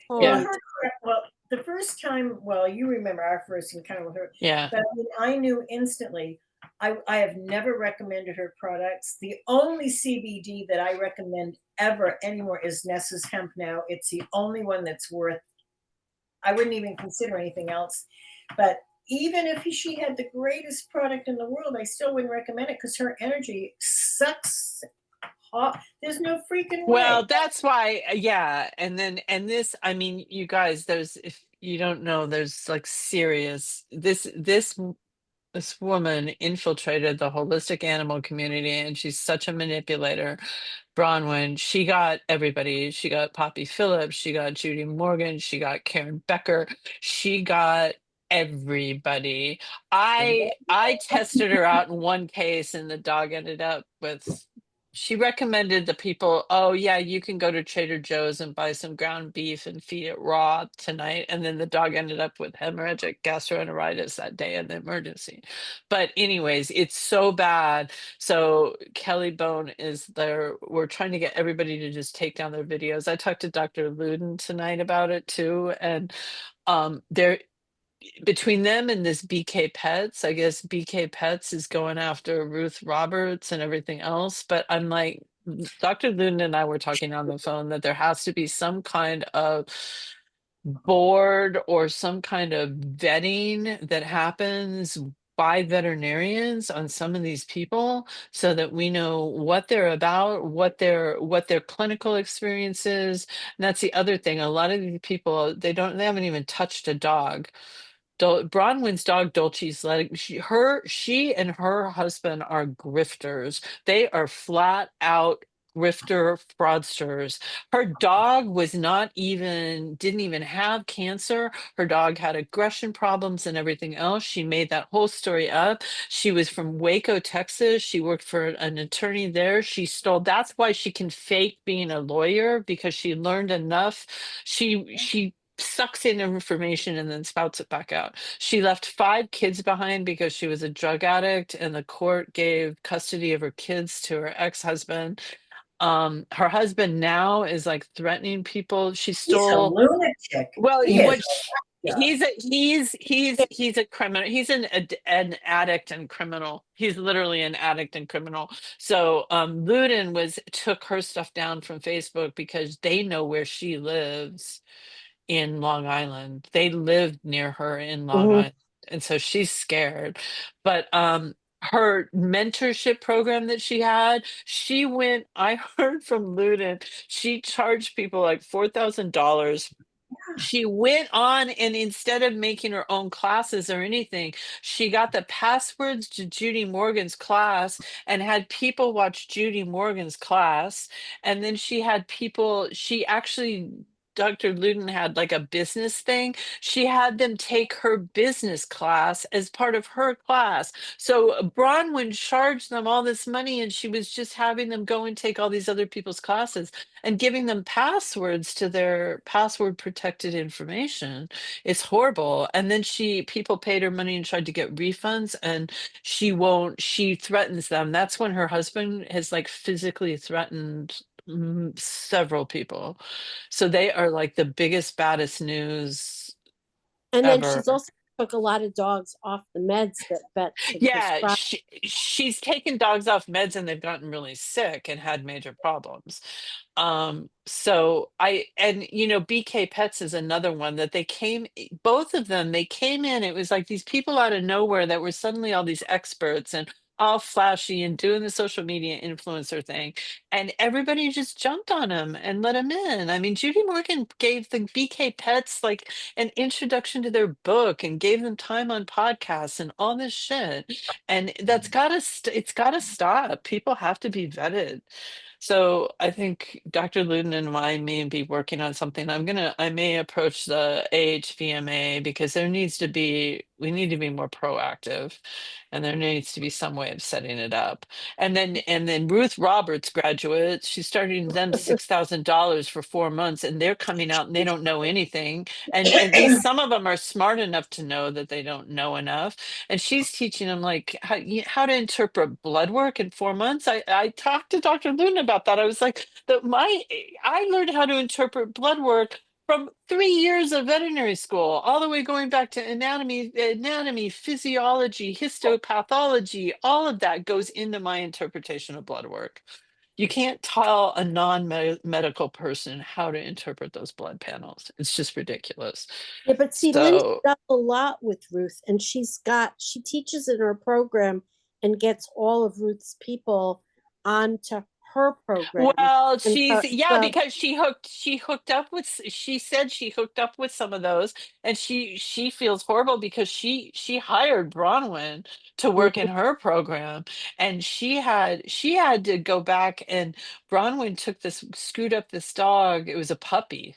Well, Yeah. Totally. the first time, well, you remember our first encounter with her, Yeah. but I mean, I knew instantly. I have never recommended her products. The only CBD that I recommend ever anymore is Nessa's Hemp now. It's the only one that's worth, I wouldn't even consider anything else. But even if she had the greatest product in the world, I still wouldn't recommend it because her energy sucks. There's no freaking way. Well, that's why, yeah. And this, I mean, you guys, if you don't know, there's like serious, this this woman infiltrated the holistic animal community, and she's such a manipulator. Bronwyn, she got everybody. She got Poppy Phillips, she got Judy Morgan, she got Karen Becker, she got everybody. I tested her out in one case, and the dog ended up with, she recommended the people, oh yeah, you can go to Trader Joe's and buy some ground beef and feed it raw tonight. And then the dog ended up with hemorrhagic gastroenteritis that day in the emergency. But anyways, it's so bad. So Kelly Bone is there. We're trying to get everybody to just take down their videos. I talked to Dr. Luden tonight about it too. And they're, between them and this BK Pets, I guess BK Pets is going after Ruth Roberts and everything else. But I'm like, Dr. Luden and I were talking on the phone that there has to be some kind of board or some kind of vetting that happens by veterinarians on some of these people so that we know what they're about, what their clinical experience is. And that's the other thing. A lot of these people, they haven't even touched a dog. Bronwyn's dog Dolce's letting she and her husband are grifters. They are flat out grifter fraudsters. Her dog was not even, didn't even have cancer. Her dog had aggression problems and everything else. She made that whole story up. She was from Waco, Texas. She worked for an attorney there. She stole, that's why she can fake being a lawyer, because she learned enough. She sucks in information and then spouts it back out. She left 5 kids behind because she was a drug addict, and the court gave custody of her kids to her ex-husband. Her husband now is like threatening people. She He's a stole, lunatic. well, He is. what he's a criminal. He's an addict and criminal. He's literally an addict and criminal. So Luden took her stuff down from Facebook because they know where she lives in Long Island. They lived near her in Long Mhm. Island. And so she's scared. But her mentorship program that she had, she went, I heard from Luden, she charged people like $4,000. She went on, and instead of making her own classes or anything, she got the passwords to Judy Morgan's class and had people watch Judy Morgan's class. And then she had people, she actually, Dr. Luden had like a business thing. She had them take her business class as part of her class. So Bronwyn charged them all this money, and she was just having them go and take all these other people's classes and giving them passwords to their password protected information. It's horrible. And then people paid her money and tried to get refunds, and she threatens them. That's when her husband has like physically threatened several people. So they are like the biggest, baddest news And then she's ever. also took a lot of dogs off the meds that vets had Yeah, prescribed. she's taken dogs off meds and they've gotten really sick and had major problems. So and BK Pets is another one that both of them, they came in, it was like these people out of nowhere that were suddenly all these experts and all flashy and doing the social media influencer thing, and everybody just jumped on them and let them in. I mean, Judy Morgan gave the BK Pets like an introduction to their book and gave them time on podcasts and all this shit, and it's gotta stop. People have to be vetted. So I think Dr. Luden and I may be working on something. I may approach the AHVMA because we need to be more proactive, and there needs to be some way of setting it up. And then Ruth Roberts graduates, she's starting them $6,000 for 4 months, and they're coming out and they don't know anything. And at least some of them are smart enough to know that they don't know enough. And she's teaching them like how to interpret blood work in 4 months. I talked to Dr. Luna about that. I was like, I learned how to interpret blood work from 3 years of veterinary school, all the way going back to anatomy, physiology, histopathology. All of that goes into my interpretation of blood work. You can't tell a non-medical person how to interpret those blood panels. It's just ridiculous. Yeah, but see, Linda So does a lot with Ruth, and she teaches in her program and gets all of Ruth's people onto her program. Well, And she's yeah, so because she hooked up with she said she hooked up with some of those, and she feels horrible because she hired Bronwyn to work in her program, and she had to go back, and Bronwyn took this screwed up this dog. It was a puppy,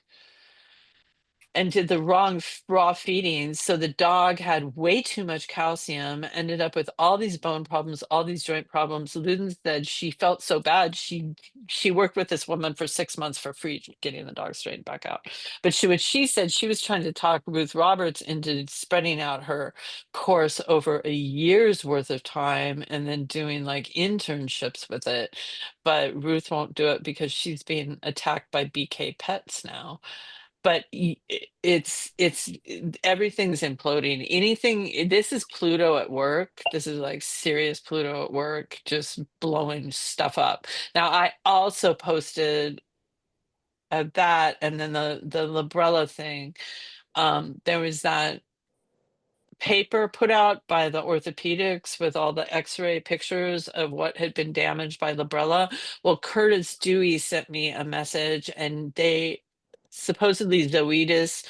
and did the wrong raw feedings. So the dog had way too much calcium, ended up with all these bone problems, all these joint problems. Luden said she felt so bad. She worked with this woman for 6 months for free, getting the dog straightened back out. But she said she was trying to talk Ruth Roberts into spreading out her course over a year's worth of time and then doing like internships with it. But Ruth won't do it because she's being attacked by BK Pets now. But everything's imploding. Anything, this is Pluto at work. This is like serious Pluto at work, just blowing stuff up. Now I also posted that, and then the Librella thing. There was that paper put out by the orthopedics with all the x-ray pictures of what had been damaged by Librella. Well, Curtis Dewey sent me a message, and they supposedly Zoetis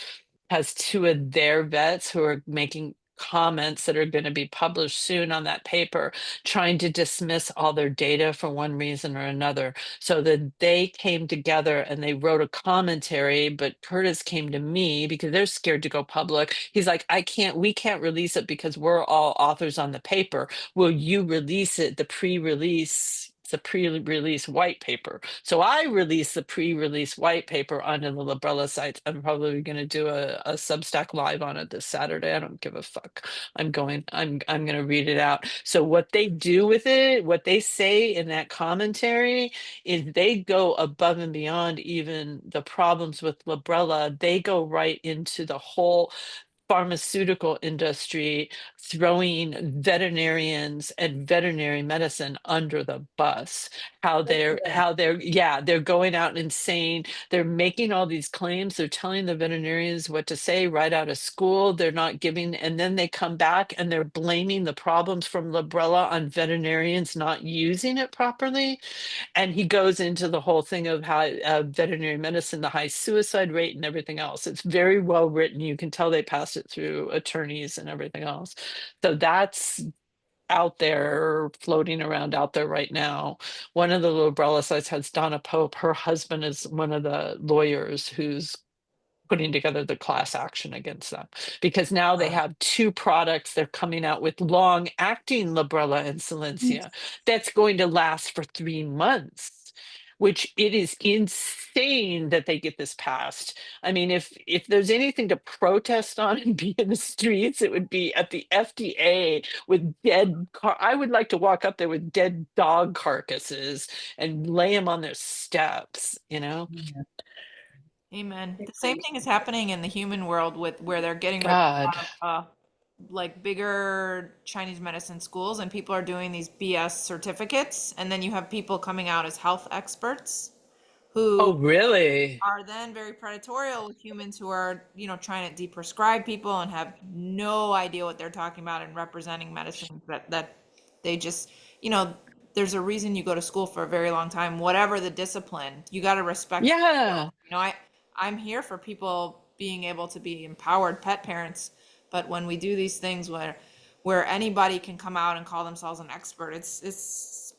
has two of their vets who are making comments that are going to be published soon on that paper, trying to dismiss all their data for one reason or another. So that they came together and they wrote a commentary, but Curtis came to me because they're scared to go public. He's like, we can't release it because we're all authors on the paper. Will you release it, the pre-release? It's a pre-release white paper. So I released the pre-release white paper onto the Librella sites. I'm probably going to do a Substack live on it this Saturday. I don't give a fuck. I'm going to read it out. So what they do with it, what they say in that commentary is they go above and beyond even the problems with Librella. They go right into the whole pharmaceutical industry, throwing veterinarians and veterinary medicine under the bus. They're going out and saying they're making all these claims. They're telling the veterinarians what to say right out of school. They're not giving, and then they come back and they're blaming the problems from Librella on veterinarians not using it properly. And he goes into the whole thing of how veterinary medicine, the high suicide rate and everything else. It's very well written. You can tell they passed it through attorneys and everything else. So that's out there, floating around out there right now. One of the Librella sites has Donna Pope. Her husband is one of the lawyers who's putting together the class action against them, because now they have two products. They're coming out with long acting Librella and Silencia that's going to last for 3 months, which it is insane that they get this passed. I mean, if there's anything to protest on and be in the streets, it would be at the FDA with I would like to walk up there with dead dog carcasses and lay them on their steps, you know? Amen. The same thing is happening in the human world with where they're getting rid of a God. lot of like bigger Chinese medicine schools, and people are doing these BS certificates, and then you have people coming out as health experts Oh, who really? are then very predatory with humans who are, trying to deprescribe people and have no idea what they're talking about and representing medicine that they just, there's a reason you go to school for a very long time, whatever the discipline, you got to respect the Yeah. skill. I'm here for people being able to be empowered pet parents, but when we do these things where anybody can come out and call themselves an expert, it's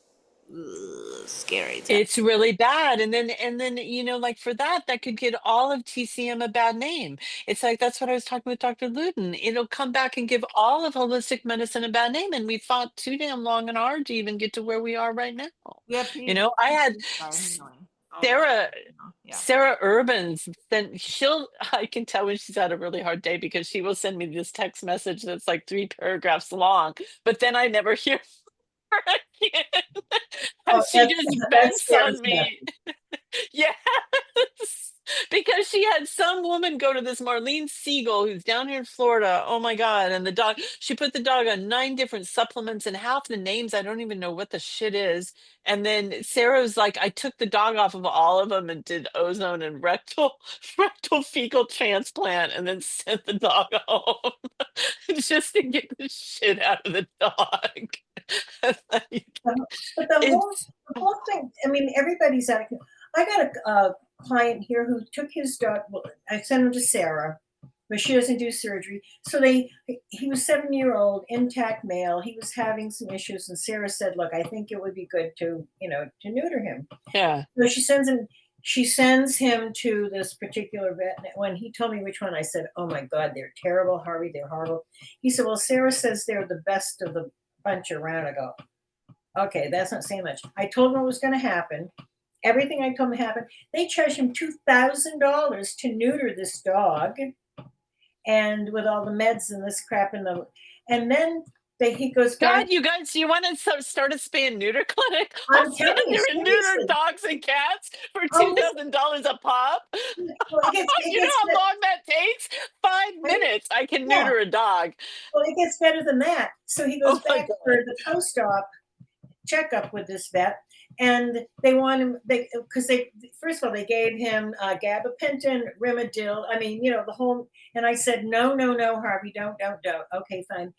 scary. It's really bad. And then, like for that could get all of TCM a bad name. It's like that's what I was talking with Dr. Luden. It'll come back and give all of holistic medicine a bad name. And we fought too damn long and hard to even get to where we are right now. We have I had are healing all the Sarah time. Yeah. Sarah Urbans, then I can tell when she's had a really hard day because she will send me this text message that's like 3 paragraphs long, but then I never hear from her again. And Oh, she just that vents scares on me. me. Yes. Because she had some woman go to this Marlene Siegel who's down here in Florida. Oh my God. And the dog, she put the dog on 9 different supplements, and half the names, I don't even know what the shit is. And then Sarah was like, I took the dog off of all of them and did ozone and rectal fecal transplant and then sent the dog home just to get the shit out of the dog. But the It's whole thing, I mean, everybody's out of. I got a client here who took his dog. Well, I sent him to Sarah, but she doesn't do surgery. So he was 7-year-old, intact male. He was having some issues, and Sarah said, "Look, I think it would be good to, to neuter him." yeah. So she sends him to this particular vet. And when he told me which one, I said, "Oh my God, they're terrible, Harvey. They're horrible." He said, "Well, Sarah says they're the best of the bunch around." I go, "Okay, that's not saying much." I told him what was going to happen. Everything I told him happened. They charged him $2,000 to neuter this dog, and with all the meds and this crap and then he goes back. God, you guys, you want to start a spay and neuter clinic? I'll I'm stand telling you, there and neuter seriously. dogs and cats for Oh, listen, $2,000 a pop. well, it You know gets how long that takes? 5 minutes. I can yeah. neuter a dog. Well, it gets better than that. So he goes Oh my back for God. the post-op checkup with this vet, and they want him. Because they first of all they gave him gabapentin, Rimadyl. I mean, the whole. And I said, no, no, no, Harvey, don't. Okay, fine.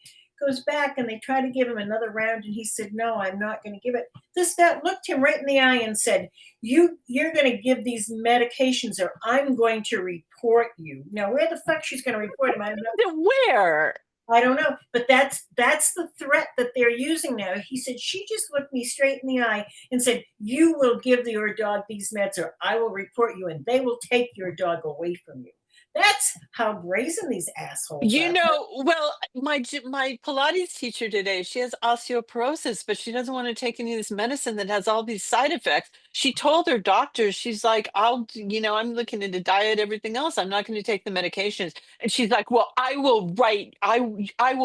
Goes back and they try to give him another round, and he said, "No, I'm not going to give it." This vet looked him right in the eye and said, You're going to give these medications, or I'm going to report you." Now, where the fuck she's going to report him? I don't know. Where? I don't know, but that's the threat that they're using now. He said, "She just looked me straight in the eye and said, 'You will give your dog these meds, or I will report you, and they will take your dog away from you.'" That's how brazen these assholes are. Well, my Pilates teacher today, she has osteoporosis, but she doesn't want to take any of this medicine that has all these side effects. She told her doctor, she's like, I'm looking into diet, everything else. I'm not going to take the medications. And she's like, "Well, I will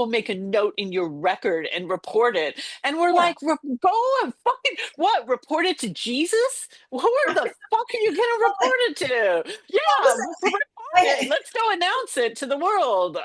make a note in your record and report it." And we're Yeah. like, Go and fucking what? Report it to Jesus? Where the fuck are you going to report it to? Yeah, Listen, it. Let's go announce it to the world.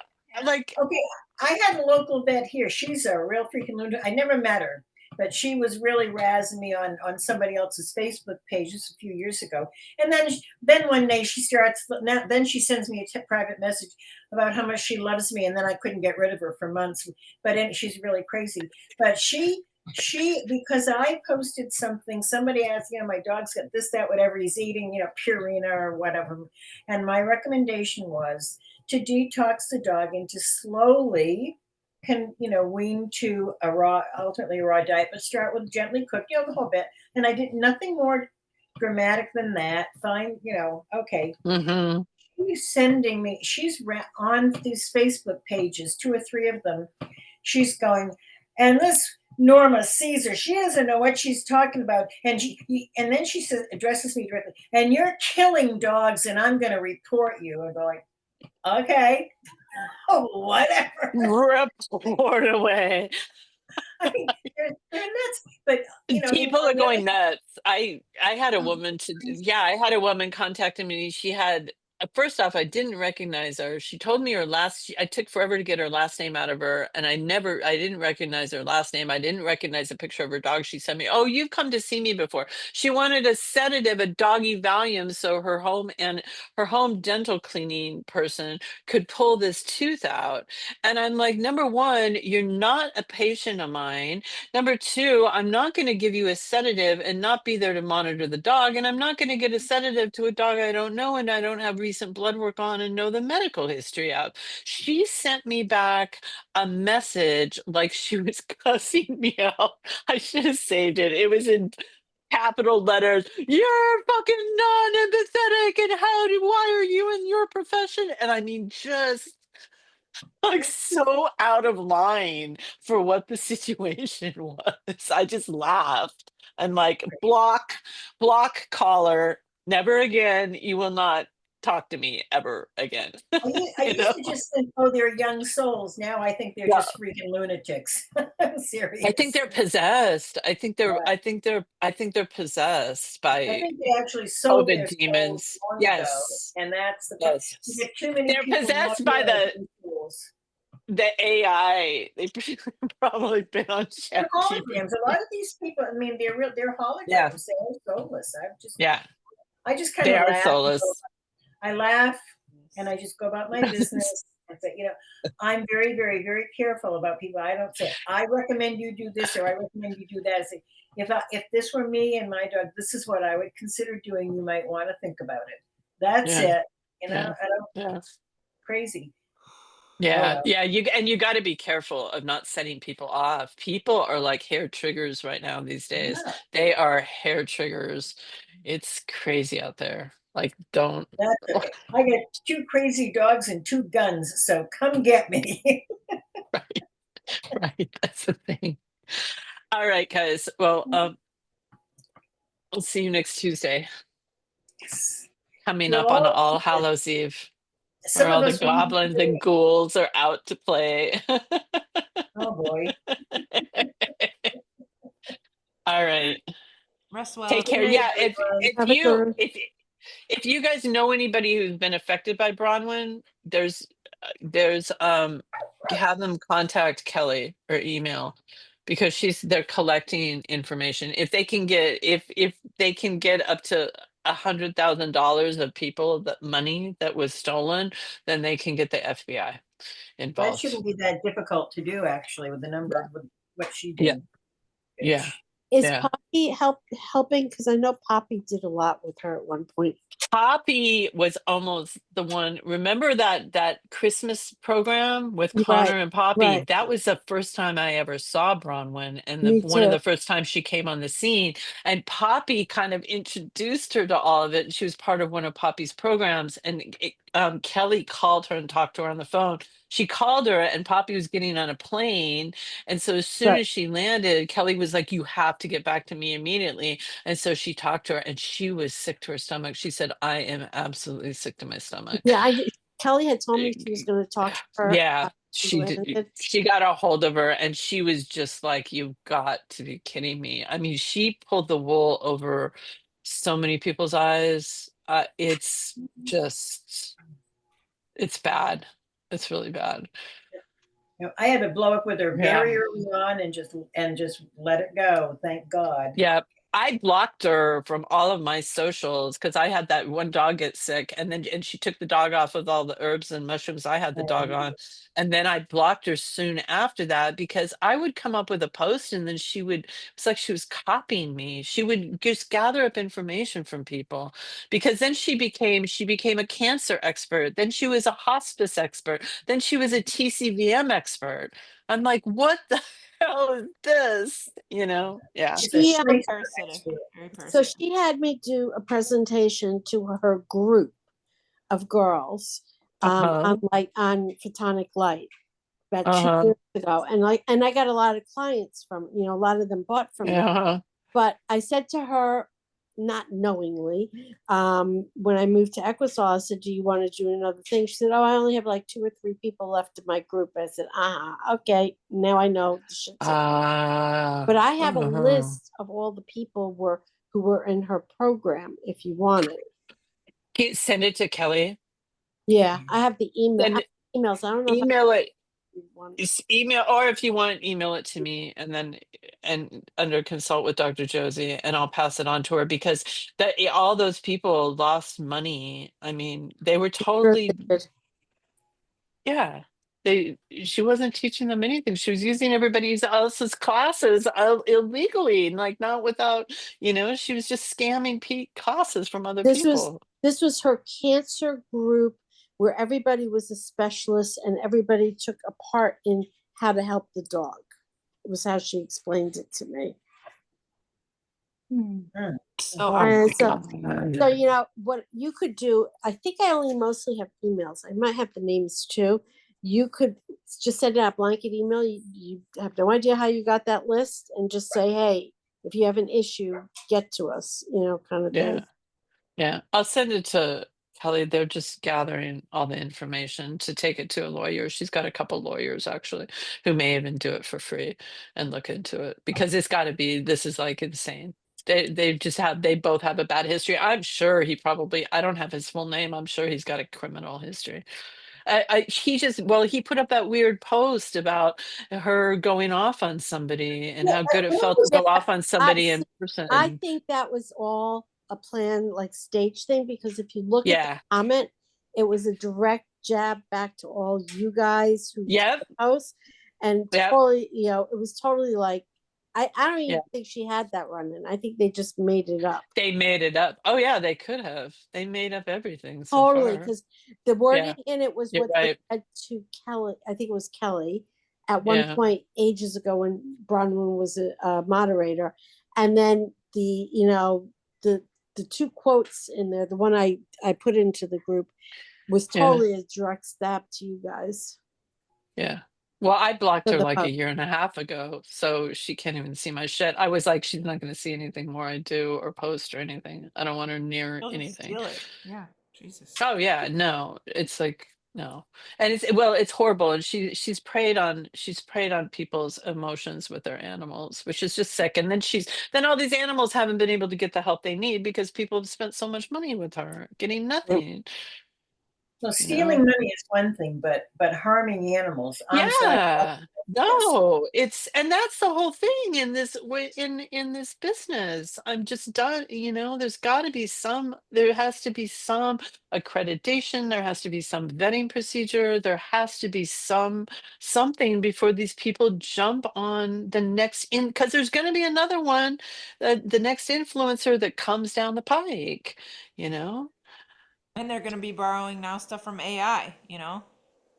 Like, okay, I had a local vet here. She's a real freaking lunatic. I never met her, but she was really razzing me on somebody else's Facebook page just a few years ago. And then one day she starts. Then she sends me a private message about how much she loves me, and then I couldn't get rid of her for months. But she's really crazy. But she because I posted something. Somebody asked, my dog's got this, that, whatever he's eating, Purina or whatever. And my recommendation was to detox the dog and to slowly wean to ultimately a raw diet, but start with gently cooked, the whole bit. And I did nothing more dramatic than that. Fine, okay. mm-hmm. She's sending me, she's on these Facebook pages, 2 or 3 of them. She's going, and this Norma Caesar, she doesn't know what she's talking about. And then she says, addresses me directly, "And you're killing dogs, and I'm going to report you." And go like, okay, whatever. Report away. I mean, they're nuts, but People are going nuts. I had a woman I had a woman contacting me. She had first off, I didn't recognize her. She told me her I took forever to get her last name out of her, and I didn't recognize her last name. I didn't recognize a picture of her dog. She sent me, "Oh, you've come to see me before." She wanted a sedative, a doggy Valium, so her home dental cleaning person could pull this tooth out. And I'm like, number one, you're not a patient of mine. Number two, I'm not going to give you a sedative and not be there to monitor the dog. And I'm not going to get a sedative to a dog I don't know and I don't have recent blood work on and know the medical history of. She sent me back a message like she was cussing me out. I should have saved it. It was in capital letters. "You're fucking non-empathetic, and why are you in your profession?" And I mean, just like so out of line for what the situation was. I just laughed and like block caller. Never again. You will not talk to me ever again. I used to just think, oh, they're young souls. Now I think they're Yeah. just freaking lunatics. I'm serious. I think they're possessed. I think they're possessed I by think they actually sold their COVID souls demons. long ago, Yes. and that's the Yes. you get too many They're people not possessed by realizing fools. the AI. They've probably been on They're ChatGPT. holograms. A lot of these people, I mean, they're real. They're Yeah. holograms. They're soulless. Yeah. I just kind They of are laugh. soulless. I laugh, and I just go about my business. And say, I'm very, very, very careful about people. I don't say, I recommend you do this or I recommend you do that. I say, if this were me and my dog, this is what I would consider doing. You might want to think about it. That's Yeah. it. Yeah. I don't Yeah. crazy. Oh Yeah, well. yeah, you got to be careful of not setting people off. People are like hair triggers right now these days. Yeah, They are hair triggers. It's crazy out there. Like, don't. that's okay. I got 2 crazy dogs and 2 guns, so come get me. Right, right. That's the thing. All right, guys. Well, we'll see you next Tuesday. Coming We'll up on all All Hallows Eve, where some all of the us will goblins and ghouls are out to play. oh boy. All right. Rest well. Take Good care. night, Yeah, everyone. Have a good one. if you guys know anybody who's been affected by Bronwyn, there's have them contact Kelly or email, because they're collecting information. If they can get if they can get up to $100,000 of people that money that was stolen, then they can get the FBI That involved. shouldn't be that difficult to do, actually, with the number of what she Yeah, did. yeah, Is yeah. Poppy helping? Because I know Poppy did a lot with her at one point. Poppy was almost the one. Remember that Christmas program with Right, Connor and Poppy? right. That was the first time I ever saw Bronwyn, and Me one of too. the first times she came on the scene. And Poppy kind of introduced her to all of it. She was part of one of Poppy's programs, and Kelly called her and talked to her on the phone. She called her, and Poppy was getting on a plane, and so as soon Right. as she landed, Kelly was like, "You have to get back to me immediately." And so she talked to her, and she was sick to her stomach. She said, "I am absolutely sick to my stomach." Yeah, Kelly had told me she was going to talk to her Yeah, after she landed. she got a hold of her, and she was just like, "You've got to be kidding me." I mean, she pulled the wool over so many people's eyes. It's just, it's bad. It's really bad. I had to blow up with her Yeah. very early on and just let it go. Thank God. Yeah, I blocked her from all of my socials because I had that one dog get sick, and she took the dog off with all the herbs and mushrooms I had the dog on. And then I blocked her soon after that because I would come up with a post, and then it's like she was copying me. She would just gather up information from people, because then she became a cancer expert, then she was a hospice expert, then she was a TCVM expert. I'm like, what the hell is this? Yeah. She's a She Very shyster parasitic. expert. Very so parasitic. she had me do a presentation to her group of girls Uh-huh. on photonic light about two Uh-huh. years ago, and I got a lot of clients from a lot of them bought from me. Yeah. But I said to her, not knowingly, when I moved to Equisol, I said, "Do you want to do another thing?" She said, "Oh, I only have like 2 or 3 people left in my group." I said, okay, now I know the shit's over." But I have a Uh-huh. list of all the people who were in her program if you want it. Send it to Kelly. Yeah, I have the Send it, emails. I don't know if email it. I want. Email, or if you want, email it to me, and under consult with Dr. Josie, and I'll pass it on to her, because all those people lost money. I mean, they were Sure totally, they did. yeah. She wasn't teaching them anything. She was using everybody else's classes illegally, like not without, she was just scamming classes from other This was people. this was her cancer group where everybody was a specialist and everybody took a part in how to help the dog. It was how she explained it to me. So Oh And my so God. what you could do, I think I only mostly have emails. I might have the names too. You could just send out a blanket email. You have no idea how you got that list, and just say, "Hey, if you have an issue, get to us," kind of Yeah. thing. Yeah, I'll send it to Kelly. They're just gathering all the information to take it to a lawyer. She's got a couple lawyers actually who may even do it for free and look into it, because this is like insane. They both have a bad history. I'm sure I don't have his full name. I'm sure he's got a criminal history. He put up that weird post about her going off on somebody and how good it felt to Yeah, go off on I somebody in I person. think that was all a plan, like stage thing, because if you look at the Yeah. comment, it was a direct jab back to all you guys who Yep. post, and Yep. totally, it was totally like, I don't even Yeah. think she had that running. I think they just made it up. They made it up. Oh yeah, they could have. They made up everything so Totally, far. because the wording Yeah. in it was You're what they right. said to Kelly. I think it was Kelly at one Yeah. point ages ago when Bronwyn was a moderator, and then the two quotes in there. The one I put into the group was Yeah. totally a direct stab to you guys. Yeah. Well, I blocked To her the like a post. year and a half ago, so she can't even see my shit. I was like, she's not going to see anything more I do or post or anything. I don't want her near She'll just anything. steal it. Yeah. Jesus. Oh yeah, no. It's like no. And it's horrible, and she's preyed on people's emotions with their animals, which is just sick. And then all these animals haven't been able to get the help they need because people have spent so much money with her getting nothing. So You stealing know? money is one thing, but harming animals. I'm sorry. Yeah. Yes. No, and that's the whole thing in this business. I'm just done, there has to be some accreditation, there has to be some vetting procedure, there has to be something before these people jump on the next in because there's going to be another one, the next influencer that comes down the pike, you know? And they're going to be borrowing now stuff from AI, you know?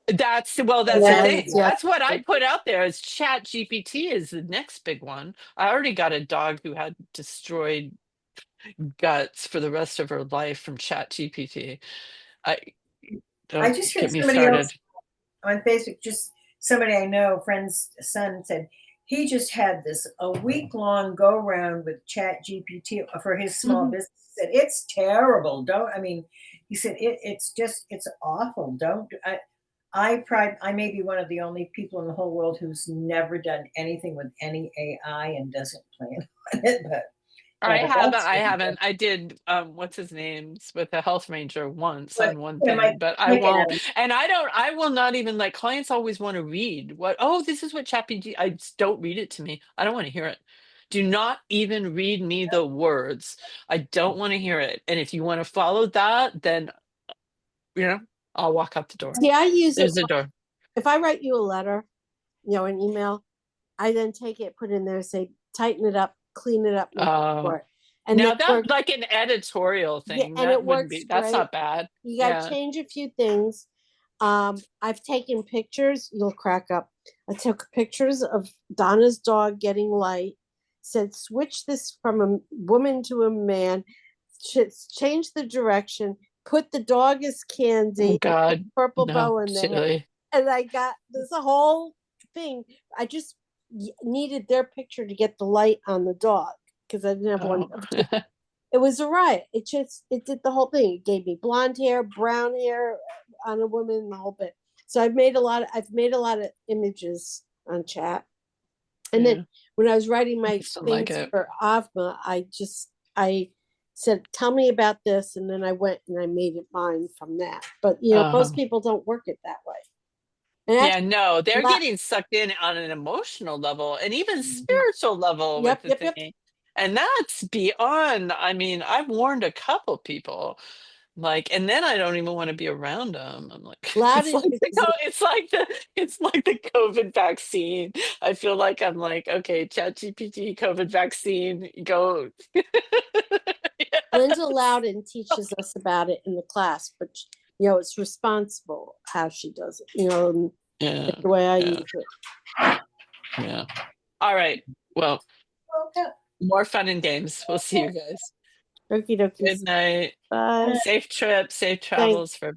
That's the Yes, thing. yeah. That's what I put out there is Chat GPT is the next big one. I already got a dog who had destroyed guts for the rest of her life from Chat GPT. I I don't just heard get me somebody else started. on Facebook, just somebody I know, friend's son, said he just had this a week long go round with Chat GPT for his small Mhm. business. He said it's terrible. Don't I mean? He said it's awful. Don't I may be one of the only people in the whole world who's never done anything with any AI and doesn't plan on it, I but haven't. that's I really good. haven't. I did. What's his name's with the health ranger once But on one yeah, thing, but I Mike won't. Adams. And I don't. I will not even like. Clients always want to read what. Oh, this is what ChatGPT. I just don't read it to me. I don't want to hear it. Do not even read me the words. I don't want to hear it. And if you want to follow that, then I'll walk out the door. See, I use it There's the door. if I write you a letter, an email. I then take it, put in there, say, tighten it up, clean it up, make it Uh, short. And then Now that's like an editorial yeah, thing. and That it wouldn't works be. That's great. not bad. You got to Yeah. change a few things. I've taken pictures, you'll crack up. I took pictures of Donna's dog getting light, said, switch this from a woman to a man, change the direction, put the dog as Oh Candy, God. purple No, bow in there. silly. And I got this whole thing. I just needed their picture to get the light on the dog because I didn't have one. Oh. It was a riot. It did the whole thing. It gave me blonde hair, brown hair on a woman, the whole bit. So I've made a lot of images on chat. And Yeah. then when I was writing my Just don't like things it. for Avma, I said, tell me about this, and then I went and I made it mine from that. But most people don't work it that way. And Yeah, actually, no, they're not, getting sucked in on an emotional level and even spiritual level with yep, the yep, yep. thing. And that's beyond, I mean, I've warned a couple people, like, and then I don't even want to be around them. I'm like, Loud it's and like it's like the COVID vaccine. I feel like I'm like, okay, ChatGPT, COVID vaccine, go. Linda Loudon teaches us about it in the class, but it's responsible how she does it. And Yeah, the way I yeah, use it. yeah. All right. Well, Okay. more fun and games. We'll see you guys. Okie dokie. Good night. Bye. Safe trip, safe Thanks. travels for everyone.